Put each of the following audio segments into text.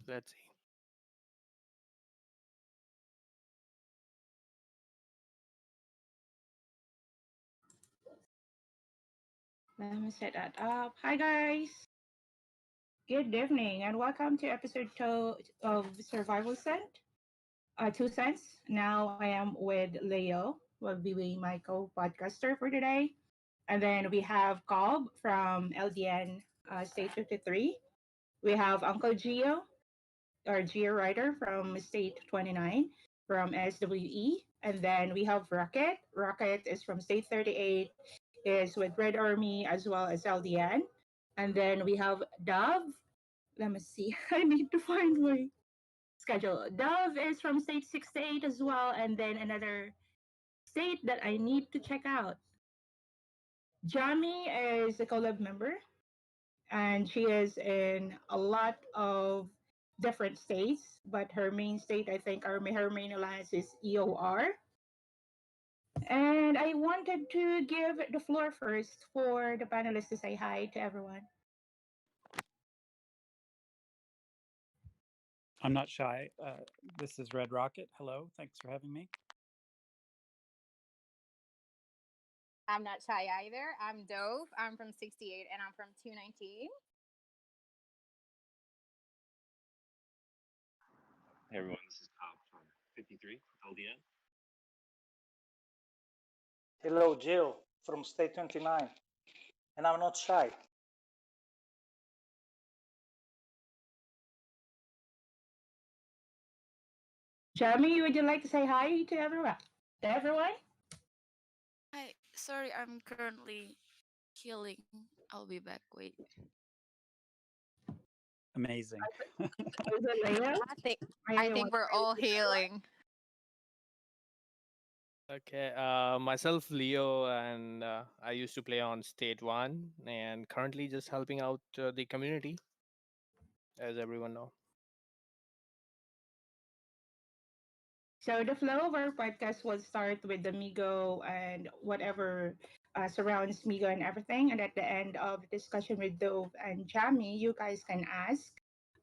Let's see. Let me set that up. Hi, guys. Good evening, and welcome to episode 2 of Survival Scent, 2 cents. Now I am with Leo, will be my co-podcaster for today. And then we have Cobb from LDN State 53. We have Uncle Gio, or Geo Writer from State 29 from SWE. And then we have Rocket. Rocket is from State 38, is with Red Army as well as LDN. And then we have Dove. Let me see. I need to find my schedule. Dove is from State 68 as well. And then another state that I need to check out. Jami is a collab member, and she is in a lot of different states, but her main state, I think, her main alliance is EOR. And I wanted to give the floor first for the panelists to say hi to everyone. I'm not shy. This is Red Rocket. Hello. Thanks for having me. I'm not shy either. I'm Dove. I'm from 68 and I'm from 219. Hey everyone, this is Cobb from 53 LDN. Hello, Jill from State 29, and I'm not shy. Jami, would you like to say hi to everyone? Hi, sorry, I'm currently healing. I'll be back. Wait. Amazing. Is it Leo? I think we're all healing. Okay, myself, Leo, and I used to play on State 1 and currently just helping out the community, as everyone know. So the flow of our podcast will start with the MIGO and whatever surrounds MIGO and everything. And at the end of the discussion with Dove and Jami, you guys can ask.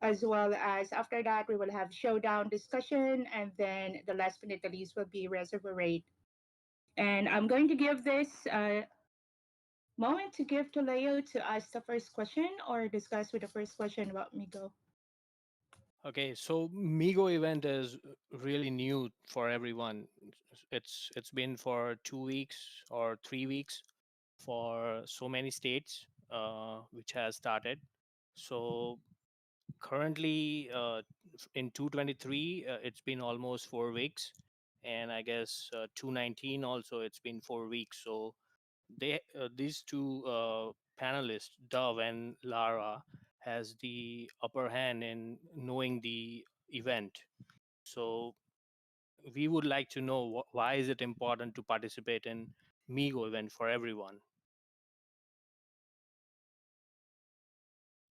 As well as after that, we will have showdown discussion. And then the last but not the least will be Reservoir Raid. And I'm going to give this moment to give to Leo to ask the first question or discuss with the first question about MIGO. Okay, so MIGO event is really new for everyone. It's been for 2 weeks or 3 weeks for so many states, which has started. So currently, in 223, it's been almost 4 weeks, and I guess 219 also it's been 4 weeks. So these two panelists, Dove and Lara, has the upper hand in knowing the event. So we would like to know why is it important to participate in MIGO event for everyone.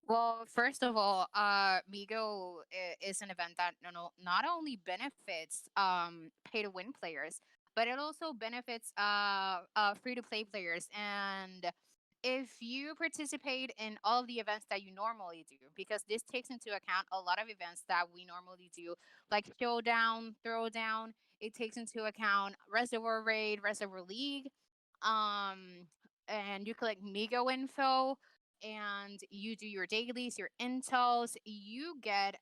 Well, first of all, Migo is an event that not only benefits pay to win players, but it also benefits free to play players. And if you participate in all the events that you normally do, because this takes into account a lot of events that we normally do, like Showdown, Throwdown, it takes into account Reservoir Raid, Reservoir League, and you collect Migo info and you do your dailies, your intels, you get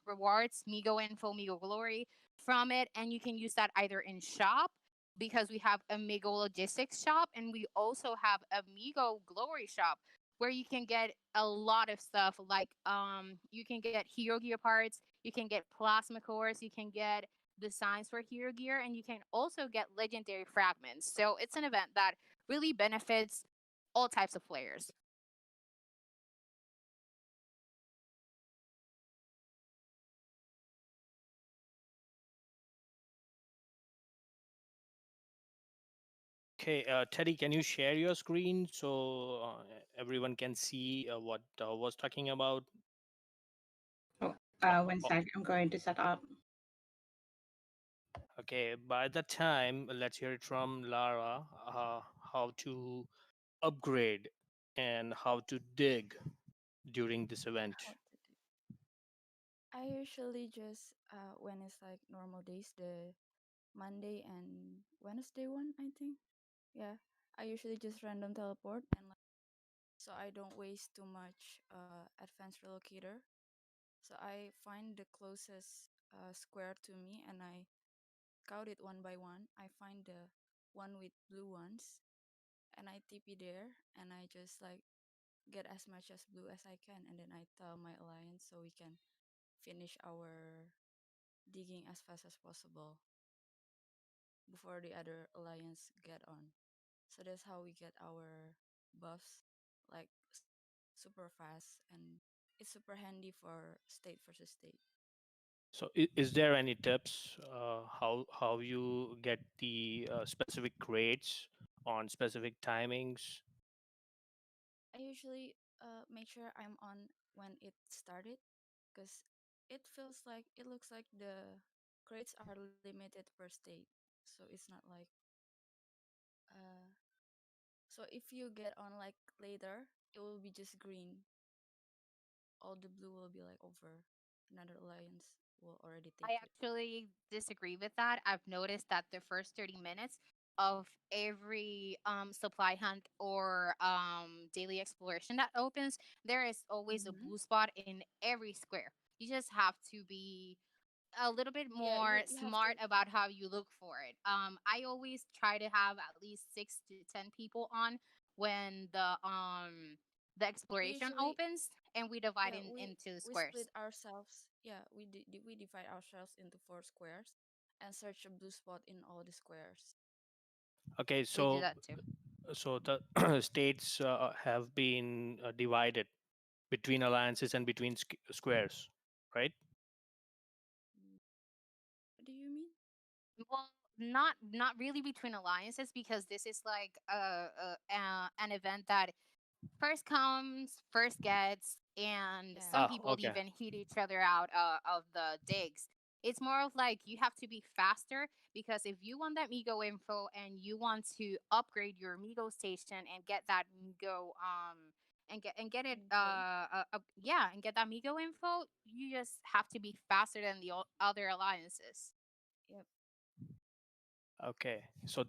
rewards, Migo info, Migo glory from it, and you can use that either in shop because we have a Migo logistics shop and we also have a Migo glory shop where you can get a lot of stuff like you can get hero gear parts, you can get plasma cores, you can get designs for hero gear, and you can also get legendary fragments. So it's an event that really benefits all types of players. Okay, Teddy, can you share your screen so everyone can see what was talking about? Oh, 1 sec. I'm going to set up. Okay, by that time, let's hear it from Lara, how to upgrade and how to dig during this event. I usually just when it's like normal days, the Monday and Wednesday one, I think. Yeah, I usually just random teleport and like so I don't waste too much advanced relocator. So I find the closest square to me and I count it one by one. I find the one with blue ones and I TP there and I just like get as much as blue as I can and then I tell my alliance so we can finish our digging as fast as possible before the other alliance get on. So that's how we get our buffs like super fast and it's super handy for state versus state. So is there any tips how you get the specific grades on specific timings? I usually make sure I'm on when it started because it feels like it looks like the crates are limited per state. So it's not like uh so if you get on like later, it will be just green. All the blue will be like over. Another alliance will already take I it. actually disagree with that. I've noticed that the first 30 minutes of every supply hunt or daily exploration that opens, there is always a Mm-hmm. blue spot in every square. You just have to be a little bit Yeah, more you have to. smart about how you look for it. I always try to have at least 6 to 10 people on when the We exploration usually opens, and we divide yeah into we split squares. ourselves. Yeah, we divide ourselves into four squares, and search a blue spot in all the squares. Okay, We do so that too. the states have been divided between alliances and between squares, right? Mm, what do you mean? Well, not really between alliances because this is like an event that first comes, first gets, and Yeah. some Ah, people okay. even hit each other out of the digs. It's more of like you have to be faster because if you want that Migo info and you want to upgrade your Migo station and get that Migo and get it Info. yeah, and get that Migo info, you just have to be faster than the other alliances. Yep. Okay, so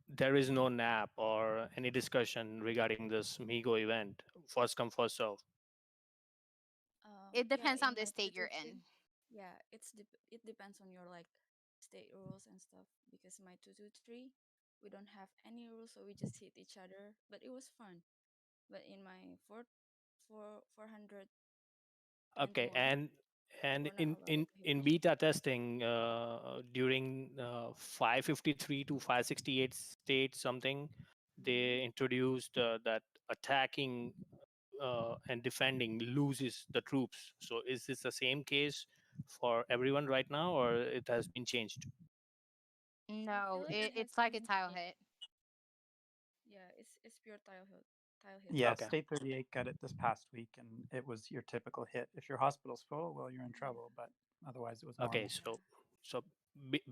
there is no nap or any discussion regarding this Migo event. First come, first serve. It Yeah, depends on in the my state you're 223. in. Yeah, it depends on your like state rules and stuff. Because my 223, we don't have any rules, so we just hit each other. But it was fun. But in my 421, Okay, and we're not allowed to hit in each other. beta testing during 553 to 568 state something, Hmm. they introduced that attacking and defending loses the troops. So is this the same case for everyone right now, or it has been changed? I feel No, like it has it's like a been tile changed. hit. Yeah, it's pure tile hit. Tile hit. Yeah, Okay, State 38 got it this past week, and it was your typical hit. If your hospital's full, well, you're in Yeah. trouble, but otherwise it was okay, normal. so Yeah. so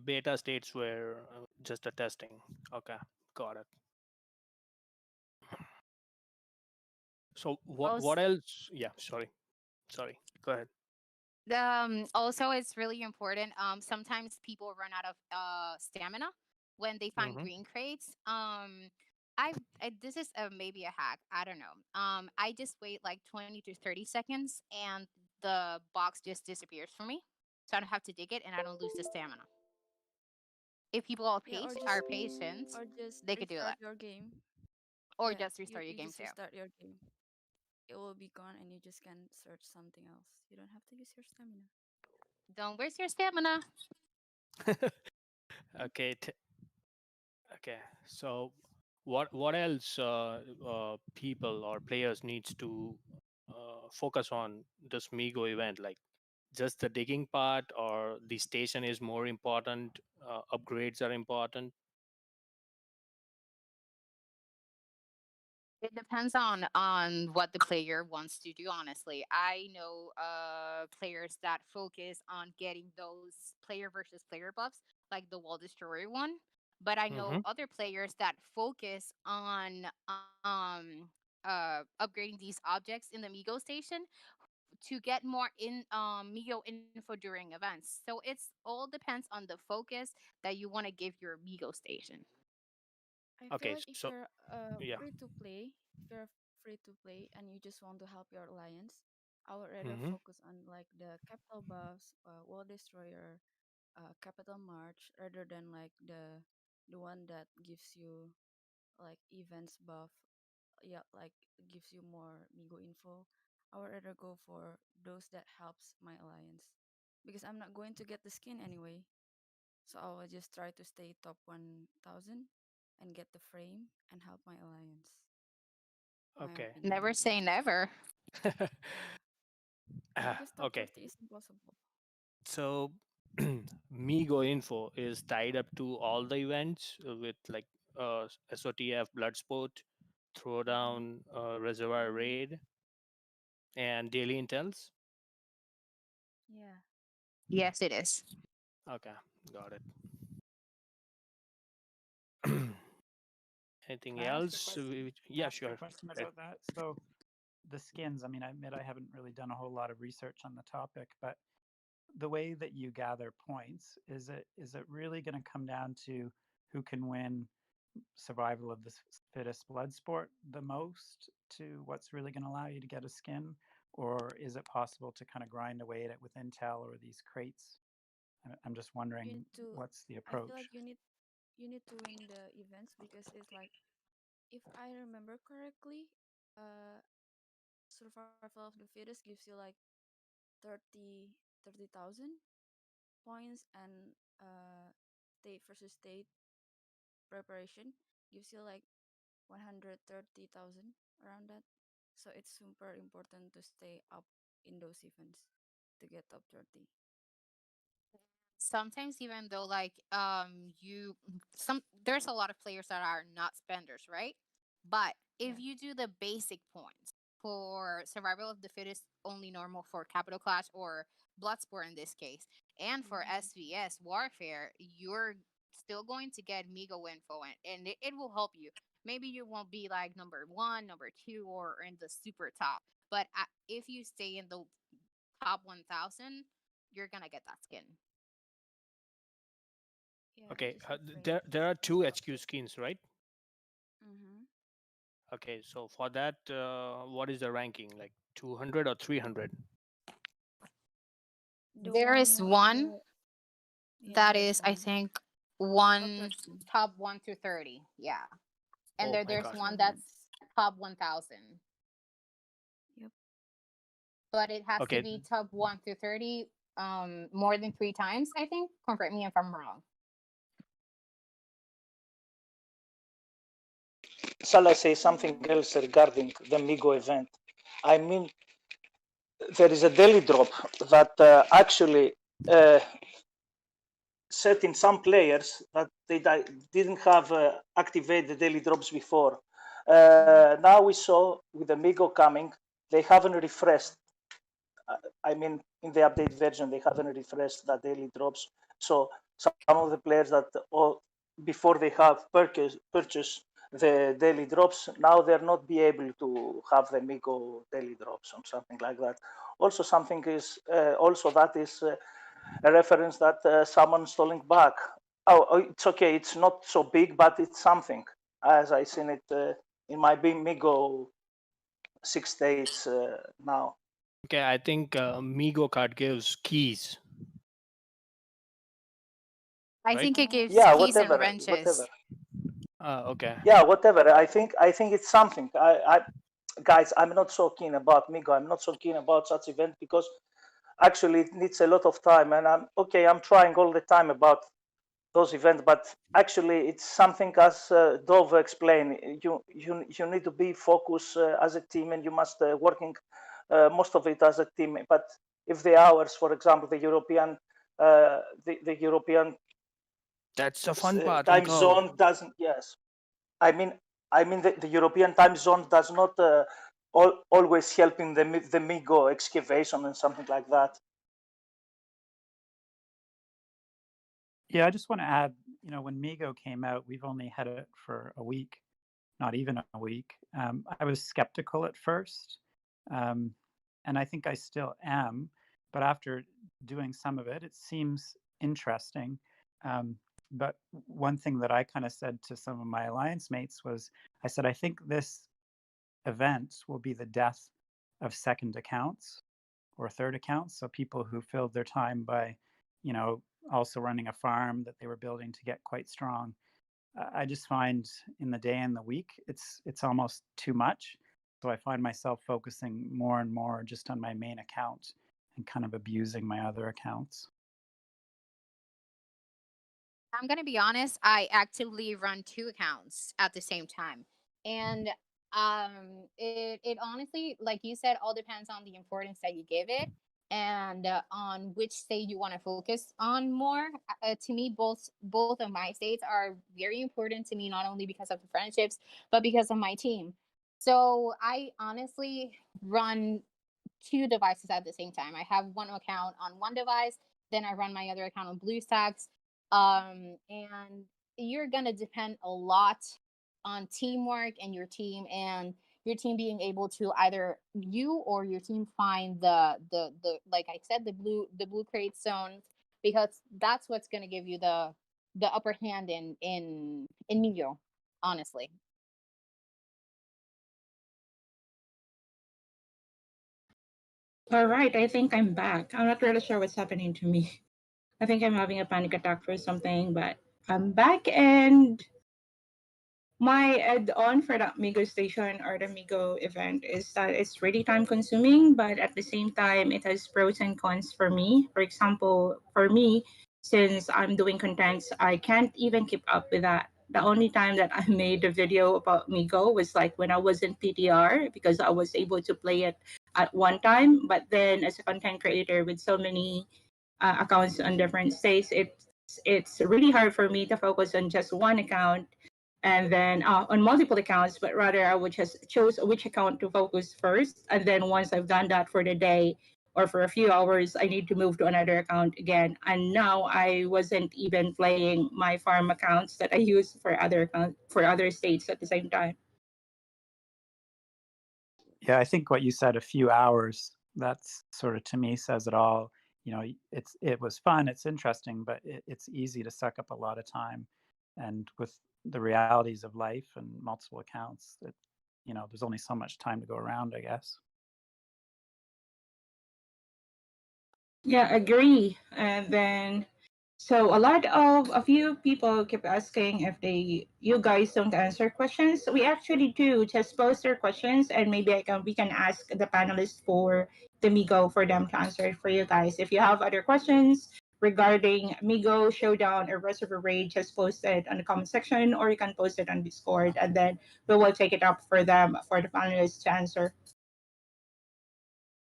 beta states were just a testing. Okay, got it. So what Also, else? Yeah, sorry, go ahead. also it's really important. Sometimes people run out of stamina when they find Hmm. green crates. This is maybe a hack. I don't know. I just wait like 20 to 30 seconds, and the box just disappears for me, so I don't have to dig it, and I don't lose the stamina. If people Yeah, are patient, or just they could do restart that, your game. or Yeah, just restart your you game just too. restart your game. It will be gone and you just can search something else. You don't have to use your stamina. Don't waste your stamina. Okay, okay. So what else people or players needs to focus on this Migo event? Like just the digging part, or the station is more important? Upgrades are important. It depends on what the player wants to do. Honestly, I know players that focus on getting those player versus player buffs, like the wall destroyer one. But I know Hmm. other players that focus on upgrading these objects in the Migo station to get more in Migo info during events. So it's all depends on the focus that you want to give your Migo station. I feel Okay, like if so you're yeah. free to play, if you're free to play and you just want to help your alliance, I would rather Hmm. focus on like the capital buffs, wall destroyer, capital march, rather than like the one that gives you like events buff. Yeah, like gives you more Migo info. I would rather go for those that helps my alliance because I'm not going to get the skin anyway. So I will just try to stay top 1000 and get the frame and help my alliance. My Okay. opinion. Never say never. Yeah, because top Okay. 30 is impossible. So Migo info is tied up to all the events with like SOTF, Bloodsport, Mm-hmm. Throwdown, Reservoir Mm-hmm. Raid, and Daily Intels. Yeah. Yes, it is. Okay, got it. Can Anything I ask a else? question? Yeah, Ask a sure. question Okay. about that. So the skins. I mean, I admit I haven't really done a whole lot of research on the topic, but the way that you gather points, is it really going to come down to who can win survival of the fittest blood sport the most to what's really going to allow you to get a skin, or is it possible to kind of grind away at it with intel or these crates? I'm just You wondering need to what's the I feel approach. like you need to win the events because it's like if I remember correctly, uh survival of the fittest gives you like 30 30,000 points and state versus state preparation gives you like 130,000 around that. So it's super important to stay up in those events to get top 30. Sometimes even though like you some there's a lot of players that are not spenders, right? But if Yeah. you do the basic points for survival of the fittest, only normal for capital clash or bloodsport in this case, and for Mm-hmm. SVS warfare, you're still going to get Migo info, and it will help you. Maybe you won't be like number one, number two, or in the super top, but if you stay in the top 1000, you're gonna get that skin. Yeah, Okay. just like There frames there are and two HQ buffs. skins, right? Mm-hmm. Okay. So for that, what is the ranking? Like 200 or 300? The There is one, one yeah, that there is is, I one. think, Top one 30. top 1 to 30. Yeah. And Oh there my there's God. one that's Frames. top 1000. Yep. But it has to Okay. be top 1 to 30 more than 3 times, I think. Correct me if I'm wrong. Shall I say something else regarding the MIGO event? I mean, there is a daily drop that actually uh, set in some players that they didn't have activated daily drops before. Now we saw with the MIGO coming, they haven't refreshed. I mean, in the update version, they haven't refreshed the daily drops. So some of the players that before they have purchased the daily drops, now they're not be able to have the MIGO daily drops or something like that. Also, something is also that is a reference that someone stalling back. Oh, it's okay. It's not so big, but it's something. As I seen it in my MIGO 6 states now. Okay. I think Migo card gives keys, I right? think it Oh, gives Yeah, keys and whatever. wrenches. Okay. Yeah, whatever. I think it's something. Guys, I'm not so keen about Migo. I'm not so keen about such event because actually it needs a lot of time, and I'm okay. I'm trying all the time about those events, but actually it's something as Dove explained. You need to be focused as a team, and you must working most of it as a team. But if the hours, for example, the European That's the fun part, time Miko. zone doesn't. Yes, I mean, the European time zone does not always help in the MIGO excavation and something like that. Yeah, I just want to add, when MIGO came out, we've only had it for a week, not even a week. I was skeptical at first. Um, and I think I still am. But after doing some of it, it seems interesting. But one thing that I kind of said to some of my alliance mates was, I said, I think this event will be the death of second accounts or third accounts. So people who filled their time by, also running a farm that they were building to get quite strong. I just find in the day and the week, it's almost too much. So I find myself focusing more and more just on my main account and kind of abusing my other accounts. I'm gonna be honest. I actively run two accounts at the same time, and it honestly, like you said, all depends on the importance that you give it, and on which state you want to focus on more. To me, both of my states are very important to me, not only because of the friendships, but because of my team. So I honestly run two devices at the same time. I have one account on one device, then I run my other account on BlueStacks. And you're gonna depend a lot on teamwork and your team being able to either you or your team find the like I said the blue crate zones, because that's what's gonna give you the upper hand in MIGO, honestly. All right, I think I'm back. I'm not really sure what's happening to me. I think I'm having a panic attack for something, but I'm back, and my add-on for the Migo station or the Migo event is that it's really time consuming, but at the same time, it has pros and cons for me. For example, for me, since I'm doing contents, I can't even keep up with that. The only time that I made a video about Migo was like when I was in PTR, because I was able to play it at one time. But then as a content creator with so many accounts on different states, it's really hard for me to focus on just one account and then on multiple accounts, but rather I would just choose which account to focus first. And then once I've done that for the day or for a few hours, I need to move to another account again. And now I wasn't even playing my farm accounts that I use for other states at the same time. Yeah, I think what you said, a few hours, that's sort of to me says it all. It was fun, it's interesting, but it's easy to suck up a lot of time. And with the realities of life and multiple accounts, there's only so much time to go around, I guess. Yeah, agree. And then, so a few people keep asking if you guys don't answer questions. We actually do. Just post their questions, and maybe we can ask the panelists for the Migo for them to answer it for you guys. If you have other questions regarding Migo, Showdown, or Reservoir Raid, just post it on the comment section, or you can post it on Discord, and then we will take it up for them for the panelists to answer.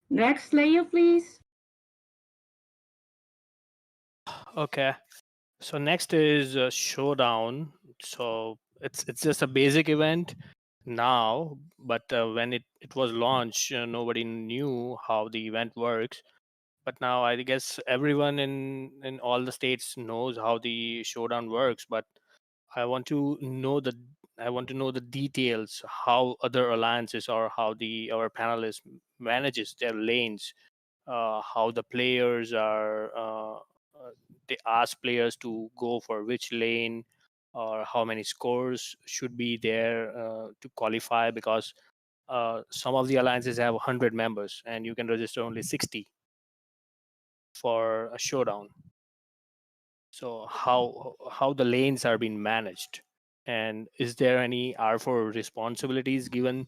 Next, Leo, please. Okay. So next is Showdown. So it's just a basic event now, but when it was launched, nobody knew how the event works. But now I guess everyone in all the states knows how the Showdown works. But I want to know the I want to know the details, how other alliances or how our panelists manages their lanes, how the players are they ask players to go for which lane, or how many scores should be there to qualify, because some of the alliances have 100 members and you can register only 60 for a Showdown. So how the lanes are being managed, and is there any R4 responsibilities given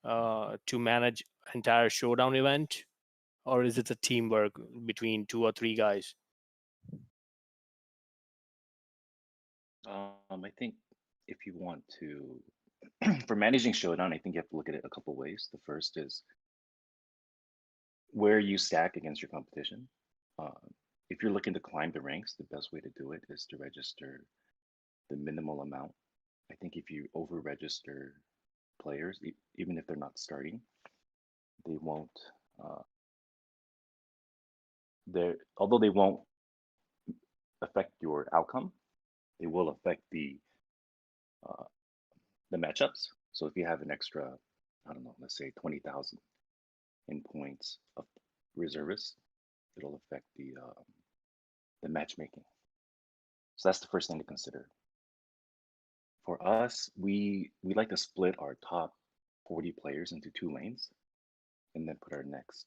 to manage entire Showdown event, or is it a teamwork between 2 or 3 guys? I think if you want to, for managing Showdown, I think you have to look at it a couple ways. The first is where you stack against your competition. If you're looking to climb the ranks, the best way to do it is to register the minimal amount. I think if you over register players, even if they're not starting, they won't. Although they won't affect your outcome, they will affect uh, the matchups. So if you have an extra, I don't know, let's say 20,000, in points of reservists, it'll affect the matchmaking. So that's the first thing to consider. For us, we like to split our top 40 players into 2 lanes, and then put our next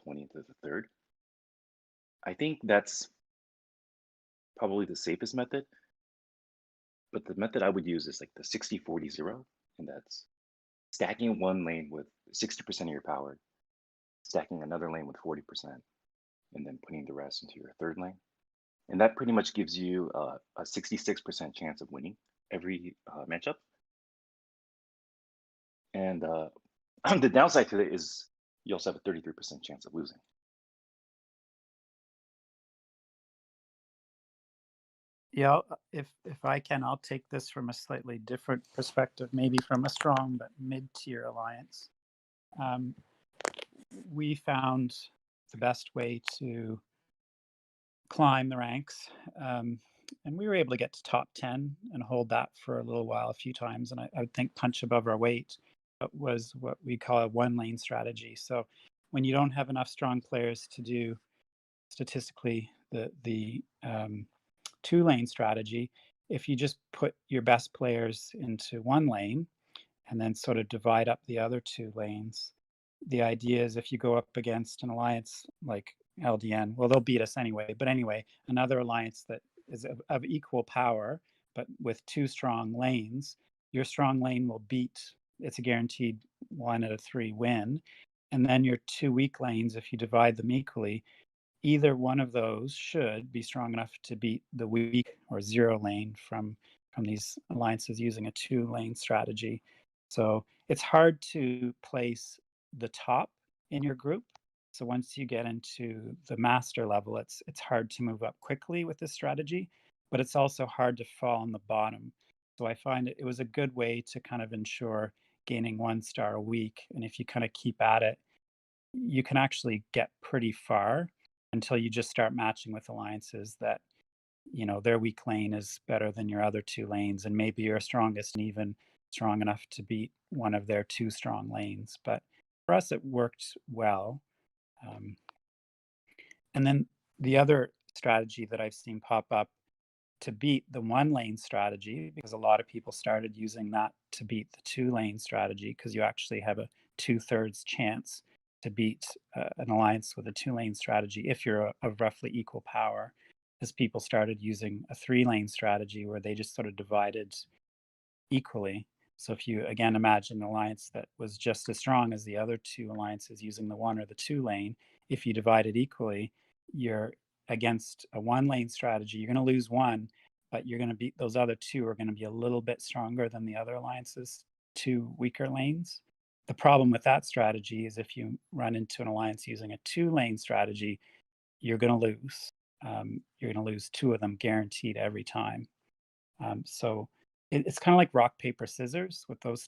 20 into the third. I think that's probably the safest method, but the method I would use is like the 60-40-0, and that's stacking one lane with 60% of your power, stacking another lane with 40%, and then putting the rest into your third lane. And that pretty much gives you a 66% chance of winning every matchup. And the downside to it is you also have a 33% chance of losing. Yeah, if I can, I'll take this from a slightly different perspective, maybe from a strong but mid-tier alliance. We found the best way to climb the ranks, and we were able to get to top 10 and hold that for a little while, a few times. And I would think punch above our weight was what we call a 1-lane strategy. So when you don't have enough strong players to do statistically the 2-lane strategy, if you just put your best players into 1 lane and then sort of divide up the other 2 lanes, the idea is if you go up against an alliance like LDN, well, they'll beat us anyway. But anyway, another alliance that is of equal power, but with 2 strong lanes, your strong lane will beat, it's a guaranteed 1 out of 3 win. And then your 2 weak lanes, if you divide them equally, either one of those should be strong enough to beat the weak or 0 lane from these alliances using a 2-lane strategy. So it's hard to place the top in your group. So once you get into the master level, it's hard to move up quickly with this strategy, but it's also hard to fall on the bottom. So I find it was a good way to kind of ensure gaining 1 star a week. And if you kind of keep at it, you can actually get pretty far until you just start matching with alliances that, you know, their weak lane is better than your other 2 lanes, and maybe your strongest and even strong enough to beat one of their 2 strong lanes. But for us, it worked well. And then the other strategy that I've seen pop up to beat the 1-lane strategy, because a lot of people started using that to beat the 2-lane strategy, because you actually have a 2/3 chance to beat an alliance with a 2-lane strategy if you're of roughly equal power, as people started using a 3-lane strategy where they just sort of divided equally. So if you again imagine an alliance that was just as strong as the other 2 alliances using the 1 or the 2 lane, if you divide it equally, you're against a 1-lane strategy, you're going to lose 1, but you're going to beat those other 2 are going to be a little bit stronger than the other alliances 2 weaker lanes. The problem with that strategy is if you run into an alliance using a 2-lane strategy, you're going to lose. You're going to lose 2 of them guaranteed every time. So it's kind of like rock, paper, scissors with those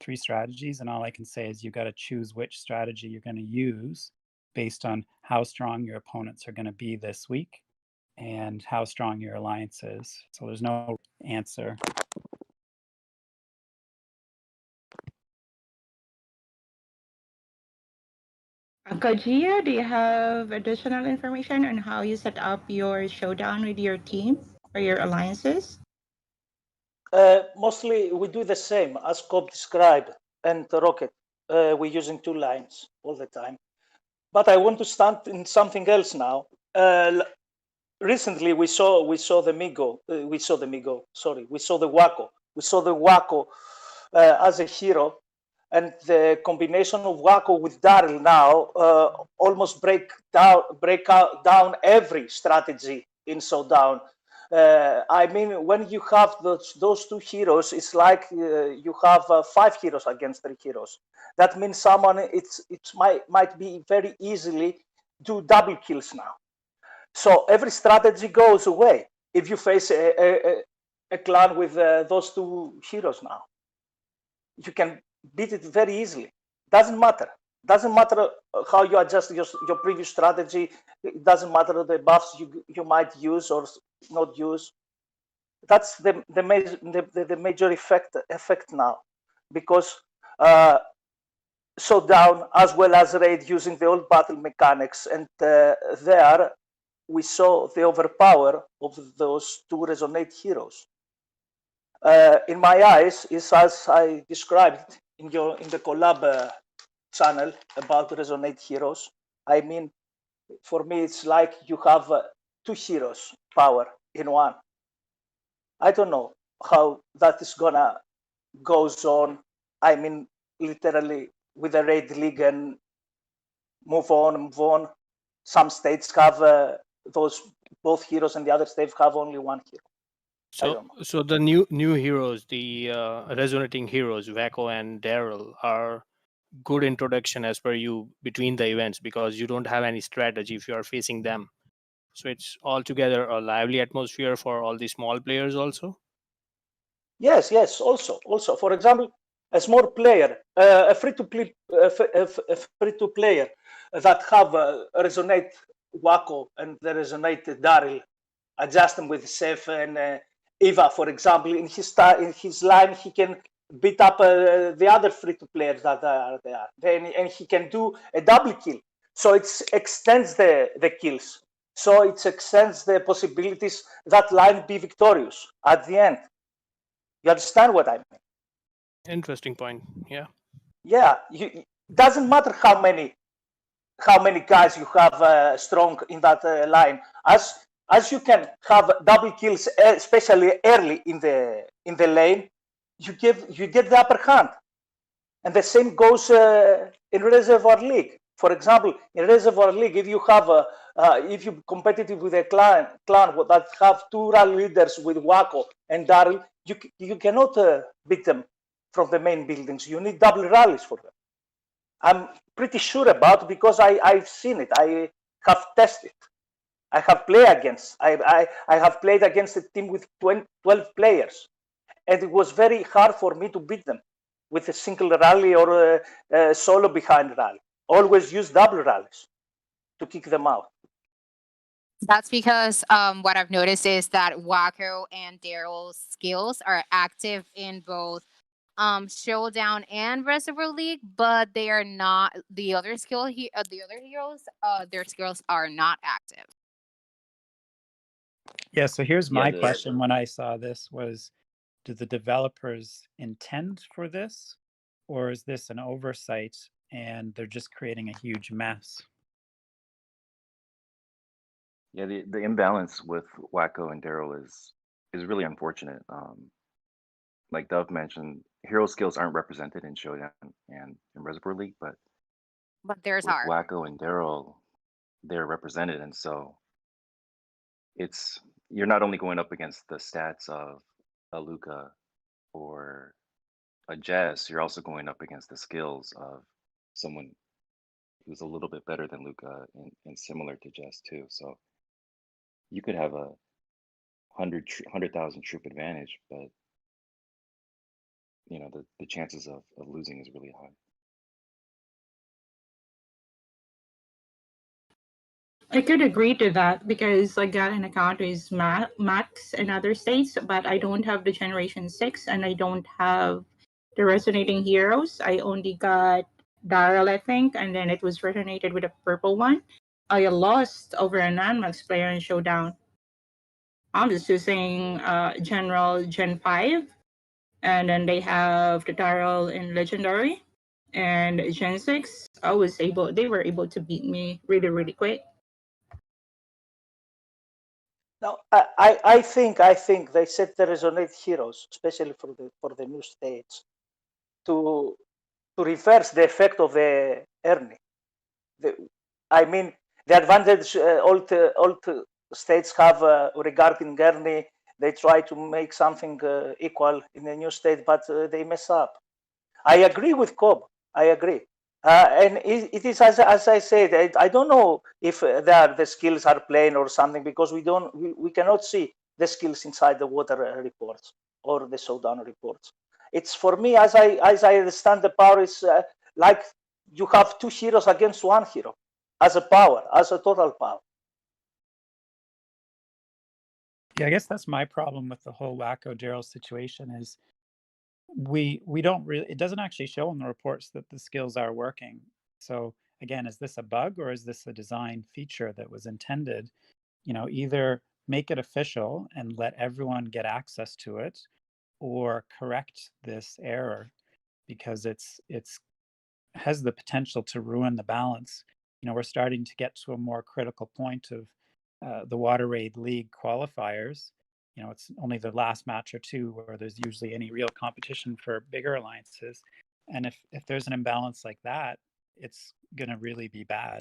3 strategies. And all I can say is you got to choose which strategy you're going to use based on how strong your opponents are going to be this week and how strong your alliance is. So there's no answer. Kojia, do you have additional information on how you set up your showdown with your team or your alliances? Mostly we do the same as Cobb described, and Rocket. We're using 2 lines all the time. But I want to start in something else now. Recently, we saw the MIGO. We saw the MIGO. Sorry, we saw the Waco. We saw the Waco as a hero, and the combination of Waco with Daryl now almost break down every strategy in Showdown. I mean, when you have those 2 heroes, it's like you have 5 heroes against 3 heroes. That means someone might be very easily do double kills now. So every strategy goes away if you face a clan with those 2 heroes now. You can beat it very easily. Doesn't matter. Doesn't matter how you adjust your previous strategy. It doesn't matter the buffs you might use or not use. That's the major effect now, because Showdown as well as Raid using the old battle mechanics, and there we saw the overpower of those two Resonate heroes. In my eyes, is as I described in the collab channel about Resonate heroes. I mean, for me, it's like you have two heroes power in one. I don't know how that is gonna goes on. I mean, literally with the Raid League and move on. Some states have those both heroes, and the other states have only one hero. So the new heroes, the resonating heroes, Vaco and Daryl, are good introduction as per you between the events, because you don't have any strategy if you are facing them. So it's altogether a lively atmosphere for all the small players also. Yes. Also, for example, a small player, a free to play, player that have Resonate Waco and the Resonate Daryl, adjust them with Seth and Eva, for example. In his line, he can beat up the other free to players that are there. And he can do a double kill. So it extends the kills. So it extends the possibilities that line be victorious at the end. You understand what I mean? Interesting point. Yeah. Yeah. Doesn't matter how many guys you have strong in that line. As you can have double kills, especially early in the lane, you get the upper hand. And the same goes in Reservoir League. For example, in Reservoir League, if you have if you competitive with a clan that have two rally leaders with Waco and Daryl, you cannot beat them from the main buildings. You need double rallies for them. I'm pretty sure about, because I've seen it. I have tested. I have played against. I have played against a team with 12 players, and it was very hard for me to beat them with a single rally or a solo behind rally. Always use double rallies to kick them out. That's because what I've noticed is that Waco and Daryl's skills are active in both Showdown and Reservoir League, but they are not the other the other heroes. Their skills are not active. Yeah. So here's my the- question when I saw this was, do the developers intend for this, or is this an oversight and they're just creating a huge mess? Yeah, the imbalance with Wacko and Daryl is really unfortunate. Like Dove mentioned, hero skills aren't represented in Showdown and in Reservoir League, but But theirs with are. Wacko and Daryl, they're represented, and so you're not only going up against the stats of a Luca or a Jess, you're also going up against the skills of someone who's a little bit better than Luca and similar to Jess too. So you could have a 100,000 troop advantage, but you know the chances of losing is really high. I could agree to that because I got an account with Max in other states, but I don't have the Generation 6 and I don't have the Resonating Heroes. I only got Daryl, I think, and then it was resonated with a purple one. I lost over a non-max player in Showdown. I'm just using General Gen 5, and then they have the Daryl in Legendary. And Gen 6, they were able to beat me really, really quick. Now, I think they set the Resonate heroes, especially for the new states, to reverse the effect of the Ernie. I mean, the advantage all states have regarding Ernie, they try to make something equal in the new state, but they mess up. I agree with Cobb. I agree. And it is as I said. I don't know if the skills are plain or something, because we cannot see the skills inside the water reports or the showdown reports. It's for me, as I understand, the power is like you have two heroes against one hero as a power, as a total power. Yeah, I guess that's my problem with the whole Wacko Daryl situation is we don't really, it doesn't actually show in the reports that the skills are working. So again, is this a bug or is this a design feature that was intended? Either make it official and let everyone get access to it, or correct this error, because it's has the potential to ruin the balance. We're starting to get to a more critical point of the Water Raid League qualifiers. It's only the last match or two where there's usually any real competition for bigger alliances. And if there's an imbalance like that, it's going to really be bad.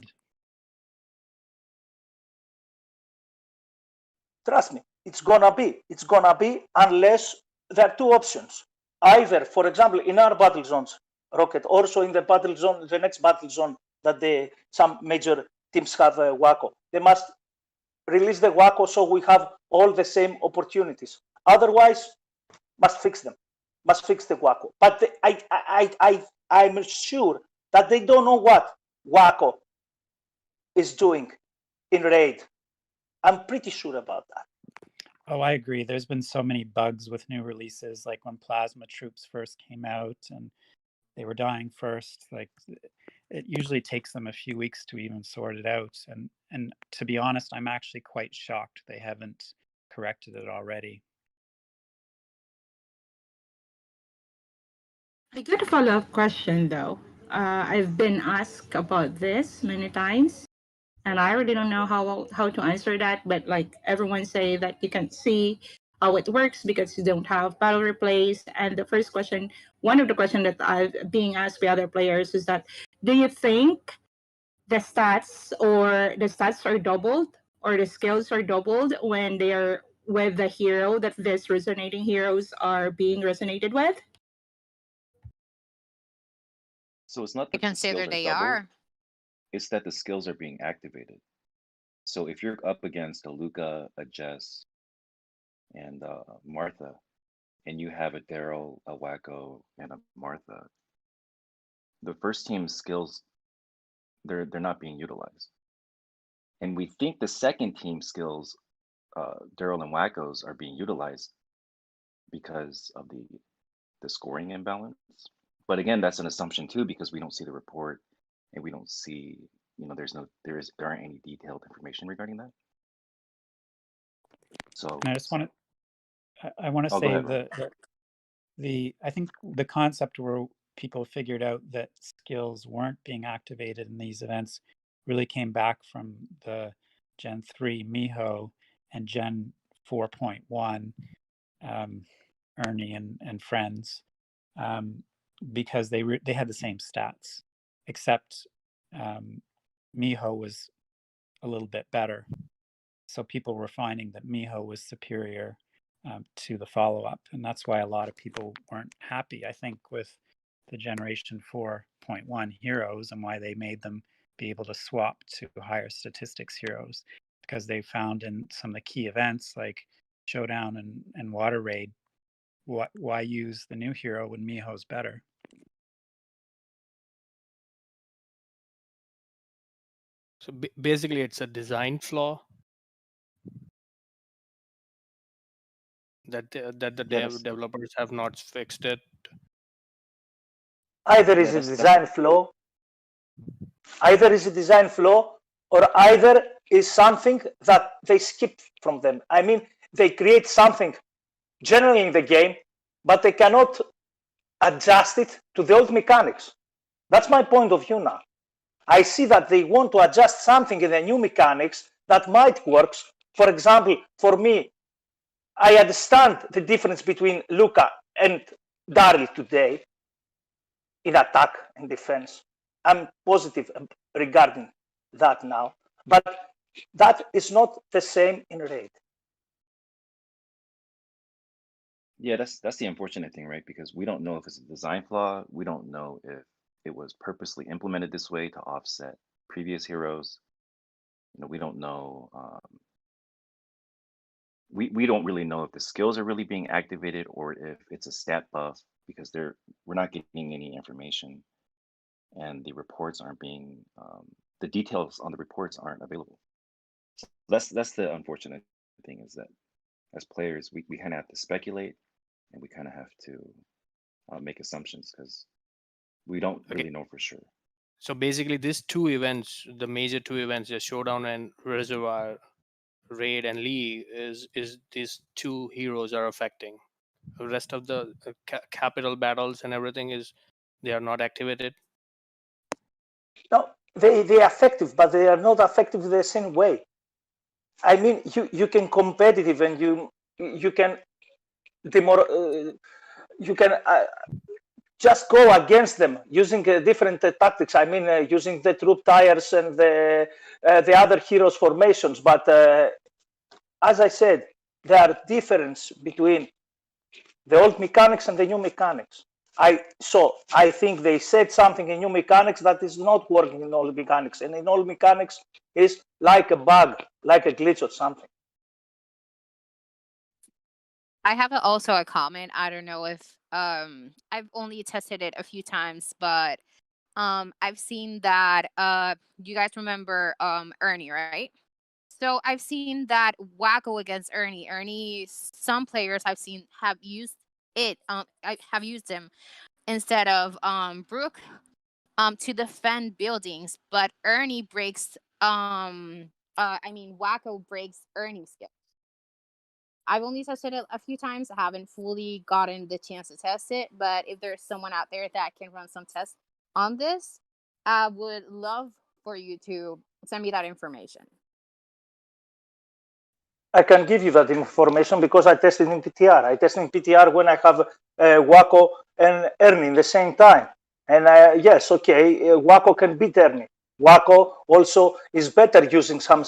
Trust me, it's gonna be. It's gonna be unless there are two options. Either, for example, in our battle zones, Rocket, also in the battle zone, the next battle zone that some major teams have WACO, they must release the WACO so we have all the same opportunities. Otherwise, must fix them, must fix the WACO. But I'm sure that they don't know what WACO is doing in Raid. I'm pretty sure about that. Oh, I agree. There's been so many bugs with new releases, like when Plasma Troops first came out and they were dying first. Like, it usually takes them a few weeks to even sort it out. And to be honest, I'm actually quite shocked they haven't corrected it already. I got a follow-up question though. I've been asked about this many times, and I really don't know how to answer that. But like everyone say that you can see how it works because you don't have battle replays. And the first question, one of the questions that I've being asked by other players is that, do you think the stats are doubled or the skills are doubled when they are with the hero that these resonating heroes are being resonated with? So it's not I that the consider skills are they double, are. it's that the skills are being activated. So if you're up against a Luca, a Jess, and Martha, and you have a Daryl, a Wacko, and a Martha, the first team's skills, they're not being utilized. And we think the second team skills, Daryl and Wacko's, are being utilized because of the scoring imbalance. But again, that's an assumption too, because we don't see the report and we don't see, there aren't any detailed information regarding that. So And I want to go say ahead, Rob. I think the concept where people figured out that skills weren't being activated in these events really came back from the Gen 3 MIGO and Gen 4.1 Ernie and friends, because they had the same stats, except MIGO was a little bit better. So people were finding that MIGO was superior to the follow-up, and that's why a lot of people weren't happy, I think, with the Generation 4.1 heroes and why they made them be able to swap to higher statistics heroes, because they found in some of the key events like Showdown and Water Raid, why use the new hero when MIGO's better? So basically, it's a design flaw that the developers have not fixed it. Either is a design flaw, or either is something that they skip from them. I mean, they create something generally in the game, but they cannot adjust it to the old mechanics. That's my point of view now. I see that they want to adjust something in the new mechanics that might work. For example, for me, I understand the difference between Luca and Daryl today in attack and defense. I'm positive regarding that now, but that is not the same in Raid. Yeah, that's the unfortunate thing, right? Because we don't know if it's a design flaw. We don't know if it was purposely implemented this way to offset previous heroes. We don't know. We don't really know if the skills are really being activated or if it's a stat buff, because we're not getting any information, and the reports aren't being the details on the reports aren't available. So that's the unfortunate thing, is that as players we kind of have to speculate, and we kind of have to make assumptions because we don't Okay. really know for sure. So basically, these two events, the major two events, the Showdown and Reservoir Raid and Lee, is these two heroes are affecting. The rest of the capital battles and everything they are not activated. No, they are effective, but they are not effective the same way. I mean, you can competitive and you can you can just go against them using different tactics. I mean, using the troop tires and the other heroes formations. But as I said, there are difference between the old mechanics and the new mechanics. I think they said something in new mechanics that is not working in old mechanics, and in old mechanics is like a bug, like a glitch or something. I have also a comment. I don't know if I've only tested it a few times, but I've seen that you guys remember Ernie, right? So I've seen that Wacko against Ernie. Ernie, some players I've seen have used it. I have used him instead of Brooke to defend buildings, but Ernie breaks Wacko breaks Ernie's skill. I've only tested it a few times. I haven't fully gotten the chance to test it, but if there's someone out there that can run some tests on this, I would love for you to send me that information. I can give you that information because I tested in PTR. I tested in PTR when I have Wacko and Ernie in the same time. And yes, okay, Wacko can beat Ernie. Wacko also is better using some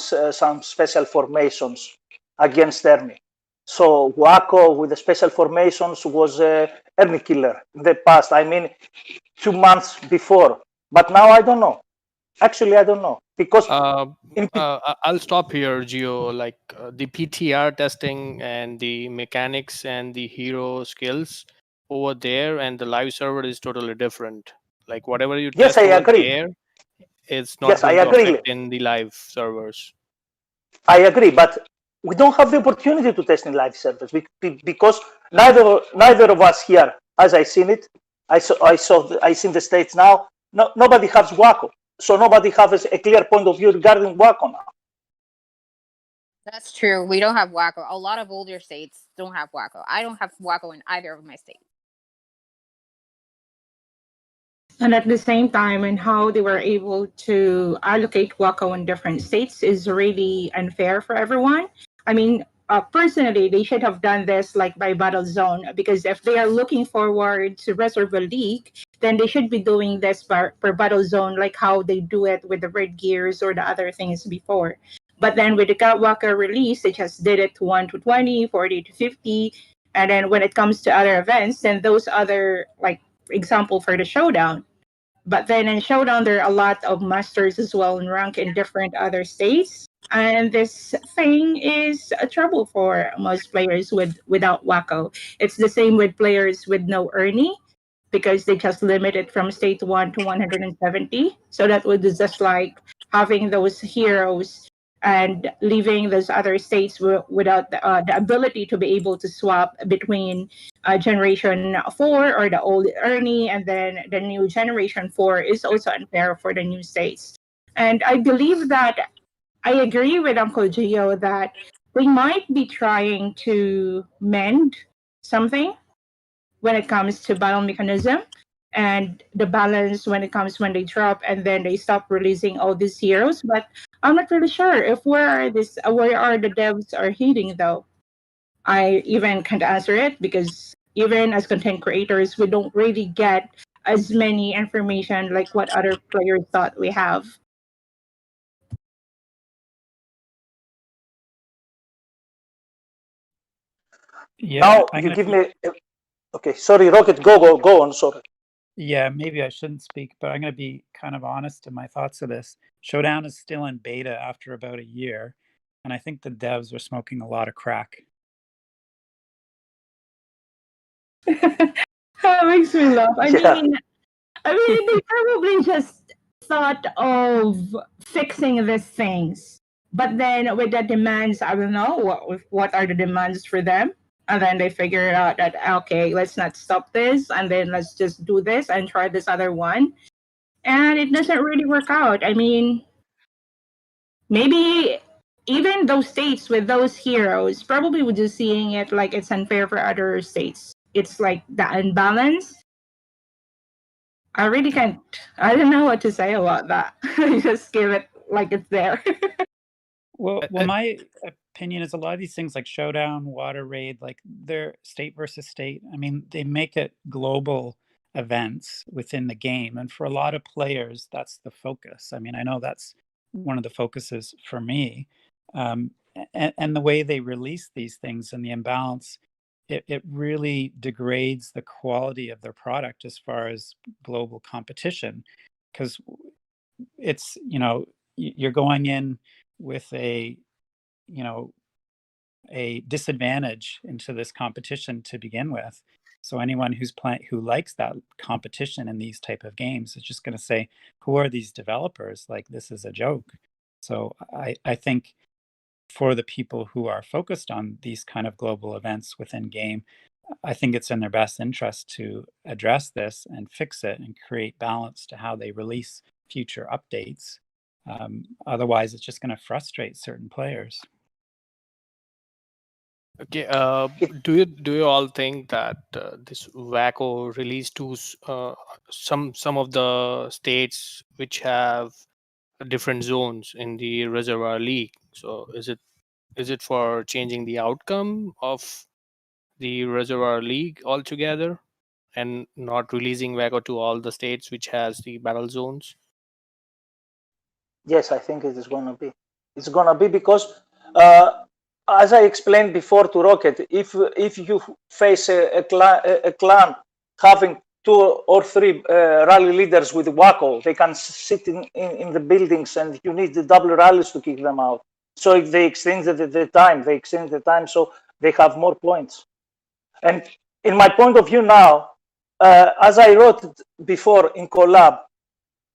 special formations against Ernie. So Wacko with the special formations was Ernie killer in the past. I mean, 2 months before. But now I don't know. Actually, I don't know because I'll stop here, Gio. Like the PTR testing and the mechanics and the hero skills over there and the live server is totally different. Like whatever you yes, test I over agree. there, it's not Yes, I going to agree. affect in the live servers. I agree, but we don't have the opportunity to test in live servers because neither of us here, as I seen it, I seen the states now. No, nobody has Wacko, so nobody has a clear point of view regarding Wacko now. That's true. We don't have Wacko. A lot of older states don't have Wacko. I don't have Wacko in either of my states. And at the same time, and how they were able to allocate Wacko in different states is really unfair for everyone. I mean, personally, they should have done this like by battle zone, because if they are looking forward to Reservoir League, then they should be doing this per battle zone, like how they do it with the Red Gears or the other things before. But then with the Wacko release, they just did it 1 to 20, 40 to 50. And then when it comes to other events, then those other, like, for example, for the Showdown, but then in Showdown, there are a lot of masters as well in rank in different other states. And this thing is a trouble for most players without Wacko. It's the same with players with no Ernie, because they just limit it from state 1 to 170. So that would be just like having those heroes and leaving those other states without the ability to be able to swap between generation 4 or the old Ernie and then the new generation 4 is also unfair for the new states. And I believe that I agree with Uncle Gio that we might be trying to mend something when it comes to battle mechanism and the balance when it comes when they drop and then they stop releasing all these heroes. But I'm not really sure if where are the devs are heading though. I even can't answer it because even as content creators, we don't really get as many information like what other players thought we have. Yeah, Now I'm you gonna give be. me. Okay, sorry, Rocket, go on. Sorry. Yeah, maybe I shouldn't speak, but I'm going to be kind of honest in my thoughts of this. Showdown is still in beta after about a year, and I think the devs are smoking a lot of crack. That makes me laugh. Yeah. I mean, they probably just thought of fixing these things, but then with the demands, I don't know what are the demands for them. and then they figure out that, okay, let's not stop this, and then let's just do this and try this other one. And it doesn't really work out. I mean, maybe even those states with those heroes probably would just seeing it like it's unfair for other states. It's like the unbalance. I really can't. I don't know what to say about that. Just give it like it's there. Well, my opinion is a lot of these things like Showdown, Water Raid, like they're state versus state. I mean, they make it global events within the game. And for a lot of players, that's the focus. I mean, I know that's one of the focuses for me. And the way they release these things and the imbalance, it really degrades the quality of their product as far as global competition. Because it's, you're going in with a disadvantage into this competition to begin with. So anyone who likes that competition in these type of games is just going to say, who are these developers? Like, this is a joke. So I think for the people who are focused on these kind of global events within game, I think it's in their best interest to address this and fix it and create balance to how they release future updates. Otherwise, it's just going to frustrate certain players. Okay. Do you all think that this WACO released to some of the states which have different zones in the Reservoir League? So is it for changing the outcome of the Reservoir League altogether, and not releasing WACO to all the states which has the battle zones? Yes, I think it is going to be. It's going to be because, as I explained before to Rocket, if you face a clan having 2 or 3 rally leaders with WACO, they can sit in the buildings, and you need the double rallies to kick them out. So if they extend the time, so they have more points. And in my point of view now, as I wrote before in collab,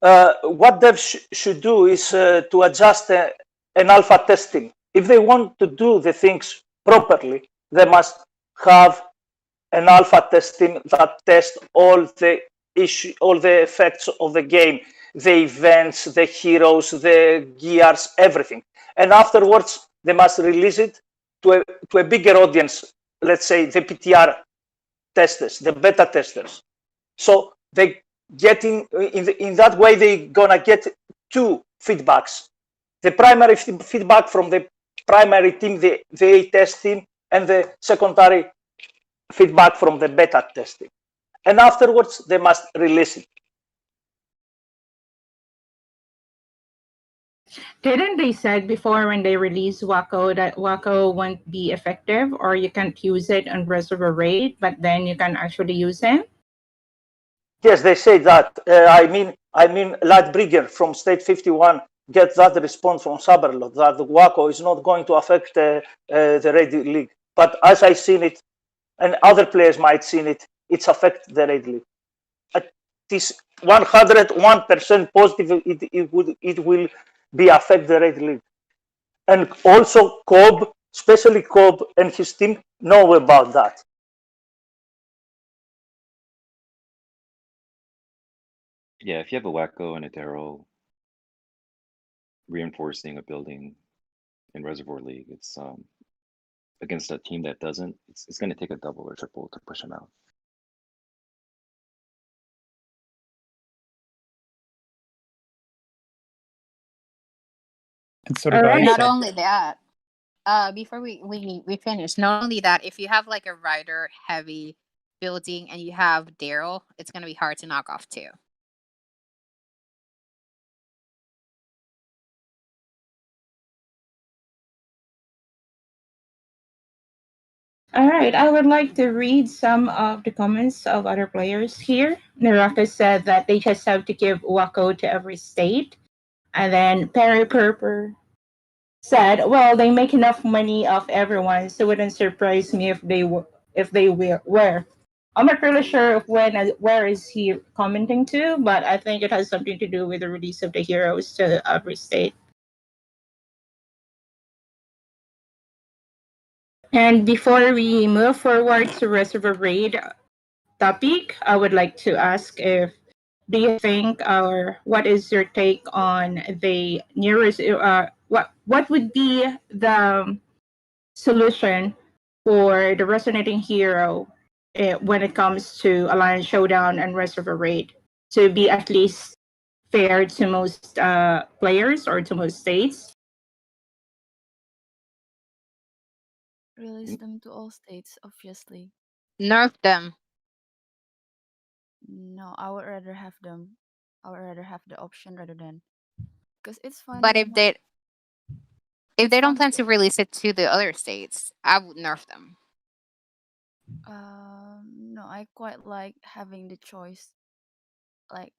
what devs should do is to adjust an alpha testing. If they want to do the things properly, they must have an alpha testing that tests all the all the effects of the game, the events, the heroes, the gears, everything. And afterwards, they must release it to a bigger audience. Let's say the PTR testers, the beta testers. So they getting in that way they're gonna get 2 feedbacks: the primary feedback from the primary team, the A test team, and the secondary feedback from the beta testing. And afterwards they must release it. Didn't they said before when they released WACO that WACO won't be effective, or you can't use it on Reservoir Raid, but then you can actually use it? Yes, they say that. I mean, Lightbrigger from State 51 gets that response from Saberlot that the WACO is not going to affect the Raid League. But as I seen it, and other players might seen it, it's affect the Raid League. It is 101% positive. It will be affect the Raid League. And also Cobb, especially Cobb and his team, know about that. Yeah, if you have a Wacko and a Daryl reinforcing a building in Reservoir League, it's against a team that doesn't, it's going to take a double or triple to push them out. And sort of All right. Not only that, before we finish, not only that, if you have like a rider heavy building and you have Daryl, it's gonna be hard to knock off too. All right, I would like to read some of the comments of other players here. Naraka said that they just have to give WACO to every state. And then Perry Purper said, well, they make enough money off everyone, so it wouldn't surprise me if they were. I'm not really sure of where is he commenting to, but I think it has something to do with the release of the heroes to every state. And before we move forward to Reservoir Raid topic, I would like to ask if do you think or what is your take on the nearest what would be the solution for the resonating hero when it comes to Alliance Showdown and Reservoir Raid to be at least fair to most players or to most states? Release them to all states, obviously. Nerf them. No, I would rather have them. I would rather have the option rather than because it's fun. But to have- if it's they don't fun plan to- to release it to the other states, I would nerf them. No, I quite like having the choice. Like,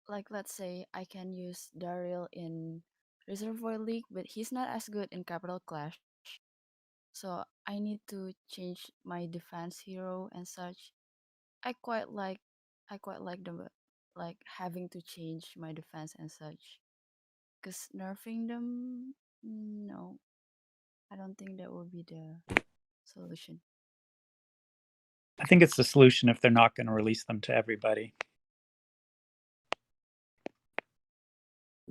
let's say I can use Daryl in Reservoir League, but he's not as good in Capital Clash. So I need to change my defense hero and such. I quite like, them, like having to change my defense and such. Cause nerfing them, no, I don't think that would be the solution. I think it's the solution if they're not going to release them to everybody.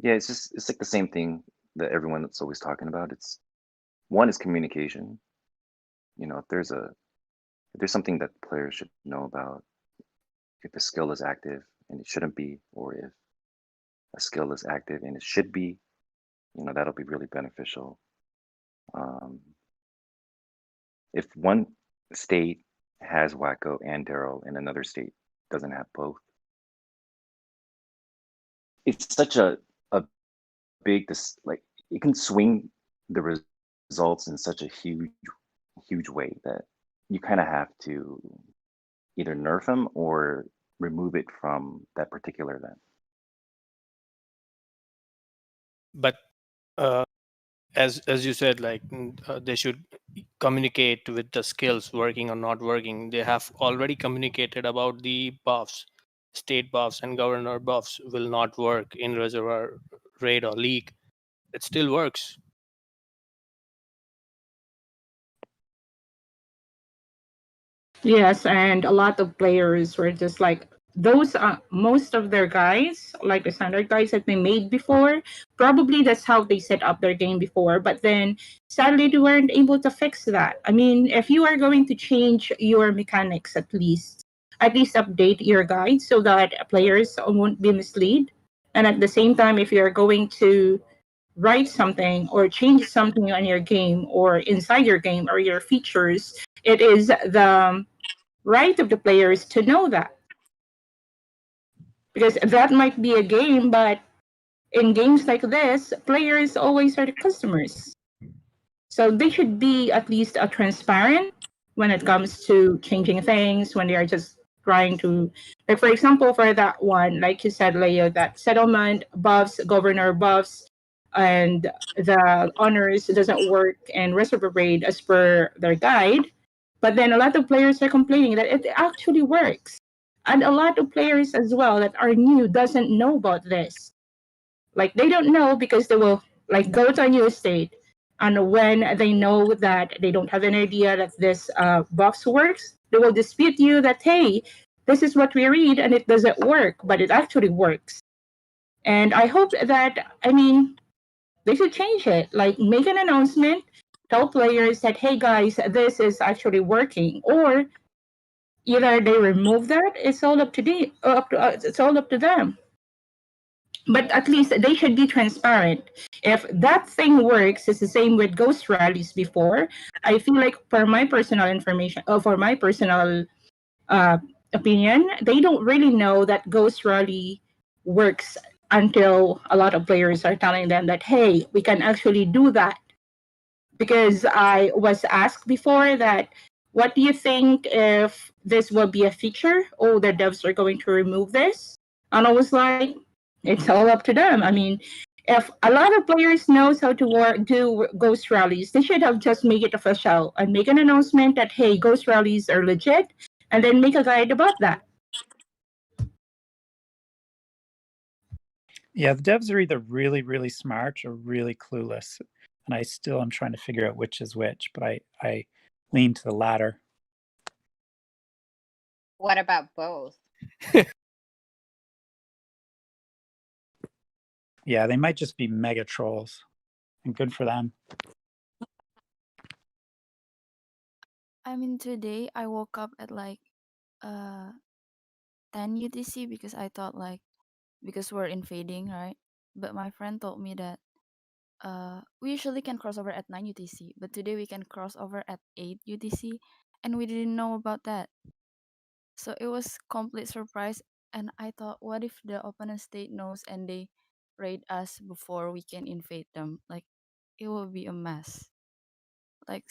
Yeah, it's like the same thing that everyone that's always talking about. It's one is communication. You know, if there's something that players should know about, if a skill is active and it shouldn't be, or if a skill is active and it should be, you know, that'll be really beneficial. If one state has Wacko and Daryl and another state doesn't have both, it's such a big like it can swing the results in such a huge way that you kind of have to either nerf them or remove it from that particular event. But uh, as you said, like they should communicate with the skills working or not working. They have already communicated about the buffs. State buffs and governor buffs will not work in Reservoir Raid or League. It still works. Yes, and a lot of players were just like those. Most of their guys, like the standard guys that they made before, probably that's how they set up their game before. But then sadly, they weren't able to fix that. I mean, if you are going to change your mechanics, at least update your guide so that players won't be misled. And at the same time, if you're going to write something or change something on your game or inside your game or your features, it is the right of the players to know that. Because that might be a game, but in games like this, players always are the customers. So they should be at least transparent when it comes to changing things, when they are just trying to, like, for example, for that one, like you said, Leo, that settlement buffs, governor buffs, and the honors doesn't work in Reservoir Raid as per their guide. But then a lot of players are complaining that it actually works. And a lot of players as well that are new doesn't know about this. Like they don't know because they will like go to a new state, and when they know that they don't have an idea that this box works, they will dispute you that hey, this is what we read and it doesn't work, but it actually works. And I hope that they should change it. Like make an announcement, tell players that hey guys, this is actually working, or either they remove that. It's all up to it's all up to them. But at least they should be transparent. If that thing works, it's the same with ghost rallies before. I feel like for my personal information, for my personal opinion, they don't really know that ghost rally works until a lot of players are telling them that, hey, we can actually do that. Because I was asked before that, what do you think if this will be a feature? Oh, the devs are going to remove this. And I was like, it's all up to them. I mean, if a lot of players knows how to do ghost rallies, they should have just make it official and make an announcement that, hey, ghost rallies are legit, and then make a guide about that. Yeah, the devs are either really, really smart or really clueless. And I still am trying to figure out which is which. But I lean to the latter. What about both? Yeah, they might just be mega trolls, and good for them. I mean, today I woke up at like 10 UTC because I thought like because we're invading, right? But my friend told me that we usually can cross over at 9 UTC, but today we can cross over at 8 UTC, and we didn't know about that. So it was complete surprise, and I thought, what if the opponent state knows and they raid us before we can invade them? Like, it will be a mess. Like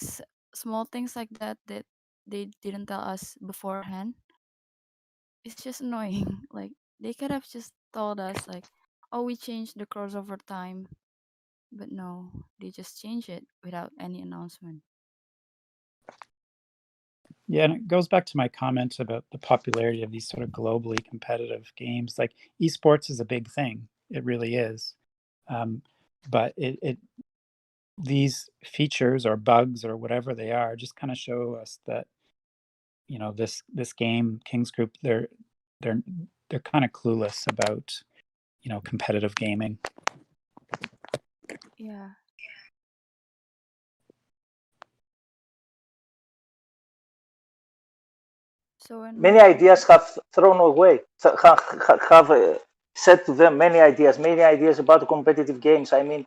small things like that they didn't tell us beforehand. It's just annoying. Like they could have just told us like, oh, we changed the crossover time, but no, they just changed it without any announcement. Yeah, and it goes back to my comment about the popularity of these sort of globally competitive games. Like esports is a big thing; it really is. But these features or bugs or whatever they are just kind of show us that this game Kings Group they're kind of clueless about competitive gaming. Yeah. So when Many ideas have thrown away, have said to them many ideas about competitive games. I mean,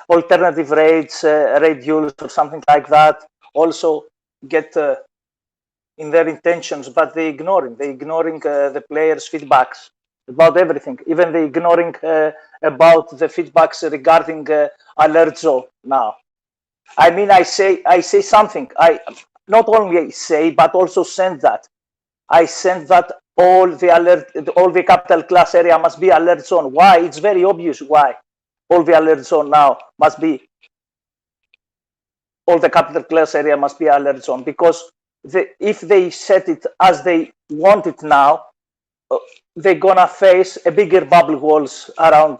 alternative raids, raid duels, or something like that. Also get in their intentions, but they ignoring the players' feedbacks about everything. Even they ignoring about the feedbacks regarding alert zone now. I mean, I say something. I not only say, but also send that. I send that all the capital class area must be alert zone. Why? It's very obvious why. All the alert zone now must be, all the capital class area must be alert zone, because if they set it as they want it now, they're gonna face a bigger bubble walls around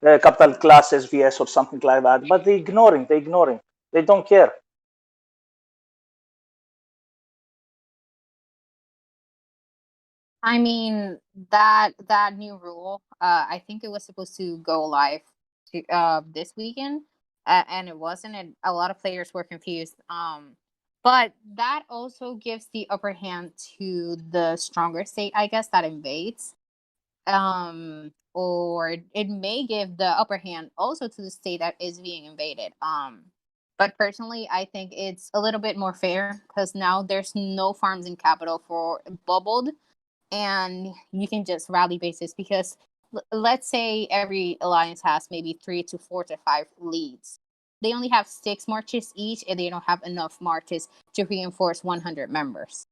capital class SVS or something like that. But they're ignoring. They don't care. I mean that new rule. I think it was supposed to go live this weekend, and it wasn't. And a lot of players were confused. But that also gives the upper hand to the stronger state, I guess, that invades. Or it may give the upper hand also to the state that is being invaded. But personally, I think it's a little bit more fair because now there's no farms in capital for bubbled, and you can just rally bases because let's say every alliance has maybe 3 to 4 to 5 leads. They only have 6 marches each, and they don't have enough marches to reinforce 100 members.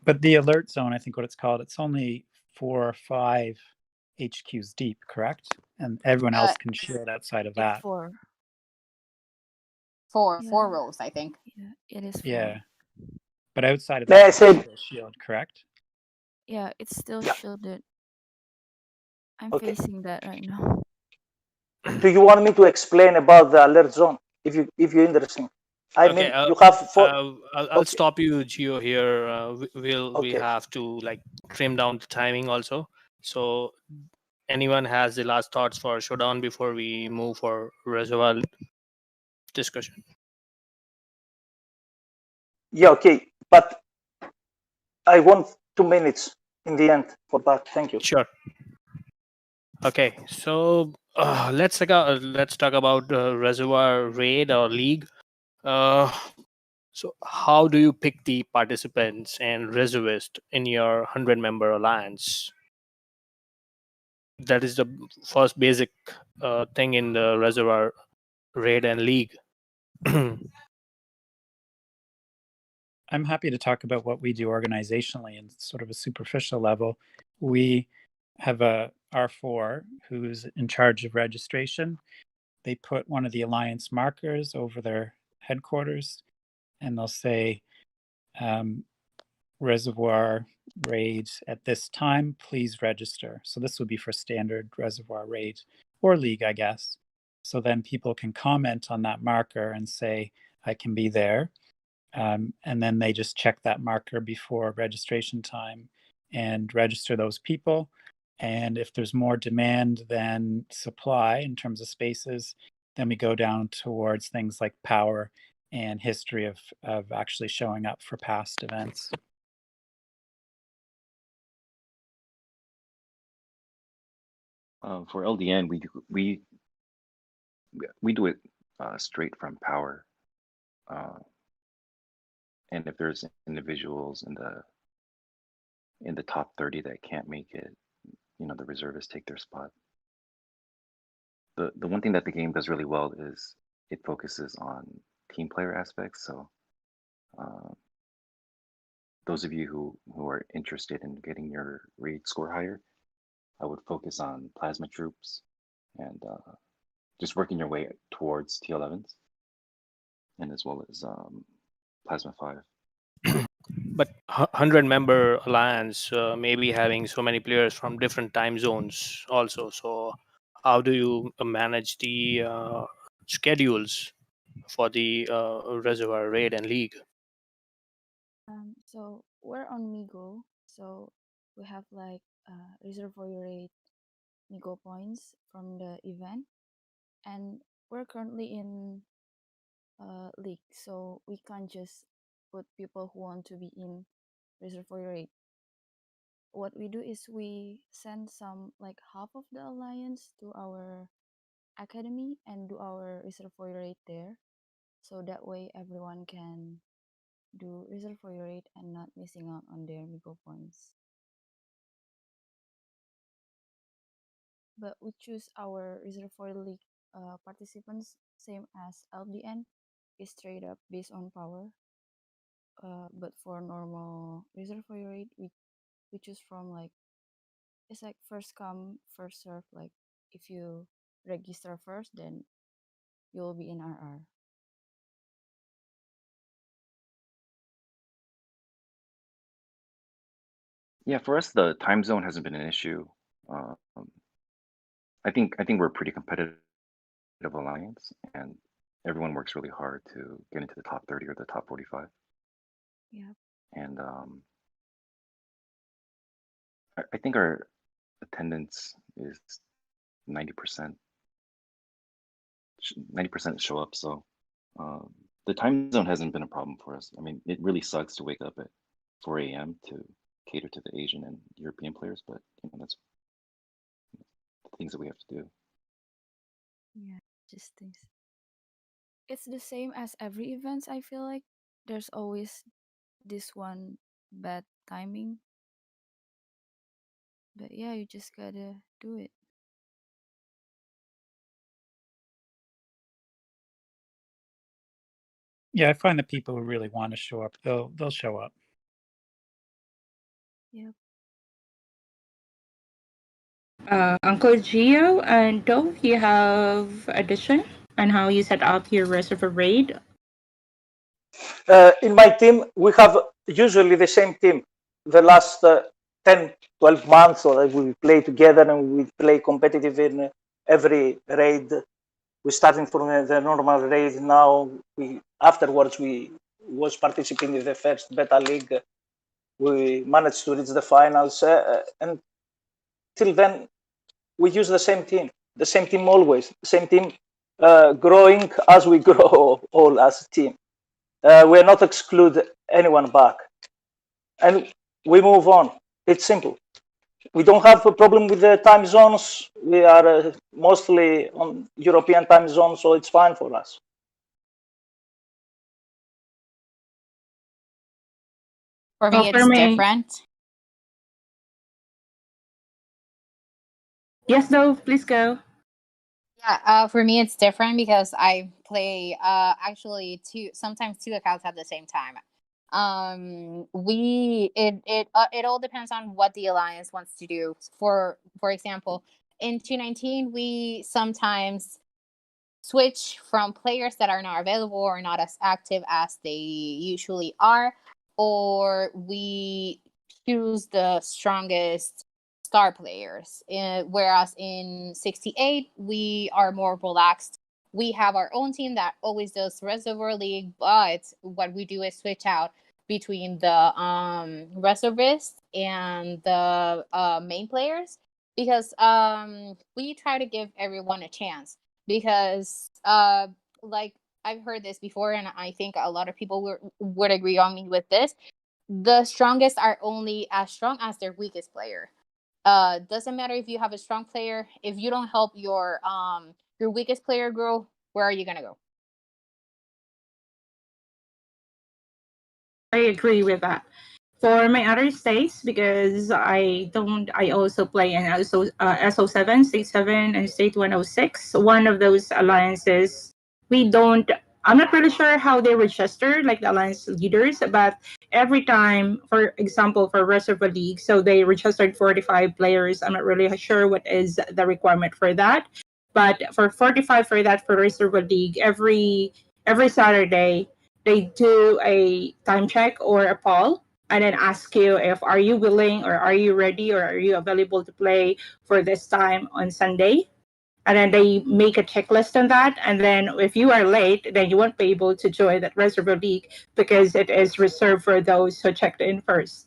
But the alert zone, I think what it's called, it's only 4 or 5 HQs deep, correct? And everyone else can share it outside of that. Four. Four Yeah. rows, I think. Yeah, it is 4. Yeah. But outside of May I that, say- it's still shield, correct? Yeah, it's still Yeah. shielded. I'm Okay. facing that right now. Do you want me to explain about the alert zone? If you're interested. I mean, you have four. I'll Okay. stop you, Gio. Here, we Okay. have to like trim down the timing also. So, anyone has the last thoughts for Showdown before we move for Reservoir discussion? Yeah, okay. But I want 2 minutes in the end for that. Thank you. Sure. Okay, so let's talk about Reservoir Raid or League. So how do you pick the participants and reservists in your 100-member alliance? That is the first basic thing in the Reservoir Raid and League. I'm happy to talk about what we do organizationally in sort of a superficial level. We have a R4 who's in charge of registration. They put one of the alliance markers over their headquarters, and they'll say, Reservoir Raid at this time, please register. So this would be for standard Reservoir Raid or League, I guess. So then people can comment on that marker and say, I can be there. And then they just check that marker before registration time and register those people. And if there's more demand than supply in terms of spaces, then we go down towards things like power and history of actually showing up for past events. For LDN, we do it straight from power, and if there's individuals in the top 30 that can't make it, the reservists take their spot. The one thing that the game does really well is it focuses on team player aspects. So those of you who are interested in getting your raid score higher, I would focus on plasma troops and just working your way towards T11s, and as well as plasma 5. But 100-member alliance may be having so many players from different time zones also. So how do you manage the schedules for the Reservoir Raid and League? So we're on MIGO, so we have like Reservoir Raid MIGO points from the event, and we're currently in league, so we can't just put people who want to be in Reservoir Raid. What we do is we send some like half of the alliance to our academy and do our Reservoir Raid there, so that way everyone can do Reservoir Raid and not missing out on their MIGO points. But we choose our Reservoir League participants same as LDN, is straight up based on power. But for normal Reservoir Raid, we choose from like, it's like first come first serve. Like if you register first, then you'll be in RR. Yeah, for us, the time zone hasn't been an issue. I think we're a pretty competitive alliance, and everyone works really hard to get into the top 30 or the top 45. Yeah. And I think our attendance is 90%. 90% show up. So the time zone hasn't been a problem for us. I mean, it really sucks to wake up at 4 a.m. to cater to the Asian and European players, but that's the things that we have to do. Yeah, just things. It's the same as every event. I feel like there's always this one bad timing. But yeah, you just gotta do it. Yeah, I find that people who really want to show up, they'll show up. Yep. Uncle Gio and Dove, you have addition on how you set up your Reservoir Raid? In my team, we have usually the same team. The last 10, 12 months, or we play together and we play competitive in every raid. We're starting from the normal raid now. Afterwards, we was participating in the first beta league. We managed to reach the finals, and till then, we use the same team. The same team always. The same team growing as we grow all as a team. We are not exclude anyone back, and we move on. It's simple. We don't have a problem with the time zones. We are mostly on European time zone, so it's fine for us. For Oh, me, for it's me- different. Yes, Dove, please go. Yeah, for me it's different because I play actually sometimes two accounts at the same time. It all depends on what the alliance wants to do. For example, in 219 we sometimes switch from players that are not available or not as active as they usually are, or we choose the strongest star players. Whereas in 68, we are more relaxed. We have our own team that always does Reservoir League, but what we do is switch out between the reservists and the main players, because we try to give everyone a chance. Because like I've heard this before, and I think a lot of people would agree on me with this. The strongest are only as strong as their weakest player. Doesn't matter if you have a strong player, if you don't help your weakest player grow, where are you gonna go? I agree with that. For my other states, because I also play in SO7, State 7, and State 106. One of those alliances, we don't, I'm not really sure how they register, like the alliance leaders, but every time, for example, for Reservoir League, so they registered 45 players. I'm not really sure what is the requirement for that. But for 45 for that, for Reservoir League, every Saturday, they do a time check or a poll and then ask you if are you willing or are you ready or are you available to play for this time on Sunday. And then they make a checklist on that. And then if you are late, then you won't be able to join that Reservoir League because it is reserved for those who checked in first.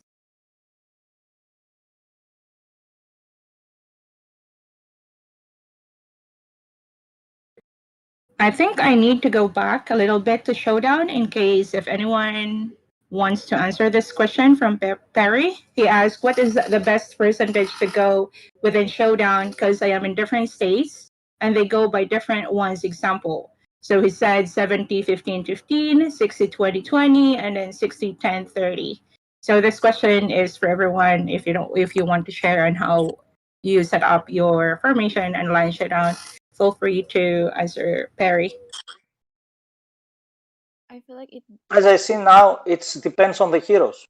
I think I need to go back a little bit to Showdown in case if anyone wants to answer this question from Perry. He asked, what is the best percentage to go within Showdown? Because I am in different states and they go by different ones example. So he said 70, 15, 15, 60, 20, 20, and then 60, 10, 30. So this question is for everyone if you want to share on how you set up your formation and line Showdown. Feel free to answer, Perry. I feel like it. As I see now, it depends on the heroes.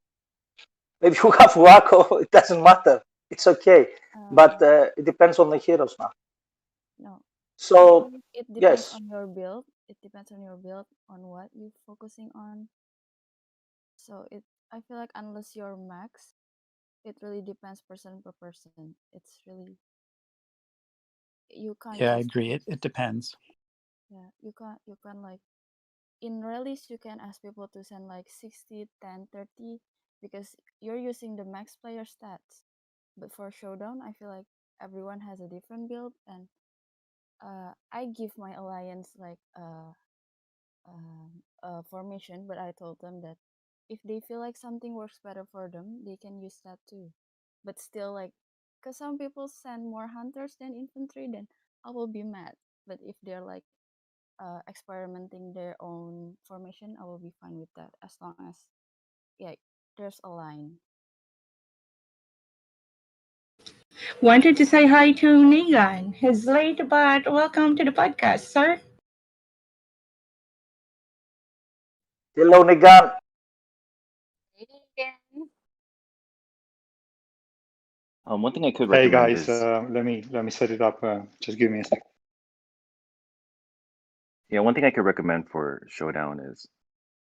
If you have Waco, it doesn't matter. It's okay. But it depends on the heroes now. No. So, It depends yes. on your build. It depends on your build, on what you're focusing on. So I feel like unless you're max, it really depends person per person. It's really, you can't. Yeah, I just agree. It depends. Yeah, you can like in release you can ask people to send like 60, 10, 30 because you're using the max player stats. But for Showdown, I feel like everyone has a different build, and I give my alliance like a formation, but I told them that if they feel like something works better for them, they can use that too. But still, like, because some people send more hunters than infantry, then I will be mad. But if they're like experimenting their own formation, I will be fine with that as long as yeah, there's a line. Wanted to say hi to Negan. He's late, but welcome to the podcast, sir. Hello, Negan. One thing I could Hey recommend guys, is let me set it up. Just give me a sec. yeah, one thing I could recommend for Showdown is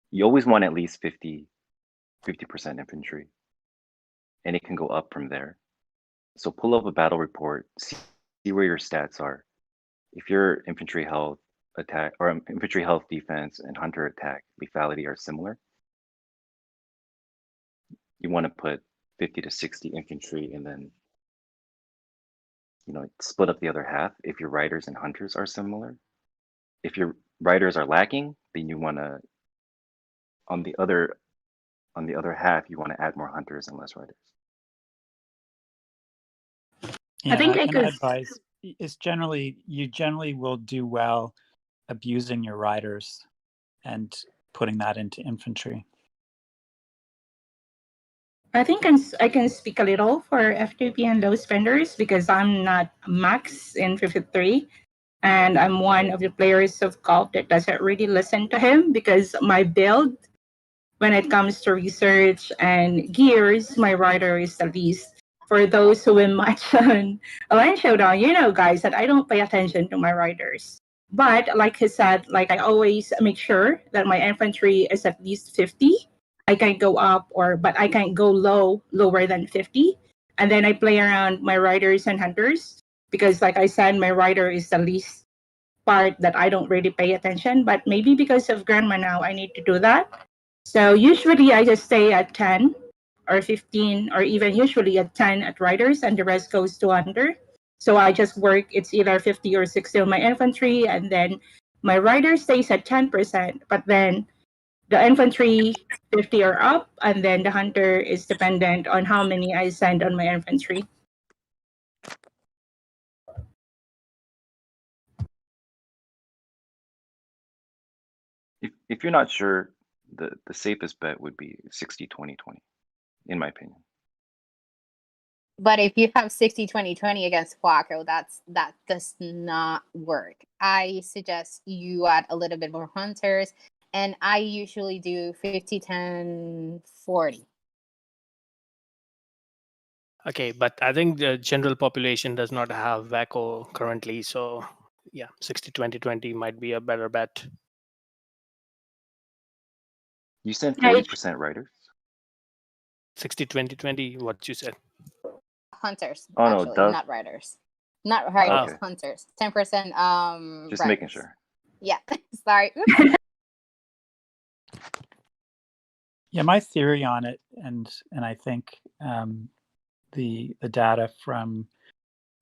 you always want at least 50% infantry, and it can go up from there. So pull up a battle report, see where your stats are. If your infantry health attack or infantry health defense and hunter attack lethality are similar, you want to put 50 to 60 infantry and then split up the other half if your riders and hunters are similar. If your riders are lacking, then you want to on the other half you want to add more hunters and less riders. Yeah, I think I and could. advise is you generally will do well abusing your riders and putting that into infantry. I think I can speak a little for F2P and low spenders because I'm not max in 53. And I'm one of the players of golf that doesn't really listen to him because my build, when it comes to research and gears, my rider is the least. For those who win match on Alliance Showdown, you know, guys, that I don't pay attention to my riders. But like he said, like I always make sure that my infantry is at least 50. I can go up but I can't go lower than 50. and then I play around my riders and hunters because, like I said, my rider is the least part that I don't really pay attention. But maybe because of grandma now, I need to do that. So usually I just stay at 10 or 15, or even usually at 10 at riders, and the rest goes to hunter. So I just work, it's either 50 or 60 on my infantry, and then my rider stays at 10%, but then the infantry 50 or up, and then the hunter is dependent on how many I send on my infantry. If you're not sure, the safest bet would be 60-20-20, in my opinion. But if you have 60-20-20 against Quaco, that does not work. I suggest you add a little bit more hunters, and I usually do 50-10-40. Okay, but I think the general population does not have VACO currently, so yeah, 60-20-20 might be a better bet. You send 40% riders? 60-20-20, what you said. Hunters, Oh, no, actually, Dove. not riders. Not riders, Okay. hunters. 10% Just riders. making sure. Yeah, sorry. Oops. Yeah, my theory on it, and I think the data from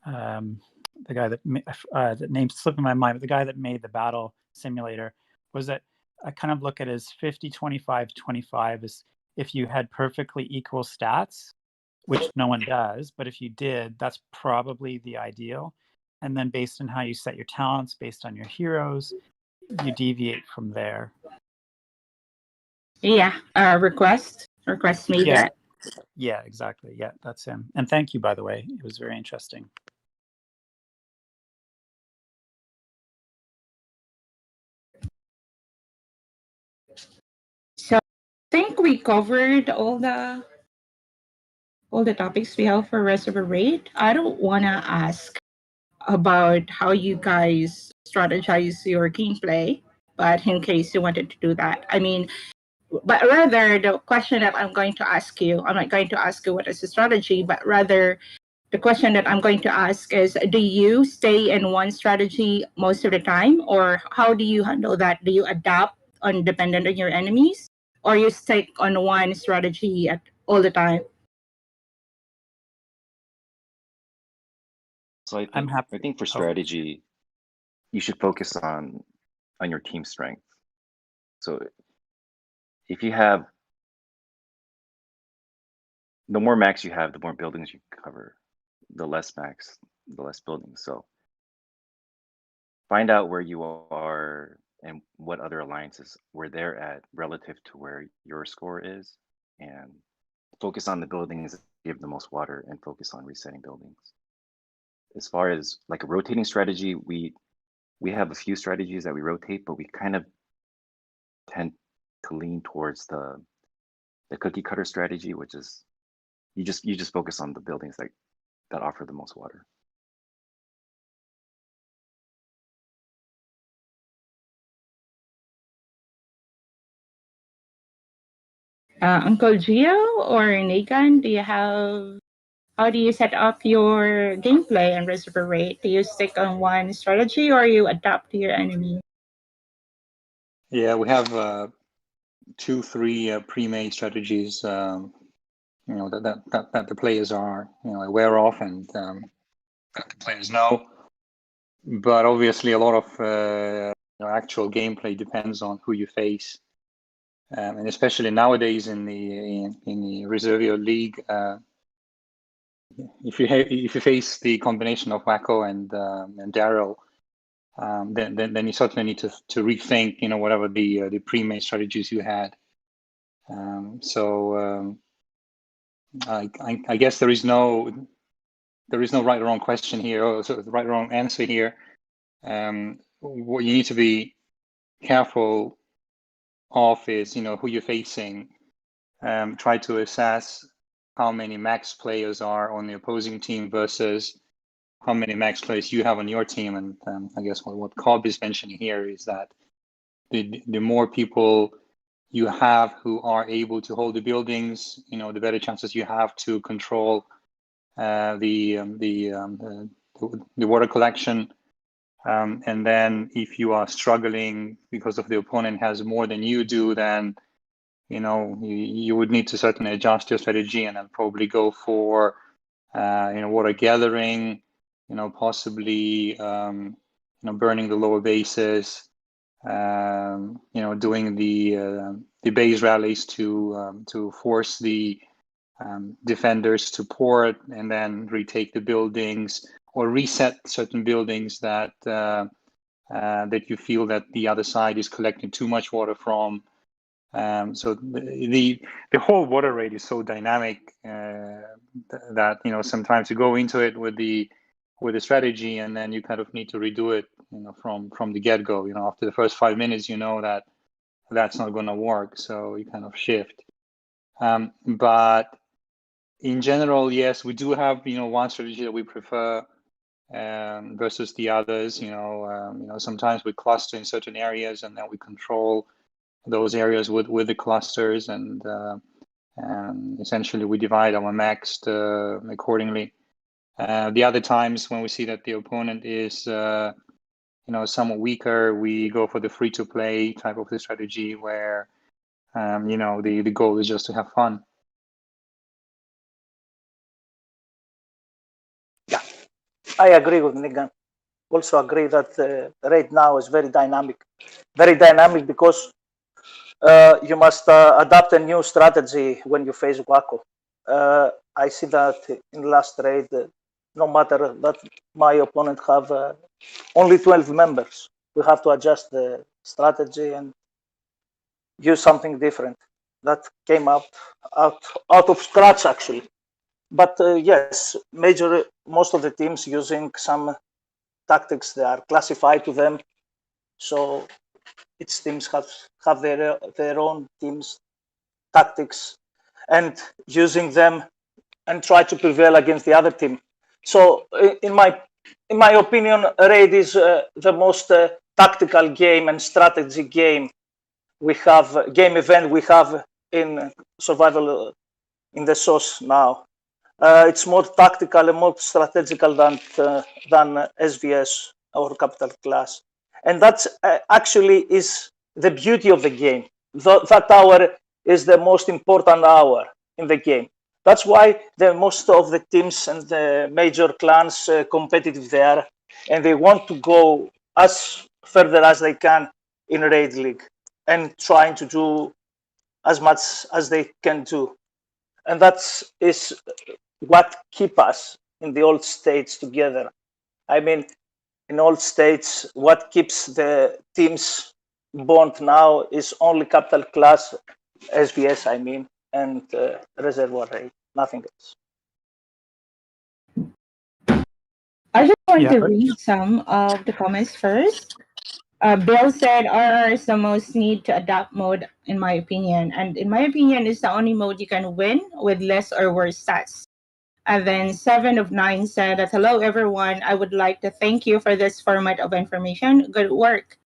the guy that the name's slipping my mind, but the guy that made the battle simulator, was that I kind of look at it as 50-25-25 is if you had perfectly equal stats, which no one does, but if you did, that's probably the ideal. And then based on how you set your talents, based on your heroes, you deviate from there. Yeah, request me that. Yeah, exactly. Yeah, that's him. And thank you, by the way. It was very interesting. So I think we covered all the topics we have for Reservoir Raid. I don't want to ask about how you guys strategize your gameplay, but in case you wanted to do that, I mean, but rather the question that I'm going to ask you, I'm not going to ask you what is the strategy, but rather the question that I'm going to ask is, do you stay in one strategy most of the time, or how do you handle that? Do you adapt on dependent on your enemies, or you stick on one strategy at all the time? So I I'm happy. think for strategy, you should focus on your team strength. So if you have, the more max you have, the more buildings you cover. The less max, the less buildings. So find out where you are and what other alliances where they're at relative to where your score is, and focus on the buildings that give the most water and focus on resetting buildings. As far as like a rotating strategy, we have a few strategies that we rotate, but we kind of tend to lean towards the cookie cutter strategy, which is you just focus on the buildings that offer the most water. Uncle Gio or Nagan, how do you set up your gameplay and Reservoir Raid? Do you stick on one strategy or you adapt to your enemy? Yeah, we have 2-3 pre-made strategies, that the players are aware of and that the players know. But obviously, a lot of actual gameplay depends on who you face, and especially nowadays in the Reservoir League, if you face the combination of Wacko and Daryl, then you certainly need to rethink whatever the pre-made strategies you had. I guess there is no right or wrong question here, or sort of right or wrong answer here. What you need to be careful of is who you're facing. Try to assess how many max players are on the opposing team versus how many max players you have on your team. And I guess what Cobb is mentioning here is that the more people you have who are able to hold the buildings, the better chances you have to control the water collection. And then if you are struggling because of the opponent has more than you do, then you would need to certainly adjust your strategy and then probably go for water gathering, possibly burning the lower bases, doing the base rallies to force the defenders to port and then retake the buildings or reset certain buildings that that you feel that the other side is collecting too much water from. So the whole water raid is so dynamic that sometimes you go into it with the strategy and then you kind of need to redo it from the get-go. After the first 5 minutes, that that's not going to work, so you kind of shift. But in general, yes, we do have one strategy that we prefer versus the others. Sometimes we cluster in certain areas and then we control those areas with the clusters, and essentially we divide our max accordingly. The other times when we see that the opponent is somewhat weaker, we go for the free-to-play type of the strategy where the goal is just to have fun. Yeah, I agree with Nigan. Also agree that the raid now is very dynamic because you must adapt a new strategy when you face Waco. I see that in last raid, no matter that my opponent have only 12 members, we have to adjust the strategy and use something different. That came out of scratch actually. But yes, most of the teams using some tactics that are classified to them. So its teams have their own teams tactics and using them and try to prevail against the other team. So in my opinion, raid is the most tactical game and strategy game event we have in survival in the source now. It's more tactical and more strategical than SVS or Capital Class, and that's actually is the beauty of the game. That hour is the most important hour in the game. That's why the most of the teams and the major clans competitive there, and they want to go as further as they can in Raid League and trying to do as much as they can do, and that is what keep us in the old states together. I mean, in old states, what keeps the teams bond now is only Capital Class, SVS, I mean, and Reservoir Raid, nothing else. I just want Yeah, to but read some of the comments first. Bill said RR is the most need to adapt mode, in my opinion. And in my opinion, it's the only mode you can win with less or worse stats. And then 7 of 9 said that, hello, everyone. I would like to thank you for this format of information. Good work.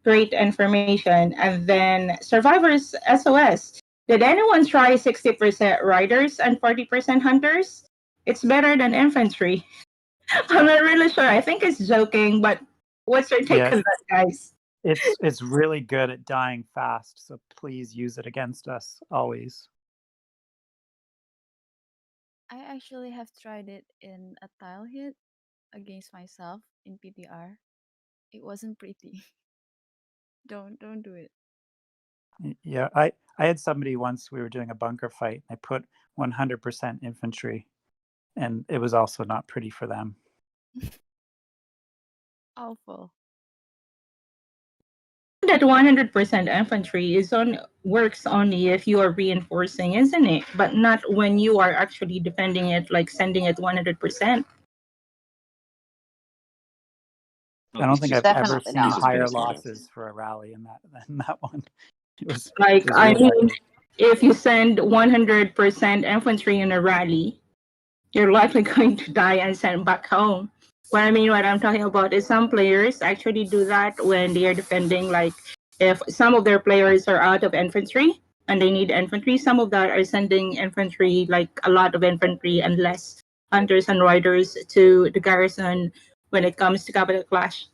Great information. And then Survivors SOS. Did anyone try 60% riders and 40% hunters? It's better than infantry. I'm not really sure. I think it's joking, but what's your take yeah, on that, guys? it's really good at dying fast, so please use it against us always. I actually have tried it in a tile hit against myself in PTR. It wasn't pretty. Don't do it. Yeah, I had somebody once, we were doing a bunker fight. I put 100% infantry, and it was also not pretty for them. Awful. That 100% infantry works only if you are reinforcing, isn't it? But not when you are actually defending it, like sending it 100%. I don't think I've ever Definitely seen not. higher losses for a rally in that one. It was Like, I really mean, ugly. if you send 100% infantry in a rally, you're likely going to die and send back home. What I'm talking about is some players actually do that when they are defending, like if some of their players are out of infantry and they need infantry, some of that are sending infantry, like a lot of infantry and less hunters and riders to the garrison when it comes to capital clash?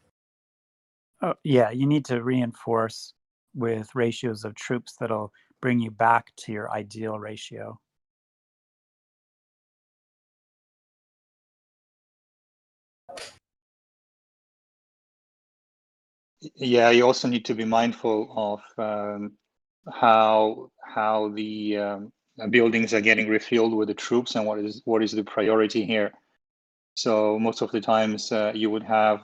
Oh, yeah, you need to reinforce with ratios of troops that'll bring you back to your ideal ratio. Yeah, you also need to be mindful of how the buildings are getting refilled with the troops and what is the priority here. So most of the times you would have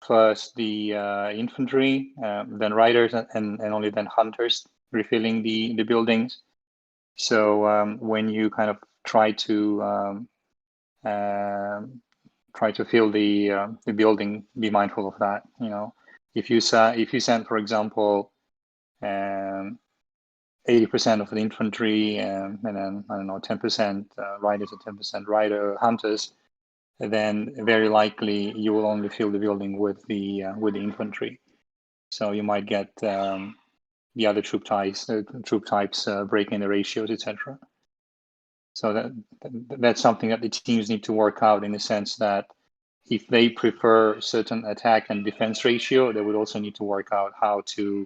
first the infantry, then riders, and only then hunters refilling the buildings. So when you kind of try to fill the building, be mindful of that. You know, if you send, for example, 80% of the infantry and then I don't know 10% riders and 10% rider hunters, then very likely you will only fill the building with the infantry. So you might get the other troop types breaking the ratios, etc. So that's something that the teams need to work out, in the sense that if they prefer certain attack and defense ratio, they would also need to work out how to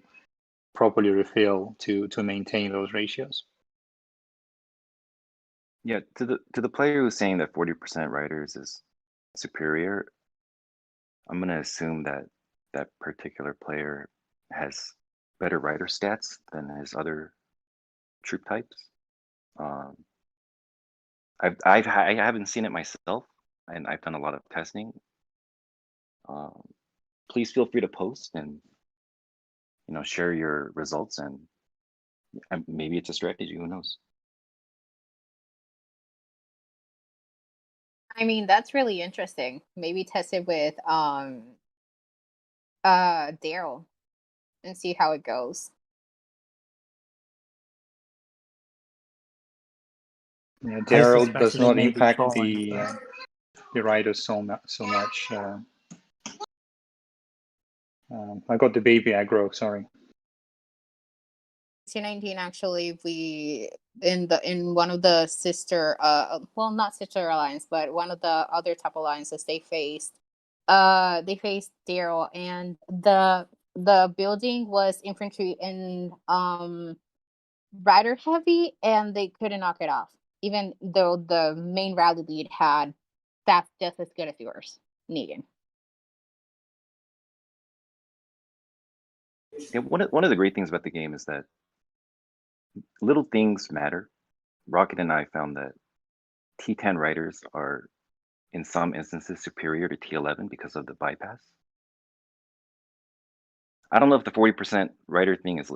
properly refill to maintain those ratios. Yeah, to the player who's saying that 40% riders is superior, I'm gonna assume that that particular player has better rider stats than his other troop types. I haven't seen it myself, and I've done a lot of testing. Please feel free to post and share your results, and maybe it's a strategy. Who knows? I mean, that's really interesting. Maybe test it with Daryl and see how it goes. Yeah, I Daryl suspect does they not may be impact trolling. the riders so much. I got the baby aggro. Sorry. 2019, actually, we in one of the sister well, not sister alliance, but one of the other top alliances, they faced Daryl, and the building was infantry and rider heavy, and they couldn't knock it off, even though the main rally lead had stats just as good as yours, Negan. Yeah, one of the great things about the game is that little things matter. Rocket and I found that T10 riders are in some instances superior to T11 because of the bypass. I don't know if the 40% rider thing is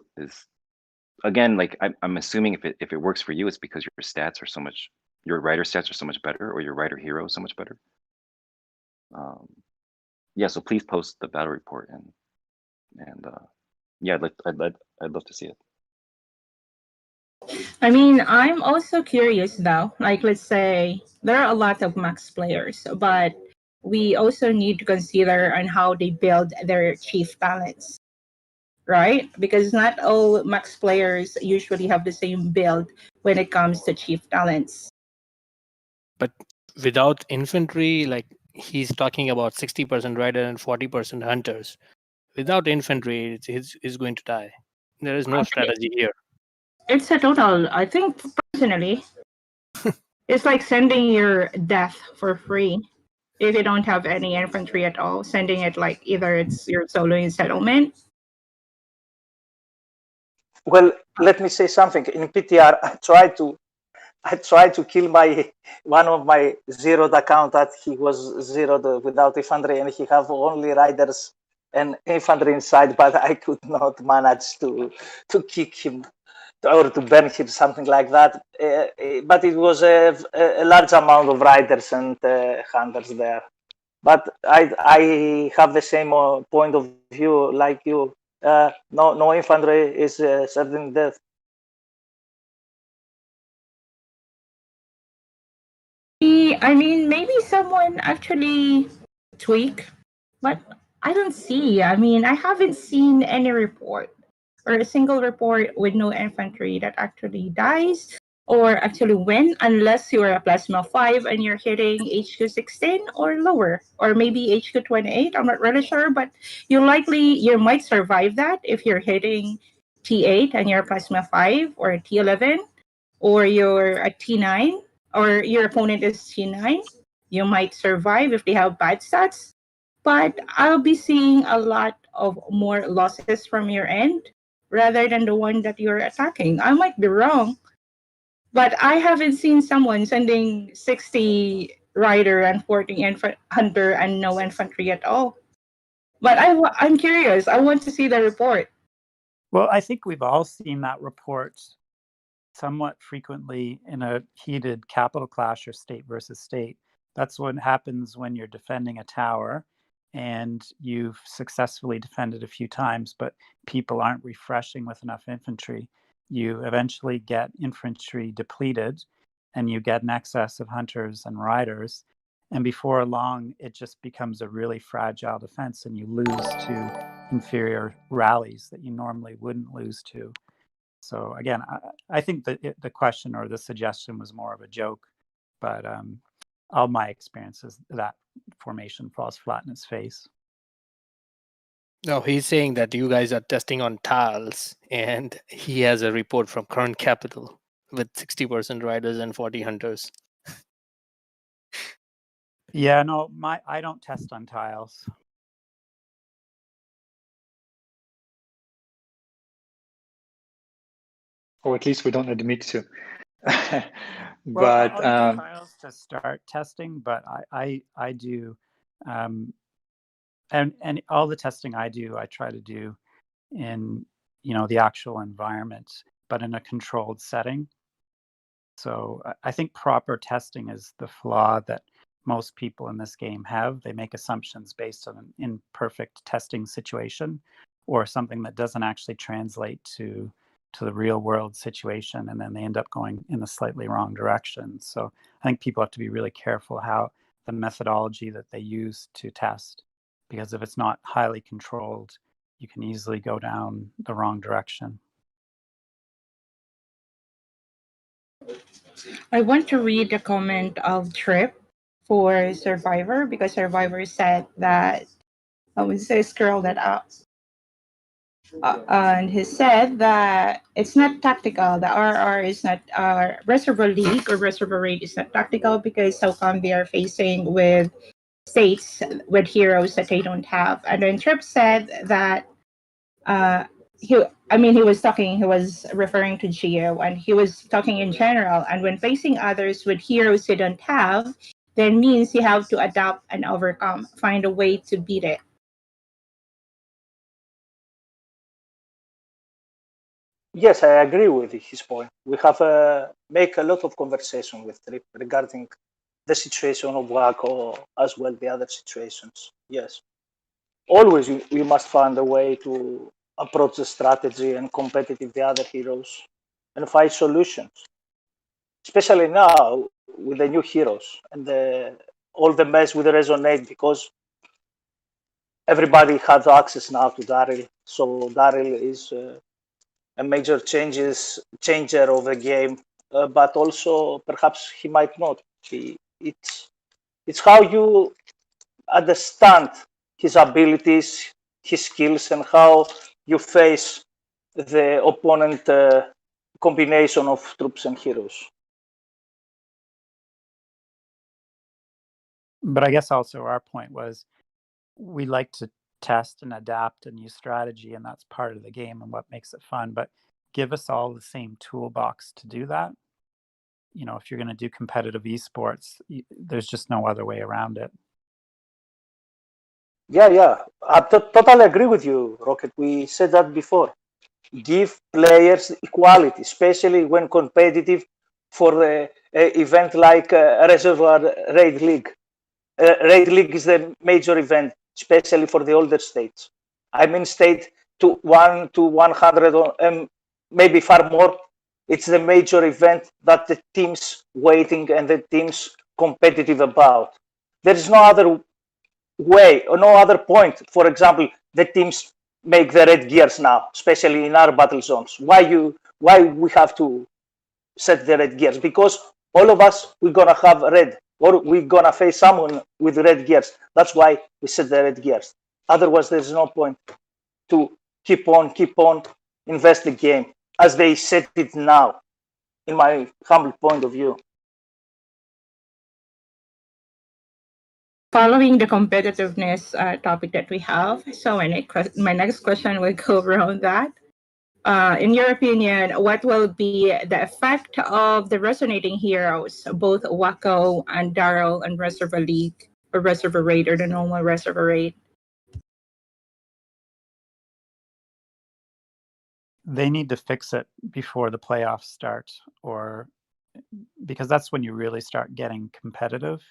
again, like I'm assuming if it works for you, it's because your rider stats are so much better, or your rider hero is so much better. Yeah, so please post the battle report, and yeah, I'd love to see it. I mean, I'm also curious though. Like, let's say there are a lot of max players, but we also need to consider on how they build their chief talents, right? Because not all max players usually have the same build when it comes to chief talents. But without infantry, like he's talking about 60% rider and 40% hunters. Without infantry, he's going to die. There is no strategy here. It's a total, I think personally, it's like sending your death for free. If you don't have any infantry at all, sending it like either it's your solo in settlement. Well, let me say something. In PTR, I tried to kill one of my zeroed account that he was zeroed without infantry, and he have only riders and infantry inside, but I could not manage to kick him or to burn him, something like that. But it was a large amount of riders and hunters there. But I have the same point of view like you. No infantry is certain death. I mean, maybe someone actually tweak, but I don't see. I mean, I haven't seen any report or a single report with no infantry that actually dies or actually win unless you are a plasma 5 and you're hitting HQ 16 or lower, or maybe HQ 28. I'm not really sure, but you might survive that if you're hitting T8 and you're a plasma 5 or a T11, or you're a T9 or your opponent is T9. You might survive if they have bad stats, but I'll be seeing a lot of more losses from your end rather than the one that you're attacking. I might be wrong, but I haven't seen someone sending 60 rider and 40 hunter and no infantry at all. But I'm curious. I want to see the report. Well, I think we've all seen that report somewhat frequently in a heated capital clash or state versus state. That's what happens when you're defending a tower and you've successfully defended a few times, but people aren't refreshing with enough infantry. You eventually get infantry depleted and you get an excess of hunters and riders. And before long, it just becomes a really fragile defense and you lose to inferior rallies that you normally wouldn't lose to. So again, I think that the question or the suggestion was more of a joke, but all my experience is that formation falls flat in its face. No, he's saying that you guys are testing on tiles, and he has a report from current capital with 60% riders and 40 hunters. Yeah, no, I don't test on tiles. Or at least we don't admit to. Well, But I'll use tiles to start testing, but I do, and all the testing I do, I try to do in the actual environment, but in a controlled setting. So I think proper testing is the flaw that most people in this game have. They make assumptions based on an imperfect testing situation or something that doesn't actually translate to the real world situation, and then they end up going in the slightly wrong direction. So I think people have to be really careful how the methodology that they use to test, because if it's not highly controlled, you can easily go down the wrong direction. I want to read the comment of Trip for Survivor, because Survivor said that I would say scroll that up. And he said that it's not tactical. The RR is not Reservoir League or Reservoir Raid is not tactical because how come they are facing with states with heroes that they don't have? And then Trip said that he was referring to Geo, and he was talking in general. And when facing others with heroes you don't have, then means you have to adapt and overcome, find a way to beat it. Yes, I agree with his point. We have make a lot of conversation with Trip regarding the situation of Waco as well the other situations. Yes, always we must find a way to approach the strategy and competitive the other heroes and find solutions. Especially now with the new heroes and all the mess with the Resonate, because everybody has access now to Daryl. So Daryl is a major changer of the game, but also perhaps he might not. It's how you understand his abilities, his skills, and how you face the opponent combination of troops and heroes. But I guess also our point was we like to test and adapt and use strategy, and that's part of the game and what makes it fun. But give us all the same toolbox to do that. If you're going to do competitive esports, there's just no other way around it. Yeah. I totally agree with you, Rocket. We said that before. Give players equality, especially when competitive for the event like Reservoir Raid League. Raid League is the major event, especially for the older states. I mean, state to 1 to 100, maybe far more. It's the major event that the teams waiting and the teams competitive about. There is no other way or no other point. For example, the teams make the red gears now, especially in our battle zones. Why we have to set the red gears, because all of us, we're going to have red, or we're going to face someone with red gears. That's why we set the red gears. Otherwise, there's no point to keep on, invest the game as they set it now, in my humble point of view. Following the competitiveness topic that we have, so my next question will go around that. In your opinion, what will be the effect of the resonating heroes, both Wacko and Daryl and Reservoir League, or Reservoir Raid, or the normal Reservoir Raid? They need to fix it before the playoffs start, or because that's when you really start getting competitive.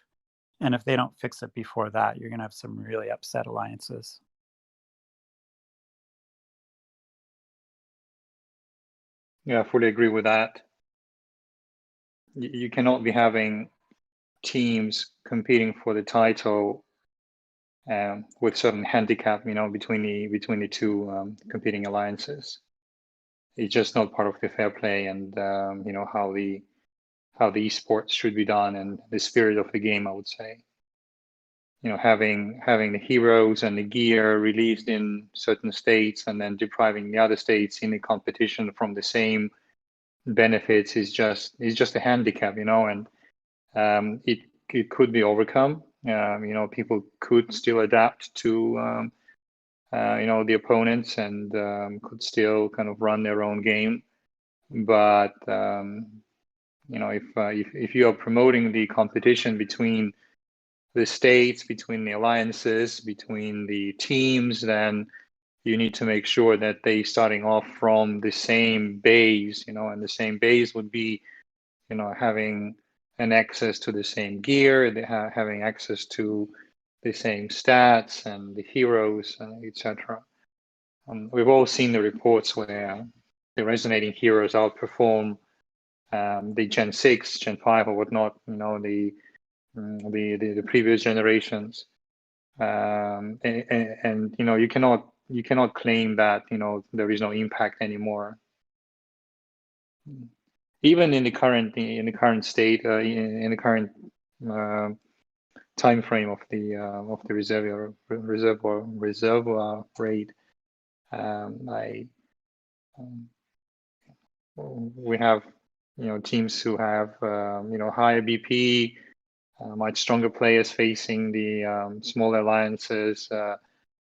And if they don't fix it before that, you're going to have some really upset alliances. Yeah, I fully agree with that. You cannot be having teams competing for the title with certain handicap, between the two competing alliances. It's just not part of the fair play, and how the esports should be done, and the spirit of the game, I would say. Having the heroes and the gear released in certain states and then depriving the other states in the competition from the same benefits is just a handicap, and it could be overcome. People could still adapt to the opponents, and could still kind of run their own game. But if you are promoting the competition between the states, between the alliances, between the teams, then you need to make sure that they starting off from the same base, and the same base would be, having an access to the same gear, having access to the same stats and the heroes, etc. We've all seen the reports where the resonating heroes outperform the Gen 6, Gen 5, or whatnot, the previous generations, and you cannot claim that there is no impact anymore. Even in the current state, in the current time frame of the reservoir raid, we have teams who have higher BP, much stronger players facing the smaller alliances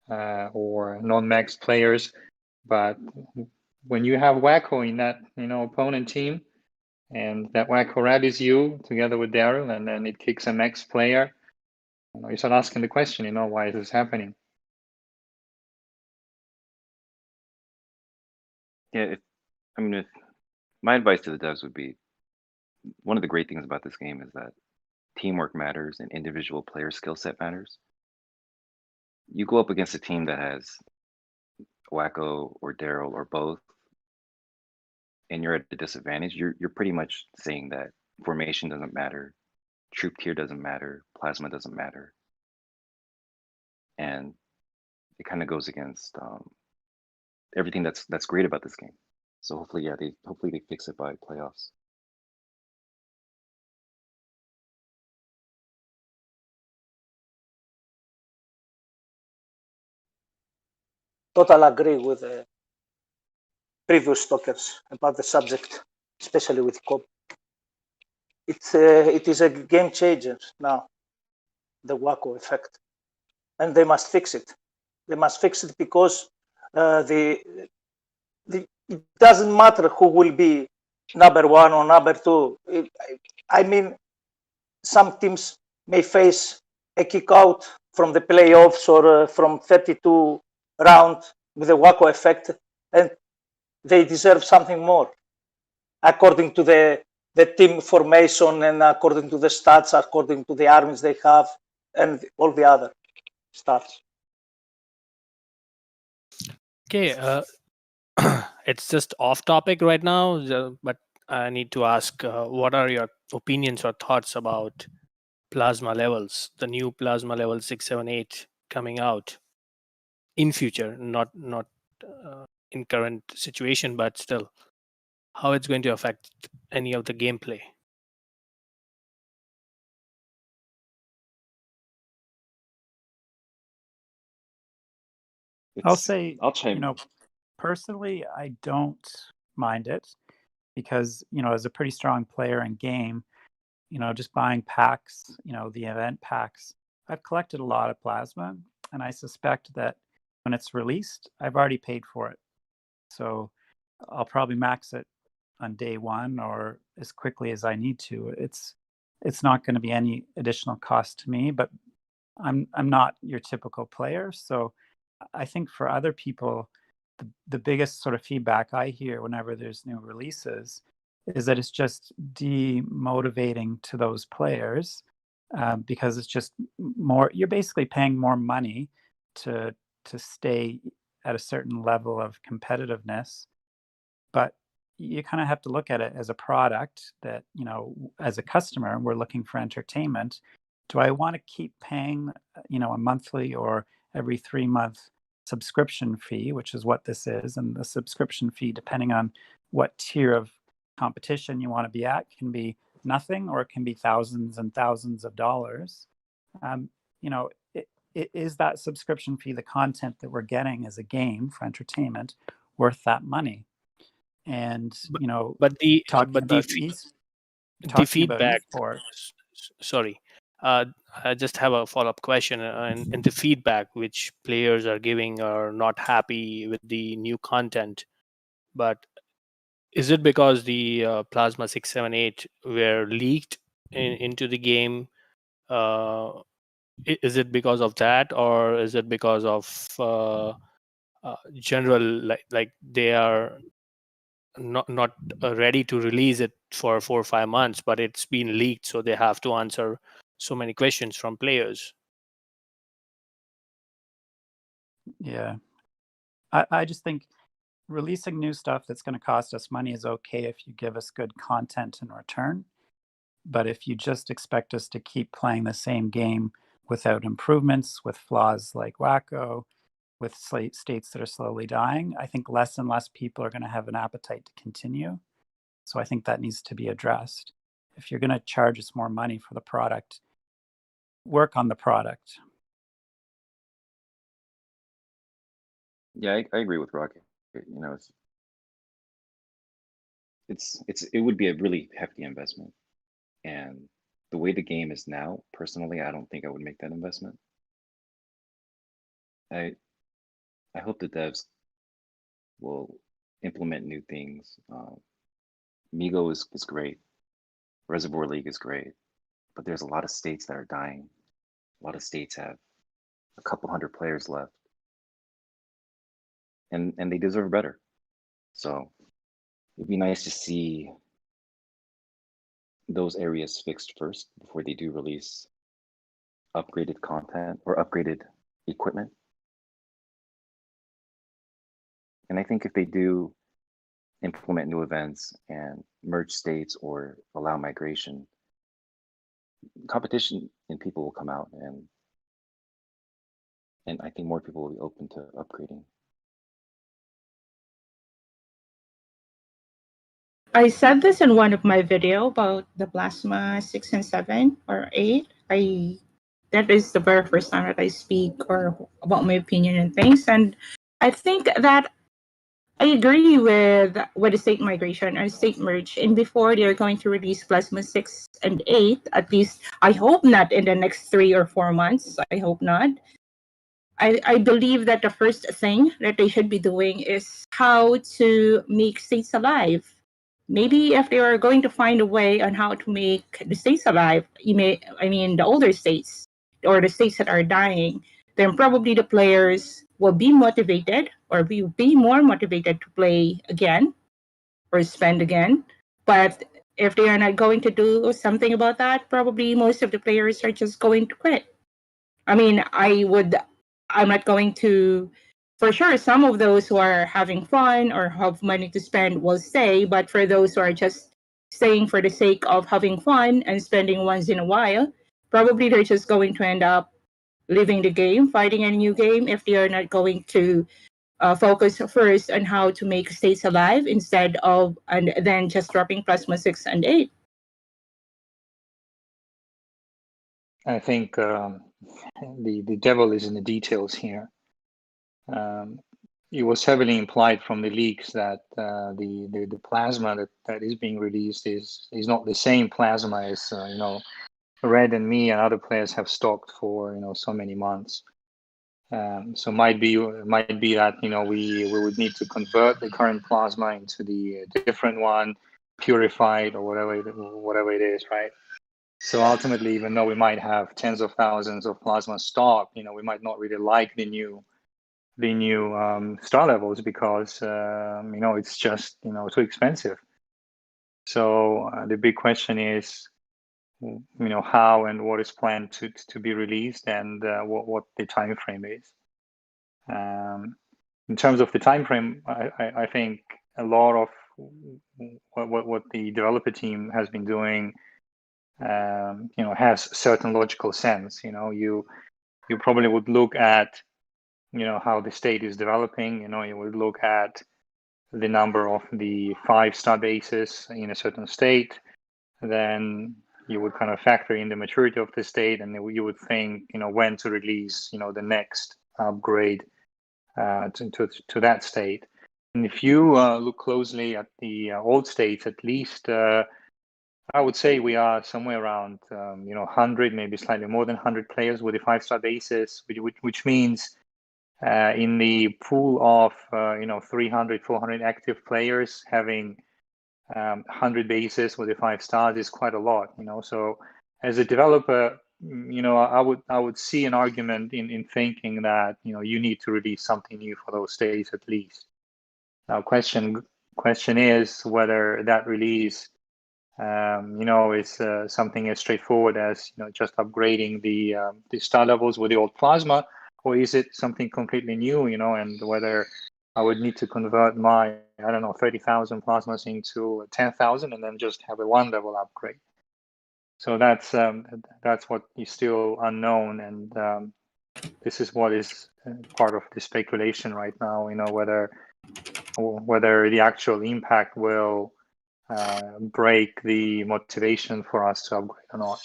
or non-max players. But when you have Wacko in that opponent team, and that Wacko rallies you together with Daryl, and then it kicks a max player, you start asking the question, why is this happening? Yeah, my advice to the devs would be, one of the great things about this game is that teamwork matters and individual player skill set matters. You go up against a team that has Wacko or Daryl or both, and you're at a disadvantage, you're pretty much saying that formation doesn't matter, troop tier doesn't matter, plasma doesn't matter, and it kind of goes against everything that's great about this game. So hopefully, they fix it by playoffs. Total agree with the previous talkers about the subject, especially with COP. It is a game changer now, the Wacko effect, and they must fix it. They must fix it because it doesn't matter who will be number one or number two. I mean, some teams may face a kick out from the playoffs or from 32 round with the Wacko effect, and they deserve something more according to the team formation and according to the stats, according to the armies they have, and all the other stats. Okay, it's just off topic right now, but I need to ask, what are your opinions or thoughts about plasma levels, the new plasma level 6, 7, 8 coming out in future, not in current situation, but still. how it's going to affect any of the gameplay. I'll say, I'll chime. personally, I don't mind it because, as a pretty strong player in game, just buying packs, the event packs, I've collected a lot of plasma, and I suspect that when it's released, I've already paid for it. So I'll probably max it on day one or as quickly as I need to. It's not going to be any additional cost to me, but I'm not your typical player. So I think for other people, the biggest sort of feedback I hear whenever there's new releases is that it's just demotivating to those players because it's just more. You're basically paying more money to stay at a certain level of competitiveness, but you kind of have to look at it as a product that, as a customer, we're looking for entertainment. Do I want to keep paying, a monthly or every 3-month subscription fee, which is what this is? And the subscription fee, depending on what tier of competition you want to be at, can be nothing or it can be thousands and thousands of dollars. Is that subscription fee, the content that we're getting as a game for entertainment, worth that money? And but the talking but the about the feedback. esports. Sorry, I just have a follow-up question. And the feedback which players are giving are not happy with the new content. But is it because the Plasma 678 were leaked into the game? Is it because of that, or is it because of general, like they are not ready to release it for 4 or 5 months, but it's been leaked, so they have to answer so many questions from players? Yeah, I just think releasing new stuff that's going to cost us money is okay if you give us good content in return. But if you just expect us to keep playing the same game without improvements, with flaws like Wacko, with states that are slowly dying, I think less and less people are going to have an appetite to continue. So I think that needs to be addressed. If you're going to charge us more money for the product, work on the product. Yeah, I agree with Rocket. It would be a really hefty investment, and the way the game is now, personally, I don't think I would make that investment. I hope the devs will implement new things. MIGO is great. Reservoir League is great, but there's a lot of states that are dying. A lot of states have a couple hundred players left, and they deserve better. So it'd be nice to see those areas fixed first before they do release upgraded content or upgraded equipment. And I think if they do implement new events and merge states or allow migration, competition and people will come out, and I think more people will be open to upgrading. I said this in one of my video about the Plasma 6 and 7 or 8. That is the very first time that I speak or about my opinion and things. And I think that I agree with the state migration or state merge. And before they're going to release Plasma 6 and 8, at least I hope not in the next 3 or 4 months. I hope not. I believe that the first thing that they should be doing is how to make states alive. Maybe if they are going to find a way on how to make the states alive, the older states or the states that are dying, then probably the players will be motivated or will be more motivated to play again or spend again. But if they are not going to do something about that, probably most of the players are just going to quit. I'm not going to, for sure, some of those who are having fun or have money to spend will stay, but for those who are just staying for the sake of having fun and spending once in a while, probably they're just going to end up leaving the game, fighting a new game if they are not going to focus first on how to make states alive instead of and then just dropping plasma 6 and 8? I think the devil is in the details here. It was heavily implied from the leaks that the plasma that is being released is not the same plasma as Red and me and other players have stocked for so many months. So might be that we would need to convert the current plasma into the different one, purified or whatever it is, right? So ultimately, even though we might have tens of thousands of plasma stock, we might not really like the new star levels because it's just too expensive. So the big question is, how and what is planned to be released, and what the time frame is. In terms of the time frame, I think a lot of what the developer team has been doing, has certain logical sense. You probably would look at how the state is developing. You would look at the number of the 5-star bases in a certain state. Then you would kind of factor in the maturity of the state, and you would think when to release the next upgrade to that state. And if you look closely at the old states, at least I would say we are somewhere around 100, maybe slightly more than 100 players with a 5-star basis, which means in the pool of 300, 400 active players, having 100 bases with the 5 stars is quite a lot. So as a developer, I would see an argument in thinking that you need to release something new for those states at least. Now, question is whether that release is something as straightforward as just upgrading the star levels with the old plasma, or is it something completely new? And whether I would need to convert my 30,000 plasmas into 10,000 and then just have a 1-level upgrade. So that's what is still unknown, and this is what is part of the speculation right now. Whether the actual impact will break the motivation for us to upgrade or not.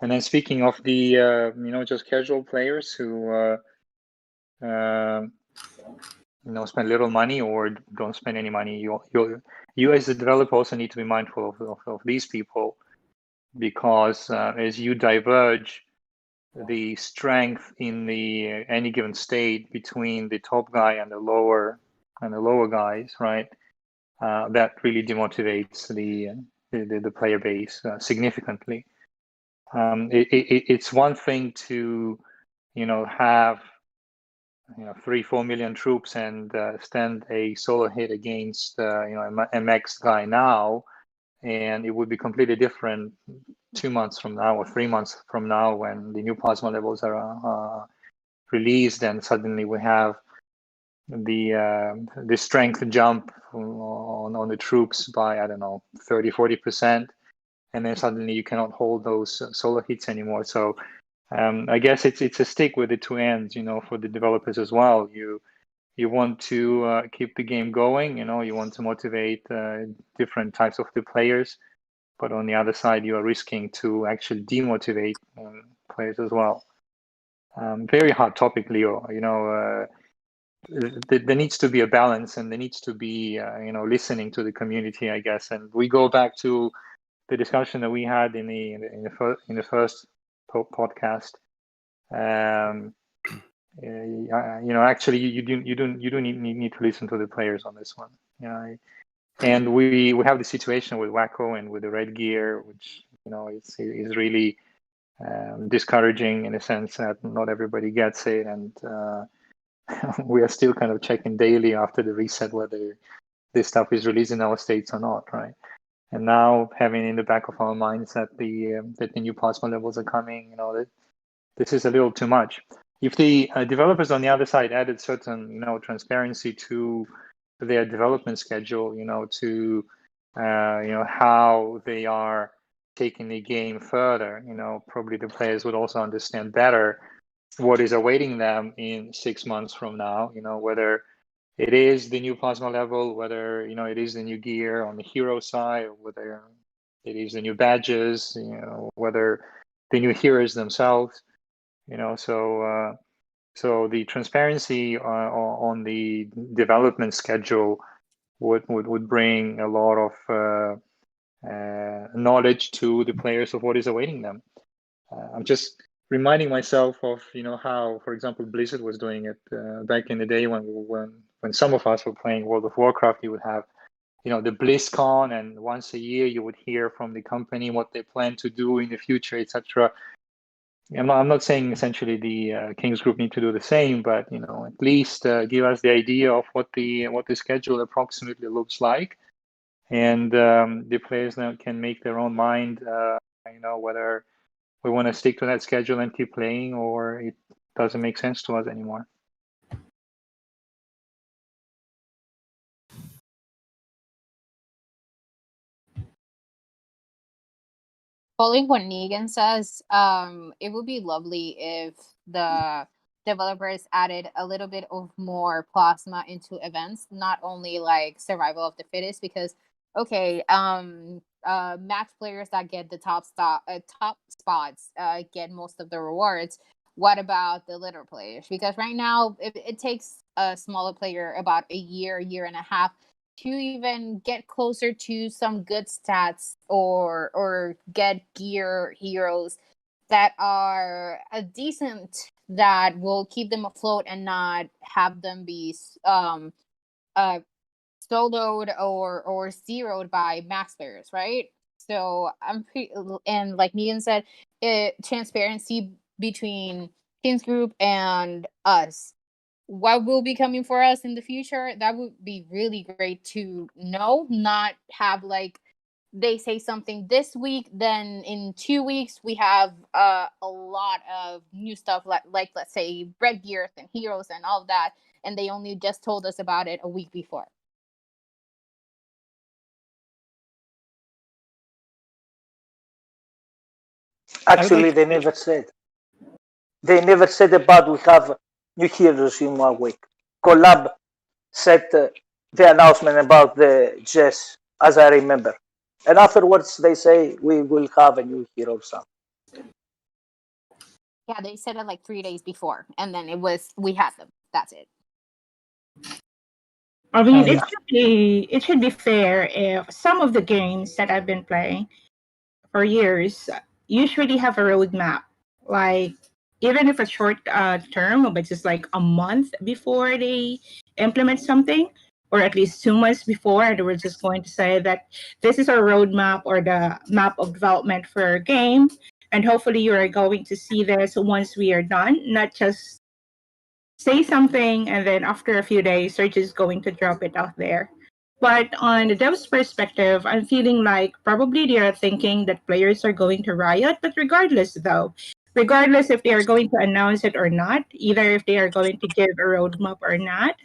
And then speaking of the just casual players who spend little money or don't spend any money, you as a developer also need to be mindful of these people, because as you diverge the strength in the any given state between the top guy and the lower guys, right? That really demotivates the player base significantly. It's one thing to have 3-4 million troops and stand a solo hit against a max guy now, and it would be completely different 2 months from now or 3 months from now when the new plasma levels are released, and suddenly we have the strength jump on the troops by 30-40%, and then suddenly you cannot hold those solo hits anymore. So I guess it's a stick with the two ends, for the developers as well. You want to keep the game going, you want to motivate different types of the players, but on the other side, you are risking to actually demotivate players as well. Very hard topic, Leo. There needs to be a balance, and there needs to be listening to the community, I guess. And we go back to the discussion that we had in the first podcast. Actually, you do need to listen to the players on this one. And we have the situation with Wacko and with the red gear, which is really discouraging in a sense that not everybody gets it, and we are still kind of checking daily after the reset whether this stuff is released in our states or not, right? And now having in the back of our minds that the new plasma levels are coming, that this is a little too much. If the developers on the other side added certain transparency to their development schedule, to how they are taking the game further, probably the players would also understand better what is awaiting them in 6 months from now, whether it is the new plasma level, whether it is the new gear on the hero side, or whether it is the new badges, whether the new heroes themselves, so the transparency on the development schedule would bring a lot of knowledge to the players of what is awaiting them. I'm just reminding myself of how, for example, Blizzard was doing it back in the day when some of us were playing World of Warcraft. You would have the BlizzCon, and once a year you would hear from the company what they plan to do in the future, etc. I'm not saying essentially the Kings Group need to do the same, but at least give us the idea of what the schedule approximately looks like, and the players now can make their own mind, whether we want to stick to that schedule and keep playing, or it doesn't make sense to us anymore. Following what Negan says, it would be lovely if the developers added a little bit of more plasma into events, not only like survival of the fittest, because max players that get the top spots get most of the rewards. What about the litter players? Because right now it takes a smaller player about a year and a half to even get closer to some good stats or get gear heroes that are decent, that will keep them afloat and not have them be soloed or zeroed by max players, right? So I'm pretty, and like Negan said, transparency between Kings Group and us, what will be coming for us in the future, that would be really great to know. Not have like they say something this week, then in 2 weeks we have a lot of new stuff, like let's say red gears and heroes and all of that, and they only just told us about it a week before. Actually, they never said. They never said about we have new heroes in 1 week. Collab said the announcement about the Jess, as I remember. And afterwards, they say we will have a new hero or something. Yeah, they said it like 3 days before, and then we had them. That's it. I mean, it should be fair if some of the games that I've been playing for years usually have a roadmap. Like, even if a short term, but just like a month before they implement something, or at least 2 months before, and we're just going to say that this is our roadmap or the map of development for a game. And hopefully you are going to see this once we are done, not just say something and then after a few days they're just going to drop it out there. But on the dev's perspective, I'm feeling like probably they are thinking that players are going to riot. But regardless, though, regardless if they are going to announce it or not, either if they are going to give a roadmap or not,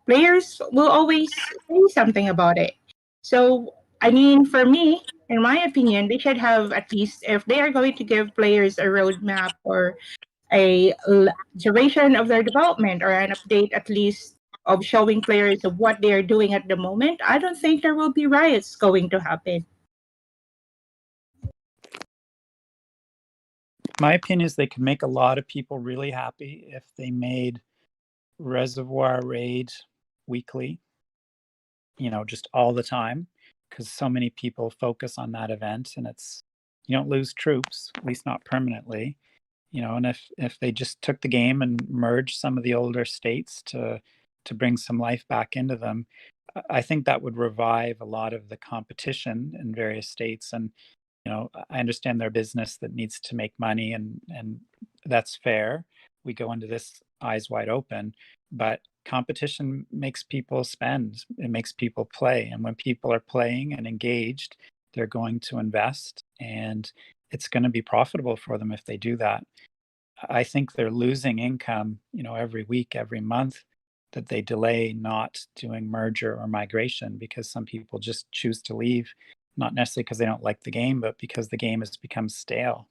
players will always say something about it. So, I mean, for me, in my opinion, they should have at least, if they are going to give players a roadmap or duration of their development or an update at least of showing players of what they are doing at the moment, I don't think there will be riots going to happen. My opinion is they could make a lot of people really happy if they made Reservoir Raid weekly, just all the time, because so many people focus on that event, and you don't lose troops, at least not permanently. And if they just took the game and merged some of the older states to bring some life back into them, I think that would revive a lot of the competition in various states. And I understand their business that needs to make money, and that's fair. We go into this eyes wide open, but competition makes people spend. It makes people play, and when people are playing and engaged, they're going to invest, and it's going to be profitable for them if they do that. I think they're losing income, every week, every month, that they delay not doing merger or migration, because some people just choose to leave, not necessarily because they don't like the game, but because the game has become stale.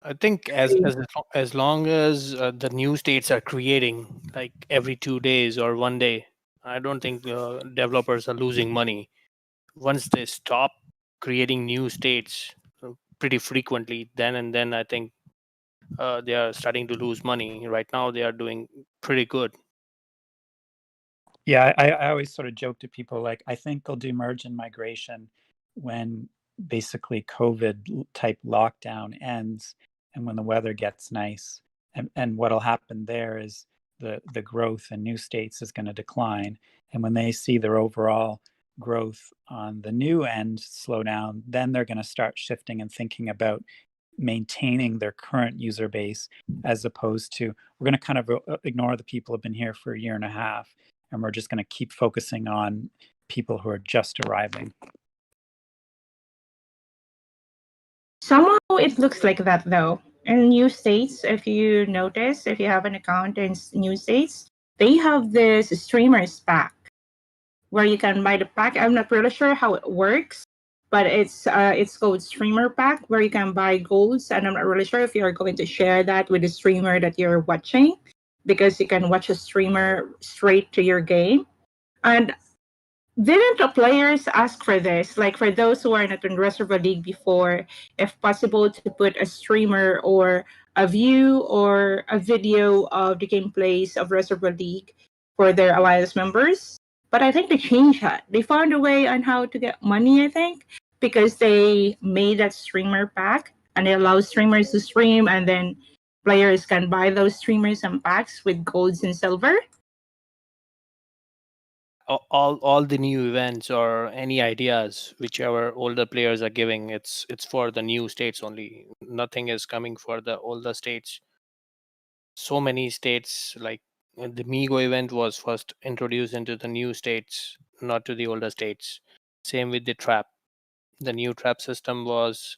I think as long as the new states are creating like every 2 days or one day, I don't think developers are losing money. Once they stop creating new states pretty frequently, then I think they are starting to lose money. Right now, they are doing pretty good. Yeah, I always sort of joke to people like I think they'll do merge and migration when basically COVID type lockdown ends and when the weather gets nice. And what'll happen there is the growth in new states is going to decline. And when they see their overall growth on the new end slow down, then they're going to start shifting and thinking about maintaining their current user base as opposed to we're going to kind of ignore the people who have been here for a year and a half and we're just going to keep focusing on people who are just arriving. Somehow it looks like that though. In new states, if you notice, if you have an account in new states, they have this streamers pack where you can buy the pack. I'm not really sure how it works, but it's called streamer pack where you can buy golds, and I'm not really sure if you're going to share that with the streamer that you're watching, because you can watch a streamer straight to your game. And didn't the players ask for this? Like for those who are not in Reservoir League before, if possible, to put a streamer or a view or a video of the gameplays of Reservoir League for their alliance members. But I think they changed that. They found a way on how to get money, I think, because they made that streamer pack and it allows streamers to stream, and then players can buy those streamers and packs with golds and silver. All the new events or any ideas which our older players are giving, it's for the new states only. Nothing is coming for the older states. So many states, like the MIGO event was first introduced into the new states, not to the older states. Same with the trap. The new trap system was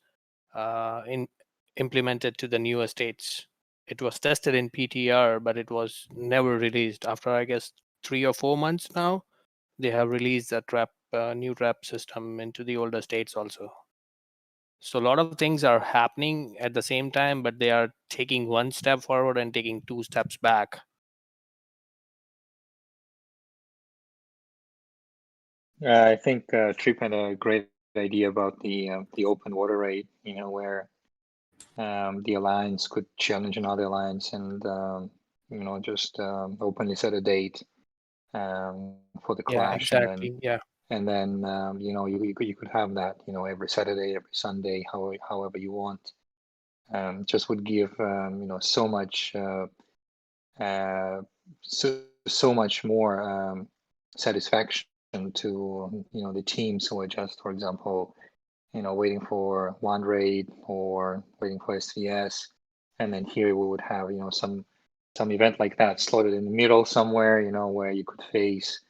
implemented to the newer states. It was tested in PTR, but it was never released. After, I guess, 3 or 4 months now, they have released the new trap system into the older states also. So a lot of things are happening at the same time, but they are taking one step forward and taking 2 steps back. I think Trip had a great idea about the open water raid, where the alliance could challenge another alliance and just openly set a date for the Yeah, clash, exactly. Yeah. and then you could have that every Saturday, every Sunday, however you want. Just would give so much so much more satisfaction to the teams who are just, for example, waiting for one raid or waiting for SVS, and then here we would have some event like that slotted in the middle somewhere, where you could face,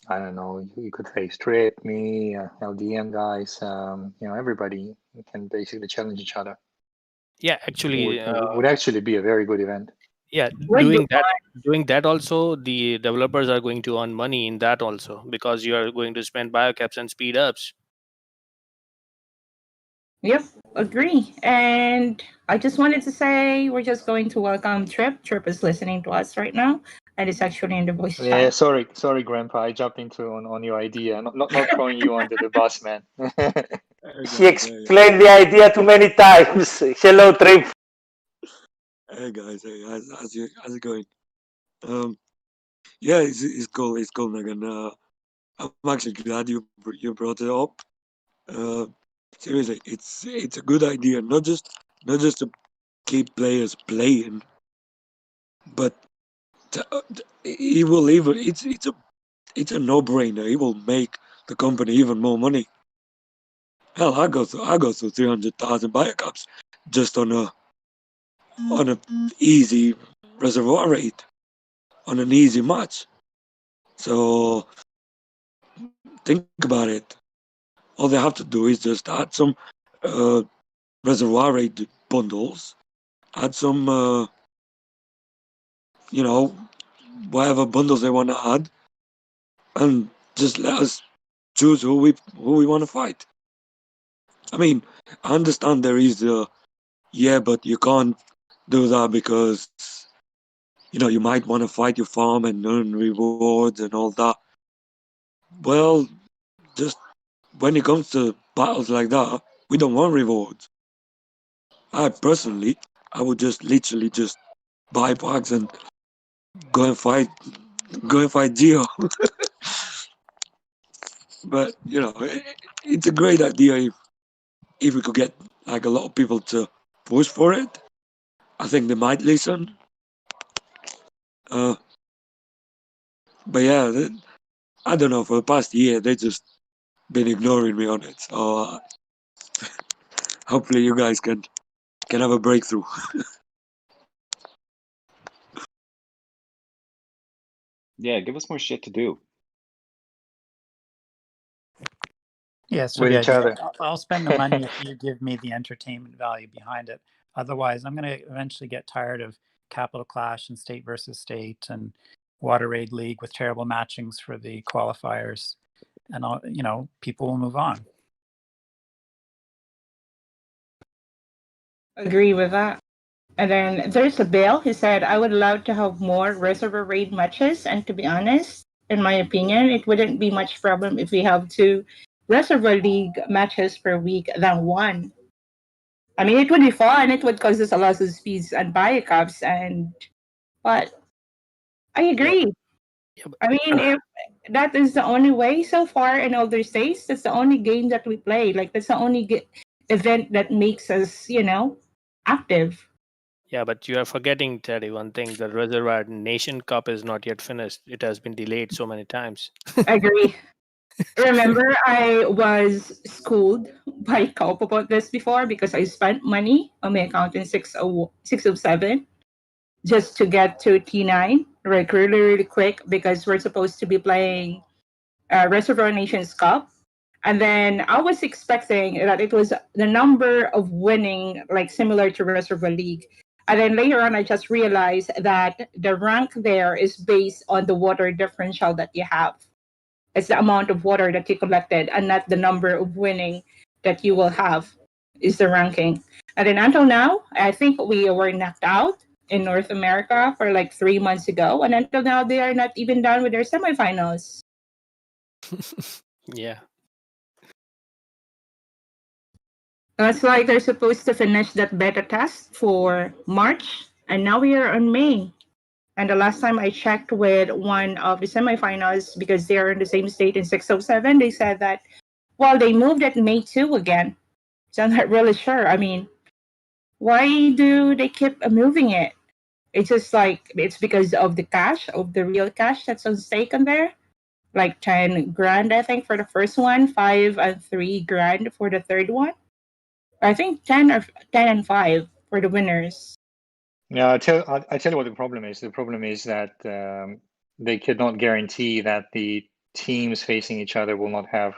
I don't know, you could face Trip, me, LDM guys, everybody can basically challenge each other. Yeah, actually, would actually be a very good event. yeah, doing that also, the developers are going to earn money in that also, because you are going to spend biocaps and speed ups. Yep, agree. And I just wanted to say we're just going to welcome Trip. Trip is listening to us right now, and it's actually in the voice Yeah, chat. sorry, Grandpa. I jumped into on your idea. Not throwing you under the bus, man. He explained the idea too many times. Hello, Trip. Hey guys, how's it going? Yeah, it's cool. It's cool, Megan. I'm actually glad you brought it up. Seriously, it's a good idea. Not just to keep players playing, but it will even it's a no-brainer. It will make the company even more money. Hell, I go through 300,000 biocaps just on a easy reservoir rate, on an easy match. So think about it. All they have to do is just add some reservoir rate bundles, add some whatever bundles they want to add, and just let us choose who we want to fight. I mean, I understand there is yeah, but you can't do that because you might want to fight your farm and earn rewards and all that. Well, just when it comes to battles like that, we don't want rewards. I personally, I would just literally just buy packs and go and fight, Geo. But it's a great idea if we could get like a lot of people to push for it. I think they might listen. Uh, but yeah, I don't know. For the past year, they just been ignoring me on it. So hopefully, you guys can have a breakthrough. Yeah, give us more shit to do. Yeah, so with the each idea, other. I'll spend the money if you give me the entertainment value behind it. Otherwise, I'm going to eventually get tired of Capital Clash and State versus State and Water Raid League with terrible matchings for the qualifiers, and people will move on. Agree with that. And then there's a Bill. He said, I would love to have more Reservoir Raid matches. And to be honest, in my opinion, it wouldn't be much problem if we have 2 Reservoir League matches per week than 1. I mean, it would be fun. It would cause us a lot of speeds and biocaps. But I agree. Yeah, but, I mean, if that is the only way so far in other states, that's the only game that we play. Like, that's the only event that makes us, active. yeah, but you are forgetting, Teddy, one thing. The Reservoir Nation Cup is not yet finished. It has been delayed so many times. Agree. Remember, I was schooled by Cope about this before because I spent money on my account in 607 just to get to T9, like really, really quick because we're supposed to be playing Reservoir Nations Cup. And then I was expecting that it was the number of winning, like similar to Reservoir League. And then later on, I just realized that the rank there is based on the water differential that you have. It's the amount of water that you collected and not the number of winning that you will have is the ranking. And then until now, I think we were knocked out in North America for like 3 months ago. And until now, they are not even done with their semifinals. Yeah. That's like they're supposed to finish that beta test for March. And now we are on May. And the last time I checked with one of the semifinals, because they are in the same state in 607, they said that, well, they moved it May 2 again. So I'm not really sure. I mean, why do they keep moving it? It's just like, it's because of the cash, of the real cash that's on stake on there. Like 10 grand, I think, for the first one, 5 and 3 grand for the third one. I think 10 or 10 and 5 for the winners. Yeah, I tell you what the problem is. The problem is that they cannot guarantee that the teams facing each other will not have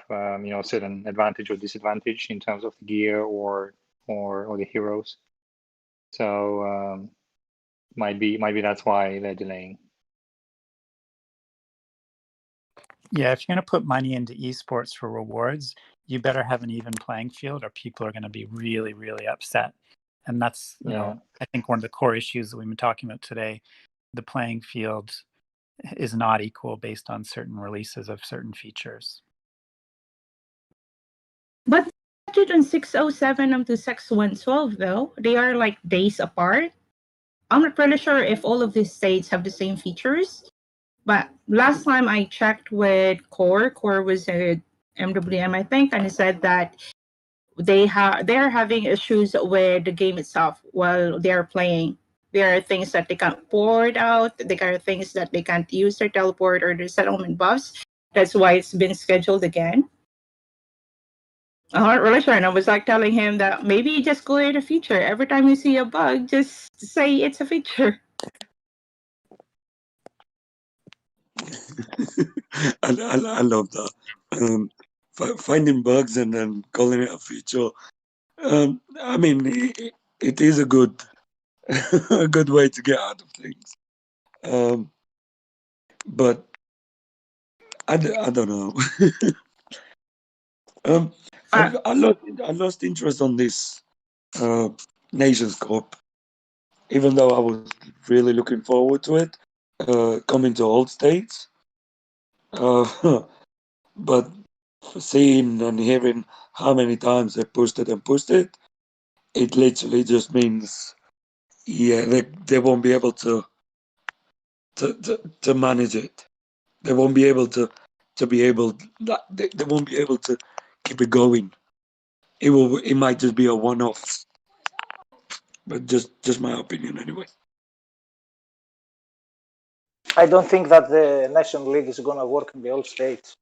certain advantage or disadvantage in terms of the gear or the heroes. So might be that's why they're delaying. Yeah, if you're going to put money into esports for rewards, you better have an even playing field or people are going to be really, really upset. And that's, I think one of the core issues that we've been talking about today. The playing field is not equal based on certain releases of certain features. But budget on 607 and to 6112, though, they are like days apart. I'm not really sure if all of these states have the same features. But last time I checked with Core was a MWM, I think, and it said that they are having issues with the game itself while they are playing. There are things that they can't port out. There are things that they can't use their teleport or their settlement buffs. That's why it's been scheduled again. I'm not really sure. And I was like telling him that maybe just clear the feature. Every time you see a bug, just say it's a feature. I love that. Finding bugs and then calling it a feature. I mean, it is a good a good way to get out of things. But I don't know. I lost interest on this Nations Cup. Even though I was really looking forward to it, coming to all states. But seeing and hearing how many times they pushed it, it literally just means, yeah, they won't be able to manage it. They won't be able to they won't be able to keep it going. It might just be a one-off, but just my opinion anyway. I don't think that the National League is going to work in the all states.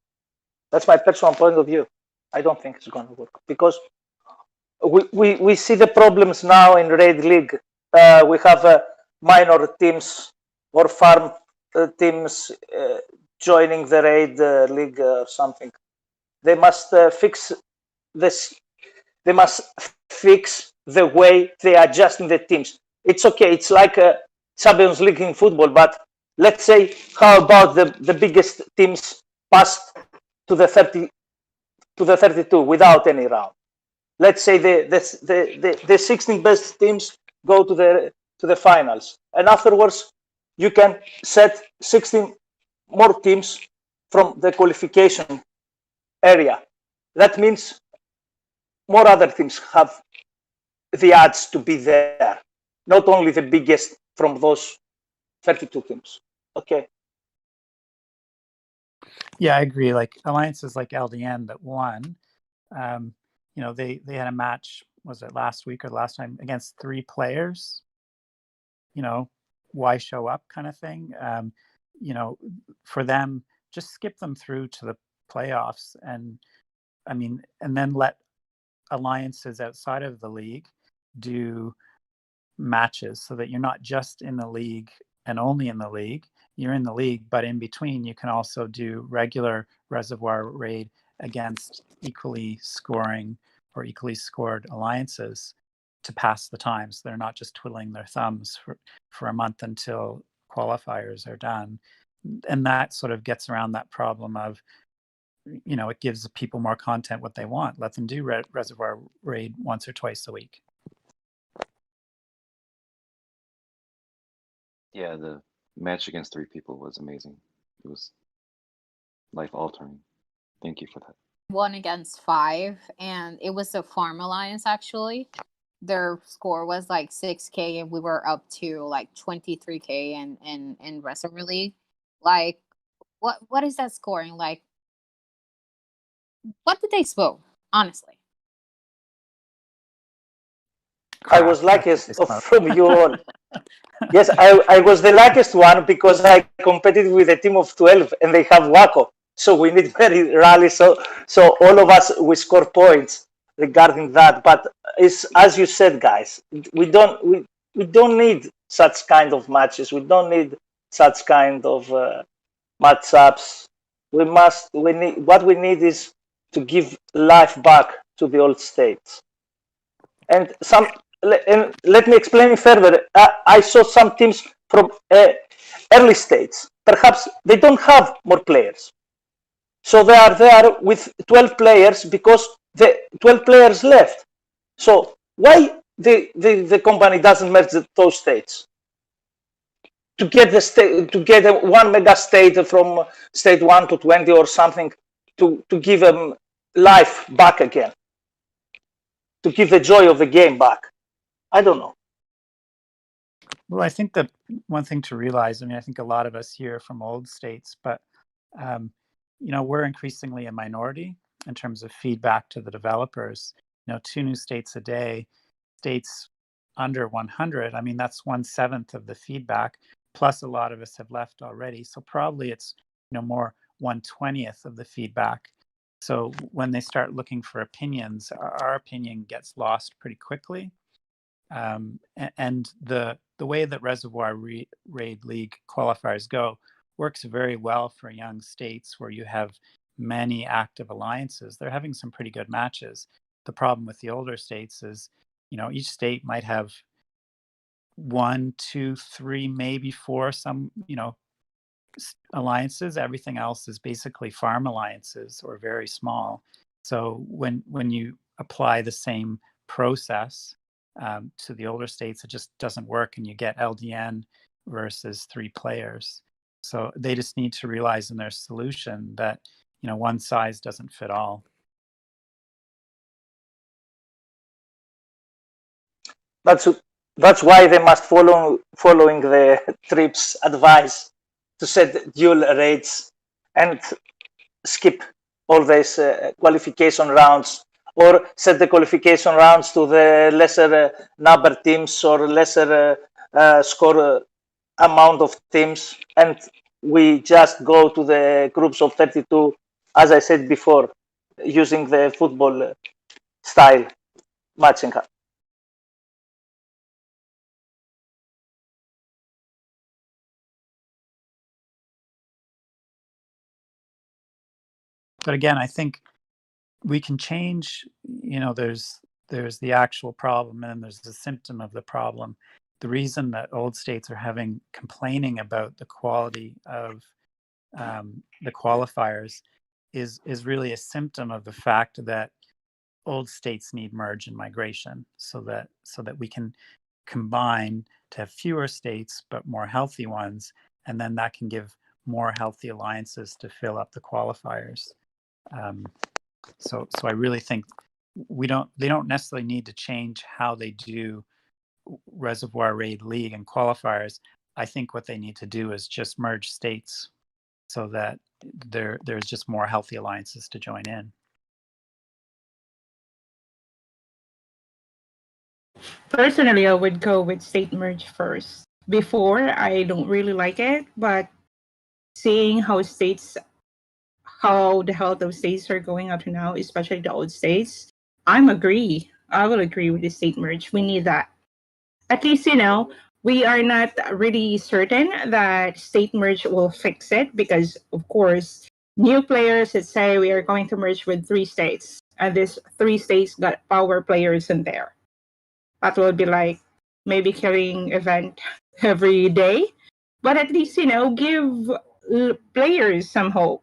That's my personal point of view. I don't think it's going to work because we see the problems now in Raid League. We have minor teams or farm teams joining the Raid League or something. They must fix this. They must fix the way they adjust in the teams. It's okay. It's like a Champions League in football, but let's say, how about the biggest teams passed to the 32 without any round? Let's say the 16 best teams go to the finals, and afterwards you can set 16 more teams from the qualification area. That means more other teams have the odds to be there, not only the biggest from those 32 teams. Okay. Yeah, I agree. Like alliances like LDN that won, they had a match, was it last week or last time, against 3 players? Why show up kind of thing? For them, just skip them through to the playoffs, and then let alliances outside of the league do matches so that you're not just in the league and only in the league. You're in the league, but in between you can also do regular Reservoir Raid against equally scoring or equally scored alliances to pass the time. So they're not just twiddling their thumbs for a month until qualifiers are done. And that sort of gets around that problem of, it gives people more content what they want. Let them do Reservoir Raid once or twice a week. Yeah, the match against 3 people was amazing. It was life altering. Thank you for that. 1 against 5, and it was a farm alliance actually. Their score was like 6K, and we were up to like 23K in Reservoir League. Like, what is that scoring? Like, what did they smoke? Honestly, I was luckiest from you all. Yes, I was the luckiest one because I competed with a team of 12 and they have Waco. So we need very rally. So all of us, we score points regarding that. But it's, as you said, guys, we don't need such kind of matches. We don't need such kind of matchups. What we need is to give life back to the old states. And let me explain further. I saw some teams from early states. Perhaps they don't have more players. So they are there with 12 players because the 12 players left. So why the company doesn't merge those states? To get one mega state from state 1 to 20 or something, to give them life back again, to give the joy of the game back. I don't know. Well, I think that one thing to realize, I think a lot of us here from old states, but we're increasingly a minority in terms of feedback to the developers. 2 new states a day, states under 100. That's 1/7 of the feedback. Plus, a lot of us have left already. So probably it's more 1/20 of the feedback. So when they start looking for opinions, our opinion gets lost pretty quickly. And the way that Reservoir Raid League qualifiers go works very well for young states where you have many active alliances. They're having some pretty good matches. The problem with the older states is, each state might have 1, 2, 3, maybe 4, some, alliances. Everything else is basically farm alliances or very small. So when you apply the same process to the older states, it just doesn't work, and you get LDN versus 3 players. So they just need to realize in their solution that one size doesn't fit all. That's why they must following the TRIPS advice to set dual rates and skip all these qualification rounds, or set the qualification rounds to the lesser number teams or lesser score amount of teams, and we just go to the groups of 32, as I said before, using the football style matching. But again, I think we can change, there's the actual problem and there's the symptom of the problem. The reason that old states are complaining about the quality of the qualifiers is really a symptom of the fact that old states need merge and migration so that we can combine to have fewer states but more healthy ones, and then that can give more healthy alliances to fill up the qualifiers. So I really think they don't necessarily need to change how they do Reservoir Raid League and qualifiers. I think what they need to do is just merge states so that there's just more healthy alliances to join in. Personally, I would go with state merge first. Before, I don't really like it, but seeing how the health of states are going up to now, especially the old states, I will agree with the state merge. We need that. At least, we are not really certain that state merge will fix it because, of course, new players, let's say we are going to merge with 3 states, and these 3 states got power players in there. That will be like maybe killing event every day. But at least, give players some hope.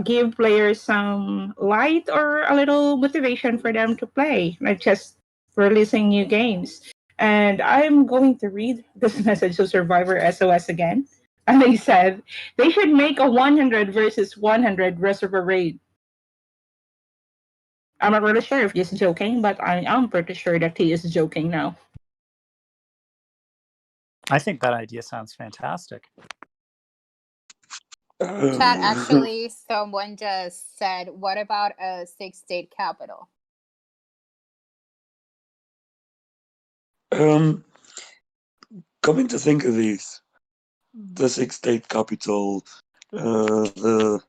Give players some light or a little motivation for them to play, not just releasing new games. And I'm going to read this message to Survivor SOS again. And they said they should make a 100 versus 100 Reservoir Raid. I'm not really sure if he's joking, but I am pretty sure that he is joking now. I think that idea sounds fantastic. Chat, actually, someone just said, what about a 6-state capital? Coming to think of these, the 6-state capital, the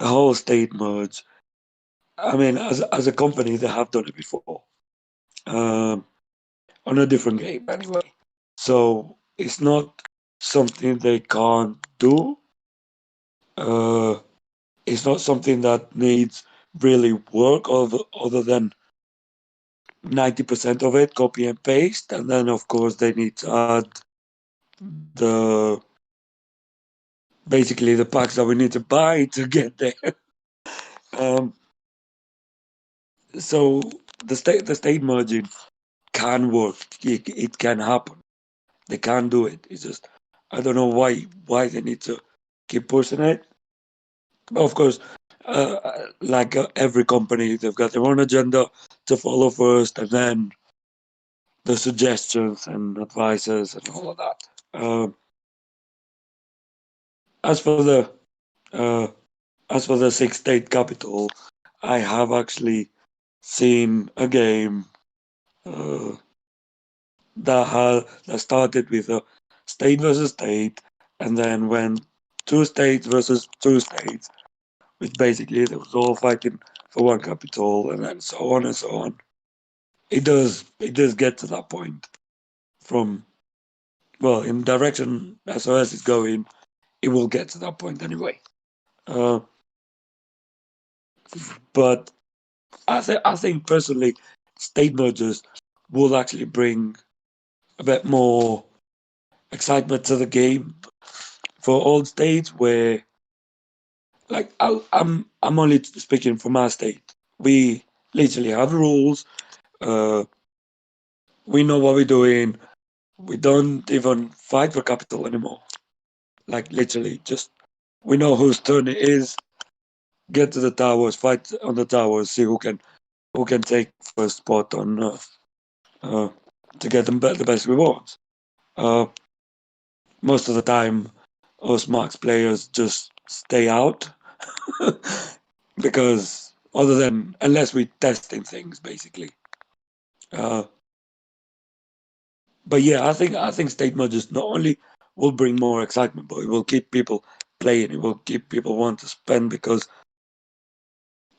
whole state merge. I mean, as a company, they have done it before, on a different game anyway. So it's not something they can't do. It's not something that needs really work other than 90% of it, copy and paste. And then, of course, they need to add basically the packs that we need to buy to get there. So the state merging can work. It can happen. They can do it. It's just I don't know why they need to keep pushing it. But of course, like every company, they've got their own agenda to follow first, and then the suggestions and advices and all of that. As for the 6-state capital, I have actually seen a game that started with a state versus state, and then went 2 states versus 2 states, which basically they was all fighting for one capital, and then so on and so on. It does get to that point. In direction SOS is going, it will get to that point anyway. But I think personally, state mergers will actually bring a bit more excitement to the game for all states. Where, like, I'm only speaking for my state. We literally have rules. we know what we're doing. We don't even fight for capital anymore. Like literally, just we know whose turn it is. Get to the towers, fight on the towers, see who can take first spot on to get the best rewards. Most of the time, us Max players just stay out because unless we testing things basically. But yeah, I think state mergers not only will bring more excitement, but it will keep people playing. It will keep people want to spend because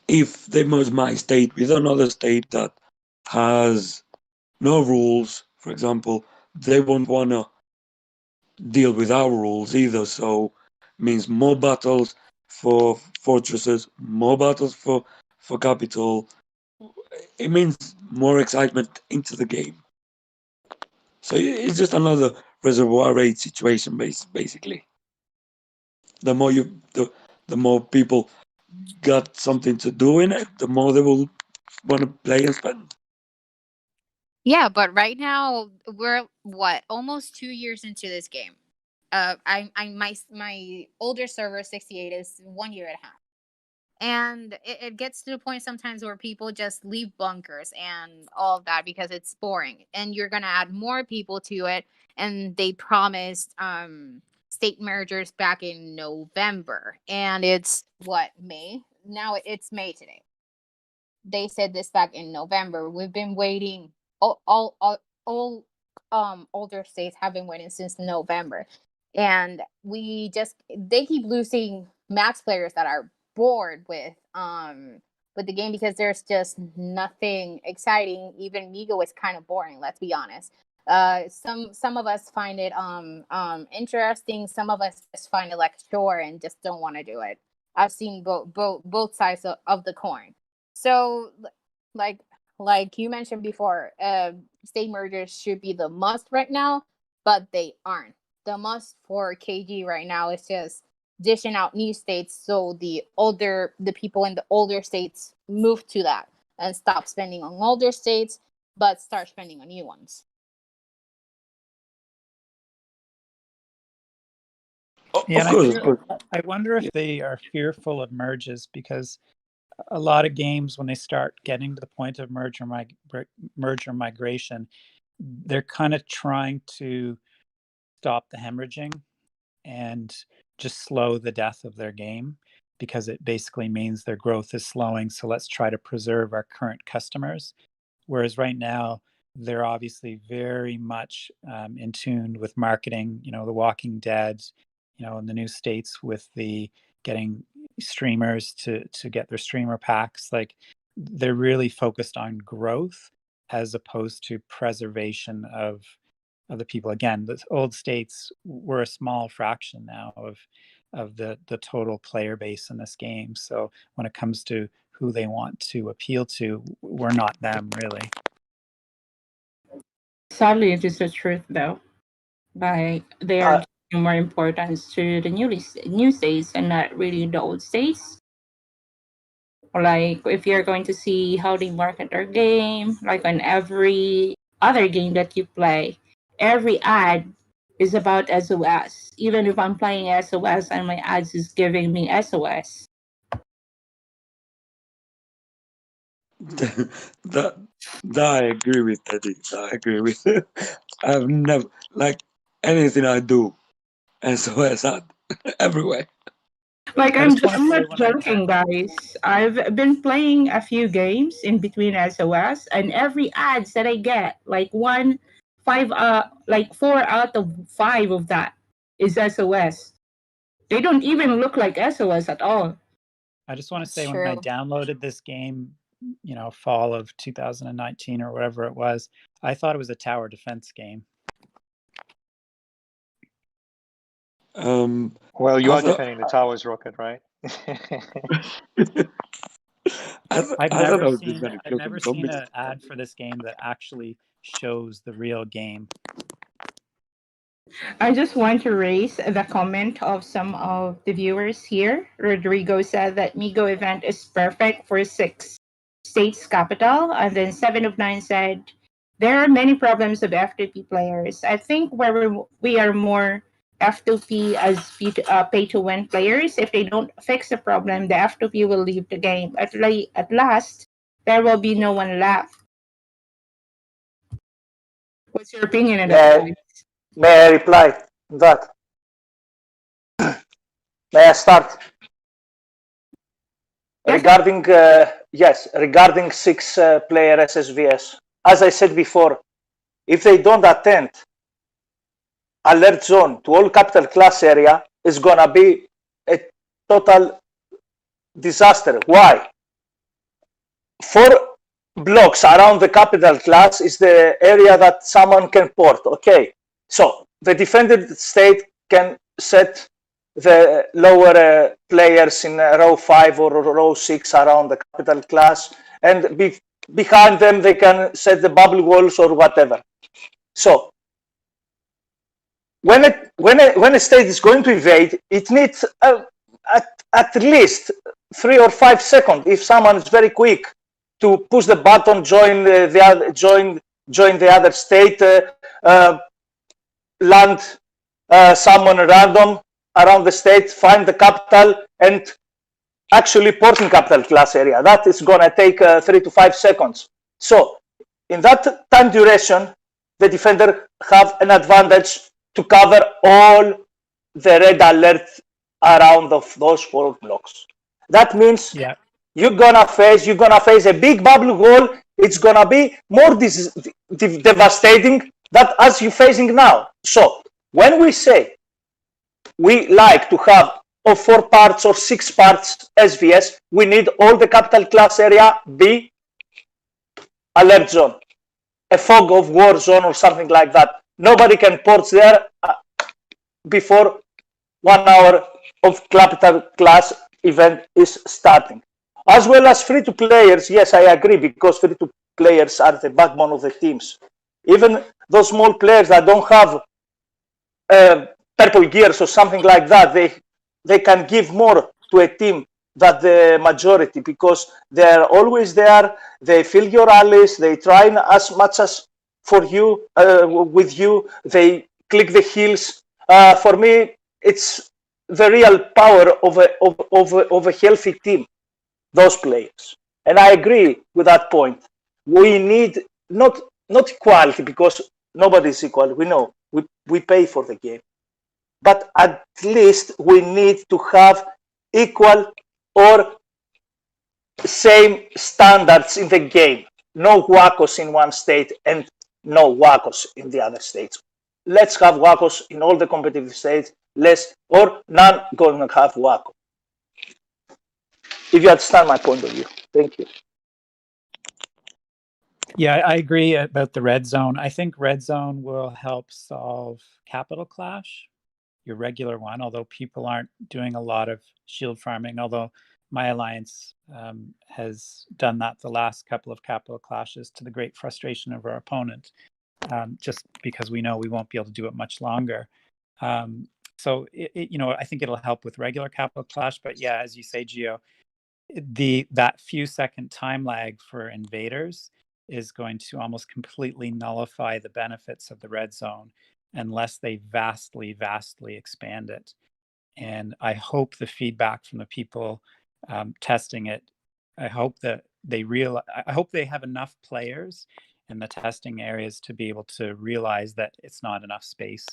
if they merge my state with another state that has no rules, for example, they won't want to deal with our rules either. So means more battles for fortresses, more battles for capital. It means more excitement into the game. So it's just another reservoir raid situation, basically. The more the more people got something to do in it, the more they will want to play and spend. Yeah, but right now we're what almost 2 years into this game. My older server 68 is 1 year and a half, and it gets to the point sometimes where people just leave bunkers and all of that because it's boring, and you're gonna add more people to it, and they promised state mergers back in November, and it's what May now. It's May today. They said this back in November. We've been waiting. All older states have been waiting since November, and they keep losing max players that are bored with the game because there's just nothing exciting. Even MIGO is kind of boring. Let's be honest. Some of us find it interesting. Some of us just find it like a chore and just don't want to do it. I've seen both sides of the coin. So, like like you mentioned before, state mergers should be the must right now, but they aren't. The must for KG right now is just dishing out new states so the people in the older states move to that and stop spending on older states, but start spending on new ones. Yeah, Of and course, of course. I wonder if they are fearful of merges because a lot of games, when they start getting to the point of merger migration, they're kind of trying to stop the hemorrhaging and just slow the death of their game because it basically means their growth is slowing. So let's try to preserve our current customers. Whereas right now, they're obviously very much in tune with marketing, The Walking Dead, in the new states with the getting streamers to get their streamer packs. Like they're really focused on growth as opposed to preservation of the people. Again, the old states were a small fraction now of the total player base in this game. So when it comes to who they want to appeal to, we're not them really. Sadly, it is the truth, though. Like they are giving more importance to the new states and not really the old states. Like if you're going to see how they market their game, like on every other game that you play, every ad is about SOS. Even if I'm playing SOS and my ads is giving me SOS. that I agree with, Teddy. I agree with. I've never like anything I do, SOS ad everywhere. Like I I'm just want to say not when I joking, guys. I've been playing a few games in between SOS, and every ads that I get, like like 4 out of 5 of that is SOS. They don't even look like SOS at all. I just want to It's say when I true. downloaded this game, fall of 2019 or whatever it was, I thought it was a tower defense game. Well, you I are thought defending the towers, Rocket, right? I I've thought never I was seen defending I've Cloak and never seen Comics. an ad for this game that actually shows the real game. I just want to raise the comment of some of the viewers here. Rodrigo said that MIGO event is perfect for 6 states capital, and then 7 of 9 said there are many problems of F2P players. I think where we are more F2P as pay to win players. If they don't fix the problem, the F2P will leave the game. At last, there will be no one left. What's your opinion on that, guys? May I reply to that? May I start? Yes. Regarding six-player SSVS. As I said before, if they don't attend alert zone to all capital class area, is gonna be a total disaster. Why? 4 blocks around the capital class is the area that someone can port. Okay, so the defended state can set the lower players in row 5 or row 6 around the capital class, and behind them they can set the bubble walls or whatever. So when a state is going to invade, it needs at least 3 or 5 seconds. If someone is very quick to push the button, join the other state, land someone random around the state, find the capital, and actually porting capital class area. That is going to take 3 to 5 seconds. So in that time duration, the defender have an advantage to cover all the red alert around of those 4 blocks. That means you're gonna face a big bubble wall. It's gonna be more devastating than as you're facing now. So when we say we like to have 4 parts or 6 parts SVS, we need all the capital class area be alert zone, a fog of war zone or something like that. Nobody can port there before 1 hour of capital class event is starting. As well as free-to-players, yes, I agree, because free-to-players are the backbone of the teams. Even those small players that don't have purple gears or something like that, they can give more to a team than the majority, because they're always there. They fill your allies. They try as much as for you, with you. They click the heals. For me, it's the real power of a healthy team, those players. And I agree with that point. We need not equality, because nobody is equal. We know we pay for the game, but at least we need to have equal or same standards in the game. No wackos in one state and no wackos in the other states. Let's have wackos in all the competitive states, less or none going to have wacko. If you understand my point of view. Thank you. Yeah, I agree about the red zone. I think red zone will help solve capital clash, your regular one, although people aren't doing a lot of shield farming, although my alliance has done that the last couple of capital clashes to the great frustration of our opponent, just because we know we won't be able to do it much longer. So I think it'll help with regular capital clash, but yeah, as you say, Gio, that few second time lag for invaders is going to almost completely nullify the benefits of the red zone unless they vastly expand it. And I hope the feedback from the people testing it, I hope that I hope they have enough players in the testing areas to be able to realize that it's not enough space,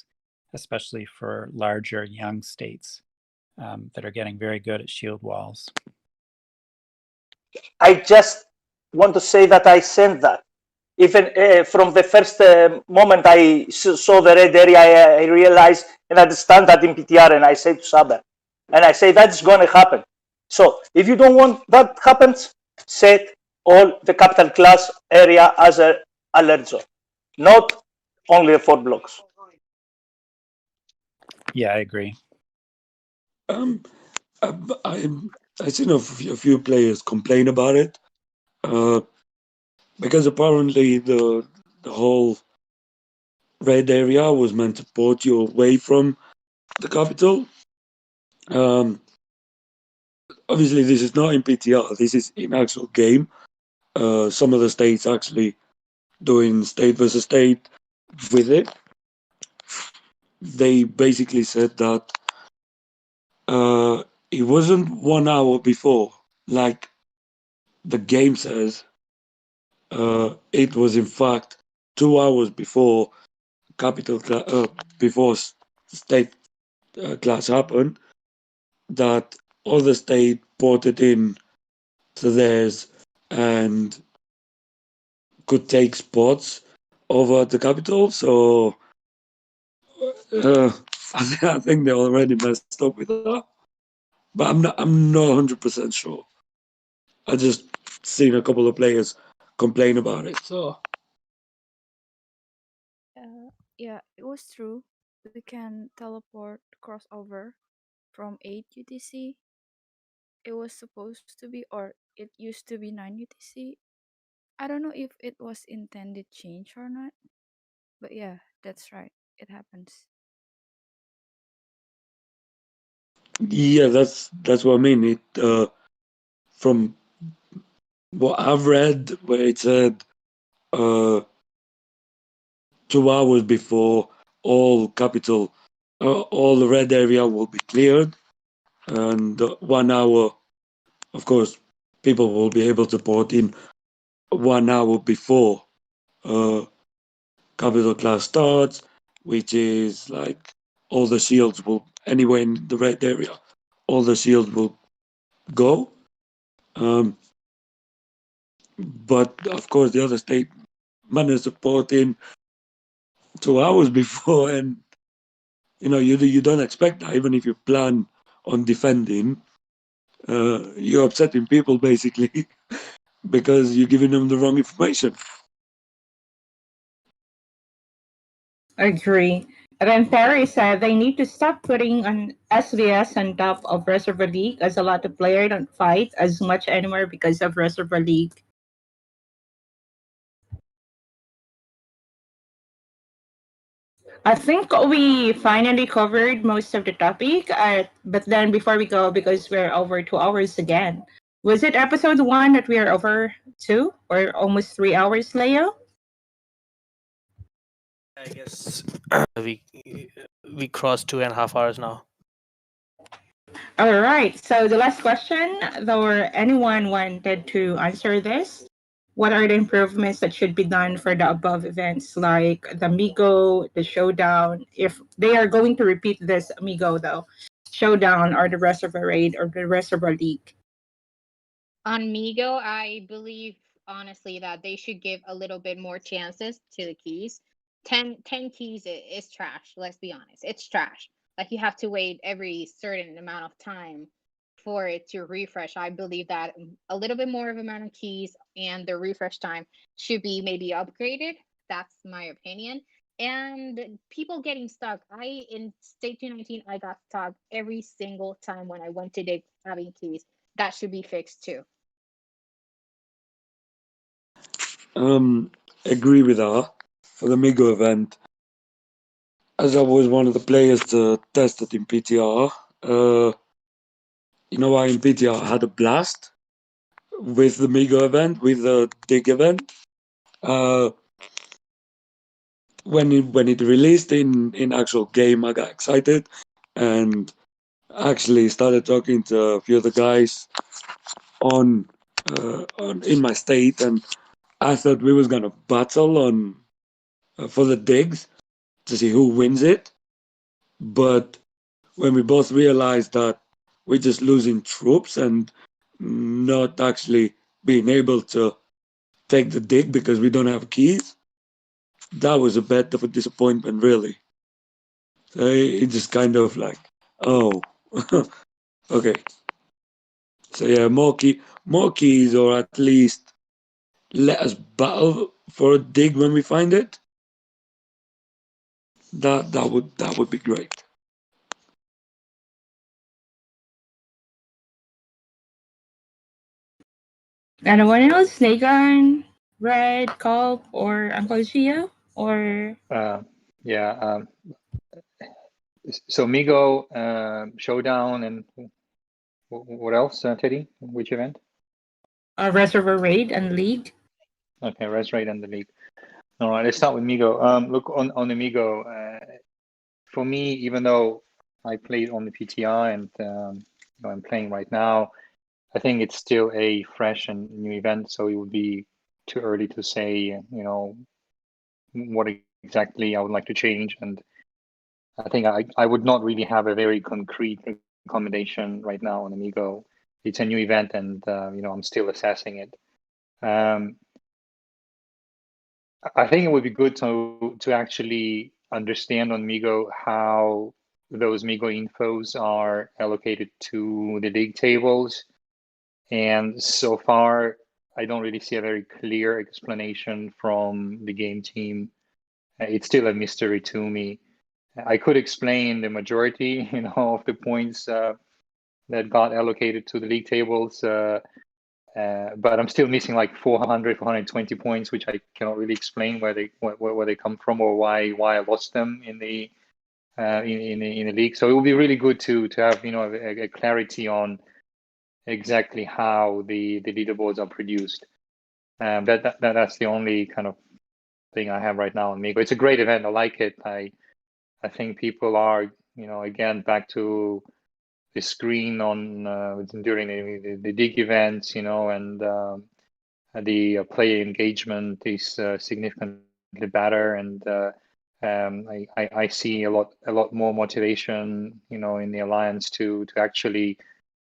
especially for larger young states that are getting very good at shield walls. I just want to say that I sent that. Even from the first moment I saw the red area, I realized and understand that in PTR, and I say to Saber, and I say that's going to happen. So if you don't want that happens, set all the capital class area as an alert zone, not only the 4 blocks. Yeah, I agree. I've seen a few players complain about it, because apparently the whole red area was meant to port you away from the capital. Obviously, this is not in PTR. This is in actual game. Some of the states actually doing state versus state with it, they basically said that it wasn't 1 hour before, like the game says. It was in fact 2 hours before before state class happened, that other state ported in to theirs and could take spots over at the capital. So I think they already messed up with that. But I'm not 100% sure. I just seen a couple of players complain about it. So Yeah, it was true. We can teleport crossover from 8 UTC. It was supposed to be, or it used to be 9 UTC. I don't know if it was intended change or not, but yeah, that's right. It happens. yeah, that's what I mean. It from what I've read, where it said 2 hours before all capital, all the red area will be cleared, and 1 hour, of course, people will be able to port in 1 hour before capital class starts, which is like all the shields will, anywhere in the red area, all the shields will go. But of course, the other state managed to port in 2 hours before, and you don't expect that. Even if you plan on defending, you're upsetting people basically because you're giving them the wrong information. Agree. And then Terry said they need to stop putting an SVS on top of Reservoir League, as a lot of players don't fight as much anymore because of Reservoir League. I think we finally covered most of the topic, but then before we go, because we're over 2 hours again, was it episode 1 that we are over 2 or almost 3 hours, Leo? I guess we crossed 2.5 hours now. All right. So the last question, though anyone wanted to answer this, what are the improvements that should be done for the above events, like the MIGO, the Showdown, if they are going to repeat this MIGO, though, Showdown or the Reservoir Raid or the Reservoir League? On Migo, I believe honestly that they should give a little bit more chances to the keys. 10 keys is trash. Let's be honest. It's trash. Like you have to wait every certain amount of time for it to refresh. I believe that a little bit more of amount of keys and the refresh time should be maybe upgraded. That's my opinion. And people getting stuck. In State 219, I got stuck every single time when I went to dig having keys. That should be fixed too. Agree with her for the MIGO event. As I was one of the players to test it in PTR, I in PTR had a blast with the MIGO event, with the dig event. When it released in actual game, I got excited and actually started talking to a few of the guys on in my state, and I thought we was gonna battle on for the digs to see who wins it. But when we both realized that we're just losing troops and not actually being able to take the dig because we don't have keys, that was a bit of a disappointment, really. So it just kind of like, oh, okay. So yeah, more keys, or at least let us battle for a dig when we find it. That would be great. Anyone else? Nagan, Red, Culp, or Uncle Gio? Or Yeah. So MIGO, Showdown, and what else, Teddy? Which event? Reservoir Raid and League? Okay, Res Raid and the league. All right, let's start with MIGO. Look, on the MIGO, for me, even though I played on the PTI and I'm playing right now, I think it's still a fresh and new event, so it would be too early to say, what exactly I would like to change. And I think I would not really have a very concrete recommendation right now on Amigo. It's a new event, and I'm still assessing it. I think it would be good to actually understand on MIGO how those MIGO infos are allocated to the league tables. And so far, I don't really see a very clear explanation from the game team. It's still a mystery to me. I could explain the majority, of the points that got allocated to the league tables, but I'm still missing like 400, 420 points, which I cannot really explain where they come from or why I lost them in the league. So it would be really good to have a clarity on exactly how the leaderboards are produced. That's the only kind of thing I have right now on MIGO. It's a great event. I like it. I think people are again back to the screen on during the dig events, and the player engagement is significantly better, and I see a lot more motivation, in the alliance to actually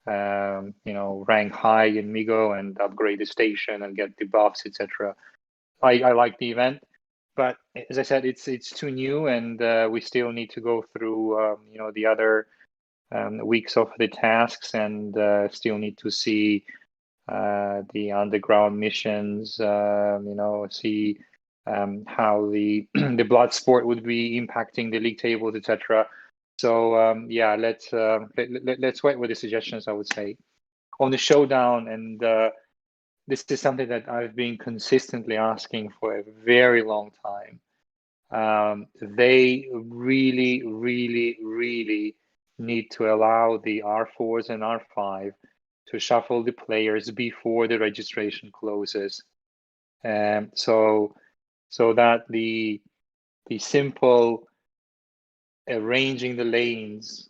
rank high in MIGO and upgrade the station and get the buffs, etc. I like the event, but as I said, it's too new, and we still need to go through the other weeks of the tasks, and still need to see the underground missions, see how the the blood sport would be impacting the league tables, etc. So yeah, let's wait with the suggestions, I would say. On the showdown, and this is something that I've been consistently asking for a very long time. They really, really, really need to allow the R4s and R5 to shuffle the players before the registration closes. So that the simple arranging the lanes,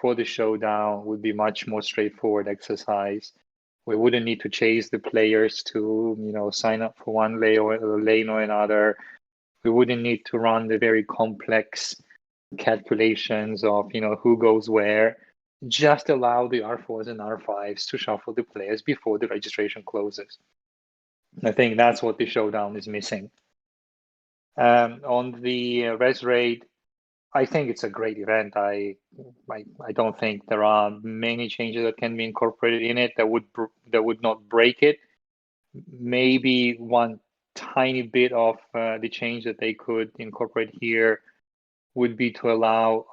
for the showdown would be much more straightforward exercise. We wouldn't need to chase the players to, sign up for one lane or another. We wouldn't need to run the very complex calculations of, who goes where. Just allow the R4s and R5s to shuffle the players before the registration closes. I think that's what the showdown is missing. On the Res Raid, I think it's a great event. I don't think there are many changes that can be incorporated in it that would not break it. Maybe one tiny bit of the change that they could incorporate here would be to allow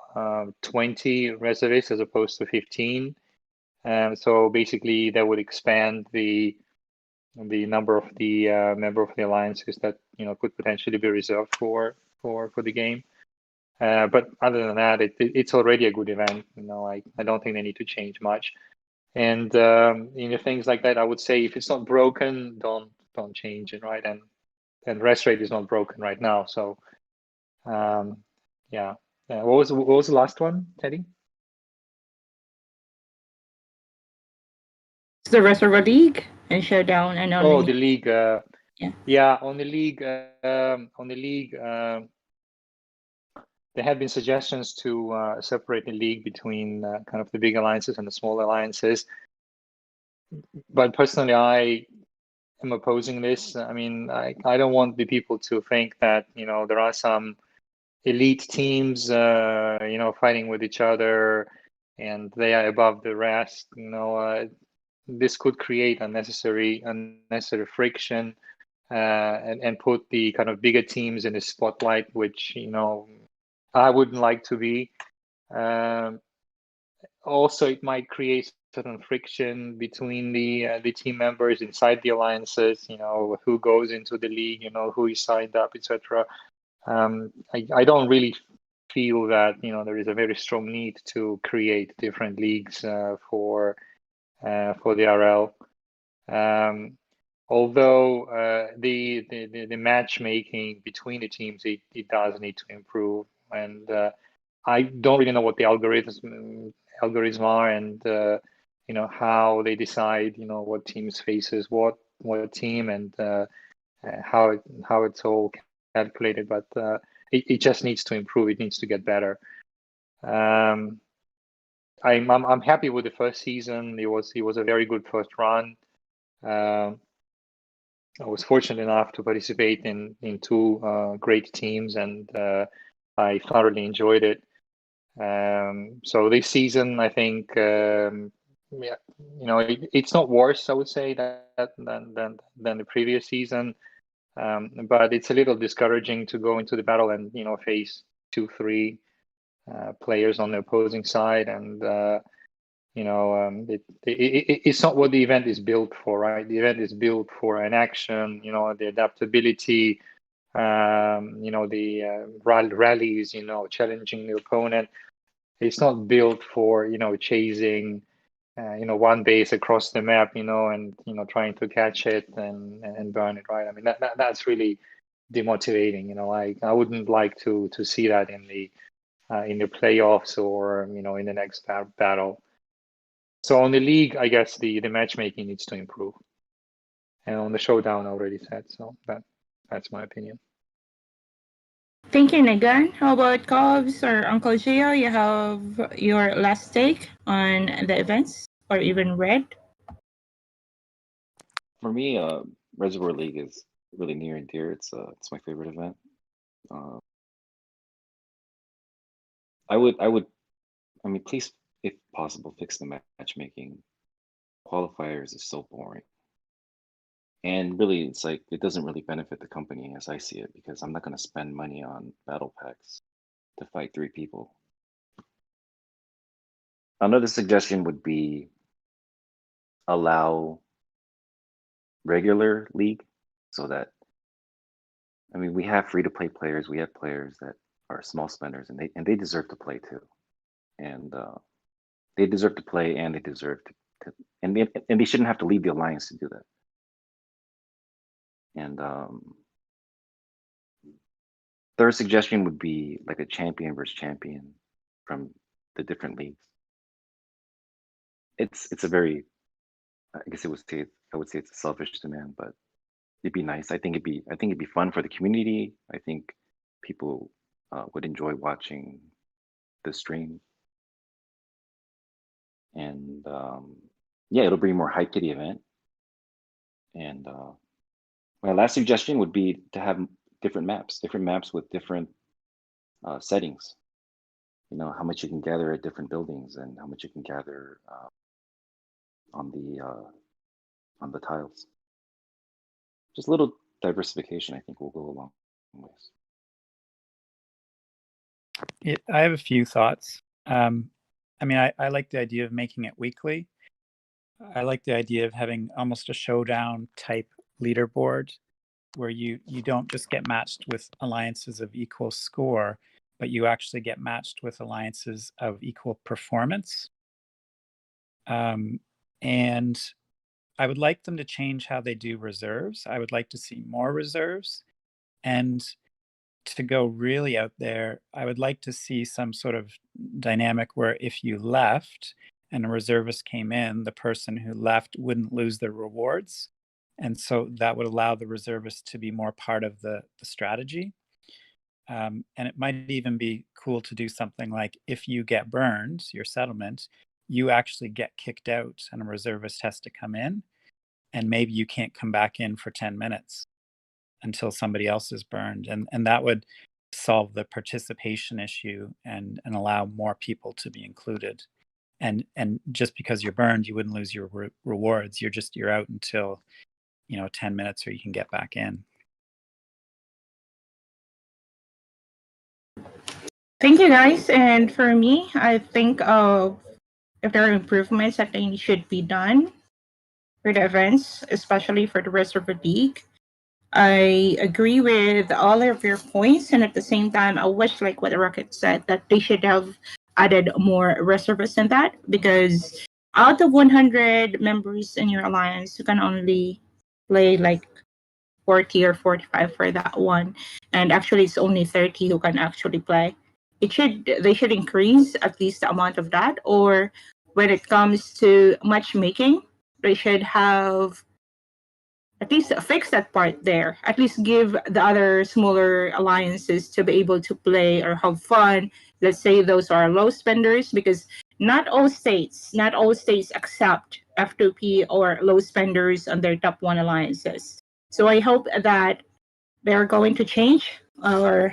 20 reservists as opposed to 15. So basically, that would expand the number of the member of the alliances that could potentially be reserved for the game. But other than that, it's already a good event. I don't think they need to change much. And things like that, I would say if it's not broken, don't change it, right? And Rest Rate is not broken right now, so yeah. What was the last one, Teddy? The Reservoir League and Showdown and on Oh, the league. Yeah. On the league. There have been suggestions to separate the league between kind of the big alliances and the small alliances. But personally, I am opposing this. I mean, I don't want the people to think that there are some elite teams fighting with each other and they are above the rest. This could create unnecessary friction and put the kind of bigger teams in the spotlight, which I wouldn't like to be. Also, it might create certain friction between the team members inside the alliances. Who goes into the league, who is signed up, etc. I don't really feel that there is a very strong need to create different leagues for the RL. although the matchmaking between the teams, it does need to improve. And I don't really know what the algorithm are, and how they decide what teams faces what team, and how it's all calculated. But it just needs to improve. It needs to get better. I'm happy with the first season. It was a very good first run. I was fortunate enough to participate in two great teams, and I thoroughly enjoyed it. So this season, I think, yeah, it's not worse, I would say, than the previous season. But it's a little discouraging to go into the battle and face 2-3 players on the opposing side, and it's not what the event is built for, right? The event is built for an action, the adaptability, the rallies, challenging the opponent. It's not built for chasing one base across the map, and trying to catch it and burn it, right? I mean, that's really demotivating. I wouldn't like to see that in the playoffs, or in the next battle. So on the league, I guess the matchmaking needs to improve, and on the showdown, I already said. So that's my opinion. Thank you, Negan. How about Cobbs or Uncle Gio? You have your last take on the events, or even Red? For me, Reservoir League is really near and dear. It's my favorite event. I mean, please, if possible, fix the matchmaking. Qualifiers is so boring. And really, it's like, it doesn't really benefit the company as I see it, because I'm not going to spend money on battle packs to fight 3 people. Another suggestion would be allow regular league, so that, I mean, we have free to play players. We have players that are small spenders, and they deserve to play too. And they deserve to play, and they deserve to and they shouldn't have to leave the alliance to do that. And third suggestion would be like a champion versus champion from the different leagues. It's a very, I guess I would say it's a selfish demand, but it'd be nice. I think it'd be fun for the community. I think people would enjoy watching the stream, and yeah, it'll bring more hype to the event. And my last suggestion would be to have different maps with different settings. How much you can gather at different buildings, and how much you can gather on the tiles. Just a little diversification, I think, will go a long ways. I have a few thoughts. I mean, I like the idea of making it weekly. I like the idea of having almost a showdown type leaderboard, where you don't just get matched with alliances of equal score, but you actually get matched with alliances of equal performance. And I would like them to change how they do reserves. I would like to see more reserves. And to go really out there, I would like to see some sort of dynamic where if you left and a reservist came in, the person who left wouldn't lose their rewards. And so that would allow the reservist to be more part of the strategy. And it might even be cool to do something like, if you get burned, your settlement, you actually get kicked out and a reservist has to come in, and maybe you can't come back in for 10 minutes until somebody else is burned. And that would solve the participation issue and allow more people to be included. And just because you're burned, you wouldn't lose your rewards. You're out until 10 minutes, or you can get back in. Thank you, guys. And for me, I think if there are improvements that they should be done for the events, especially for the Reservoir League, I agree with all of your points. And at the same time, I wish, like what Rocket said, that they should have added more reservists in that, because out of 100 members in your alliance, you can only play like 40 or 45 for that one, and actually it's only 30 who can actually play. They should increase at least the amount of that, or when it comes to matchmaking, they should have at least fix that part there. At least give the other smaller alliances to be able to play or have fun. Let's say those are low spenders, because not all states accept F2P or low spenders on their top one alliances. So I hope that they're going to change or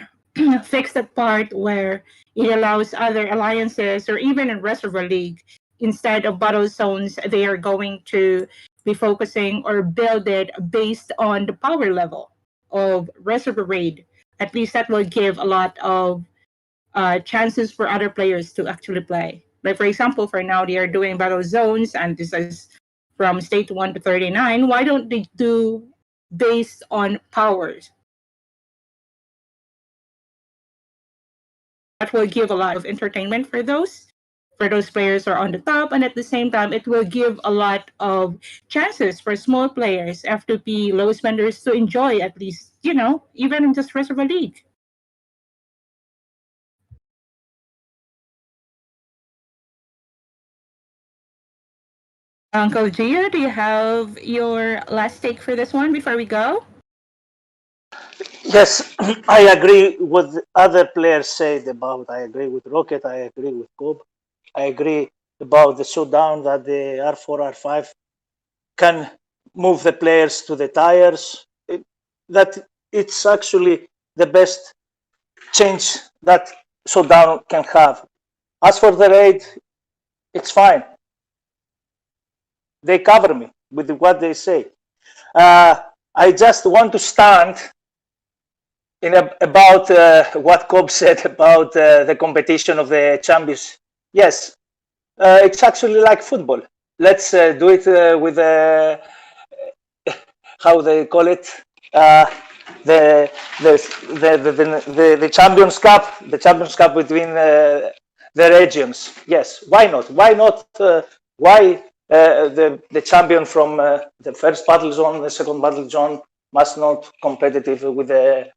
fix that part where it allows other alliances, or even in Reservoir League, instead of battle zones, they are going to be focusing or build it based on the power level of Reservoir Raid. At least that will give a lot of chances for other players to actually play. Like, for example, for now, they are doing battle zones, and this is from state 1 to 39. Why don't they do based on powers? That will give a lot of entertainment for those players who are on the top, and at the same time it will give a lot of chances for small players, F2P low spenders, to enjoy, at least, even in just Reservoir League. Uncle Gio, do you have your last take for this one before we go? Yes, I agree with other players said about. I agree with Rocket. I agree with Cobb. I agree about the showdown that the R4, R5 can move the players to the tires. That it's actually the best change that showdown can have. As for the raid, it's fine. They cover me with what they say. I just want to stand about what Cobb said about the competition of the champions. Yes, it's actually like football. Let's do it with how they call it, the, the Champions Cup, between the regions. Yes, why not? Why not? Why the champion from the first battle zone, the second battle zone, must not competitive with the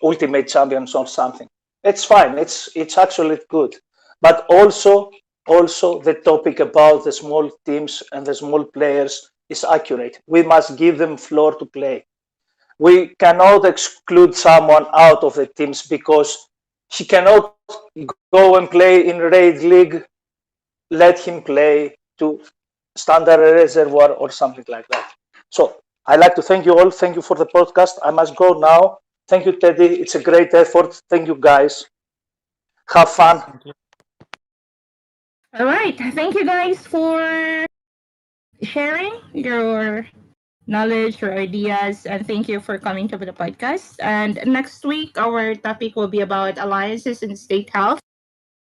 ultimate champions or something? It's fine. It's actually good, but also the topic about the small teams and the small players is accurate. We must give them floor to play. We cannot exclude someone out of the teams because he cannot go and play in Raid League. Let him play to Standard Reservoir or something like that. So I'd like to thank you all. Thank you for the podcast. I must go now. Thank you, Teddy. It's a great effort. Thank you, guys. Have fun. Thank you. All right. Thank you guys for sharing your knowledge, your ideas, and thank you for coming to the podcast. And next week, our topic will be about alliances in state health.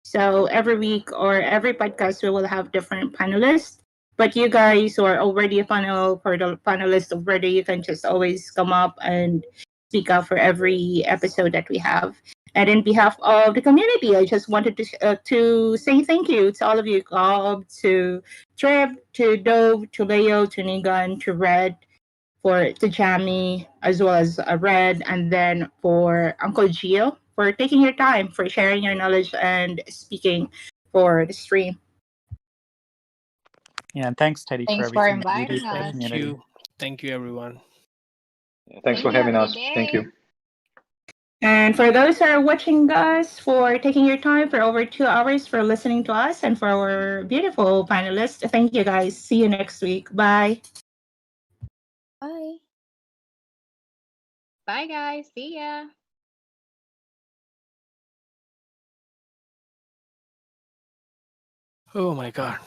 So every week or every podcast, we will have different panelists. But you guys who are already a panelist already, you can just always come up and speak up for every episode that we have. And in behalf of the community, I just wanted to say thank you to all of you, Cobb, to Trip, to Dove, to Leo, to Nigan, to Red, to Jamie, as well as Red, and then for Uncle Gio for taking your time, for sharing your knowledge and speaking for the stream. Yeah, and thanks, Teddy, for Thanks for everything that you do inviting for the us. Thank community. you. Thank you, everyone. Thanks for Thank you. Have having a us. good Thank day. you. And for those who are watching us, for taking your time for over 2 hours for listening to us, and for our beautiful panelists, thank you guys. See you next week. Bye. Bye. Bye, guys. See ya. Oh my God.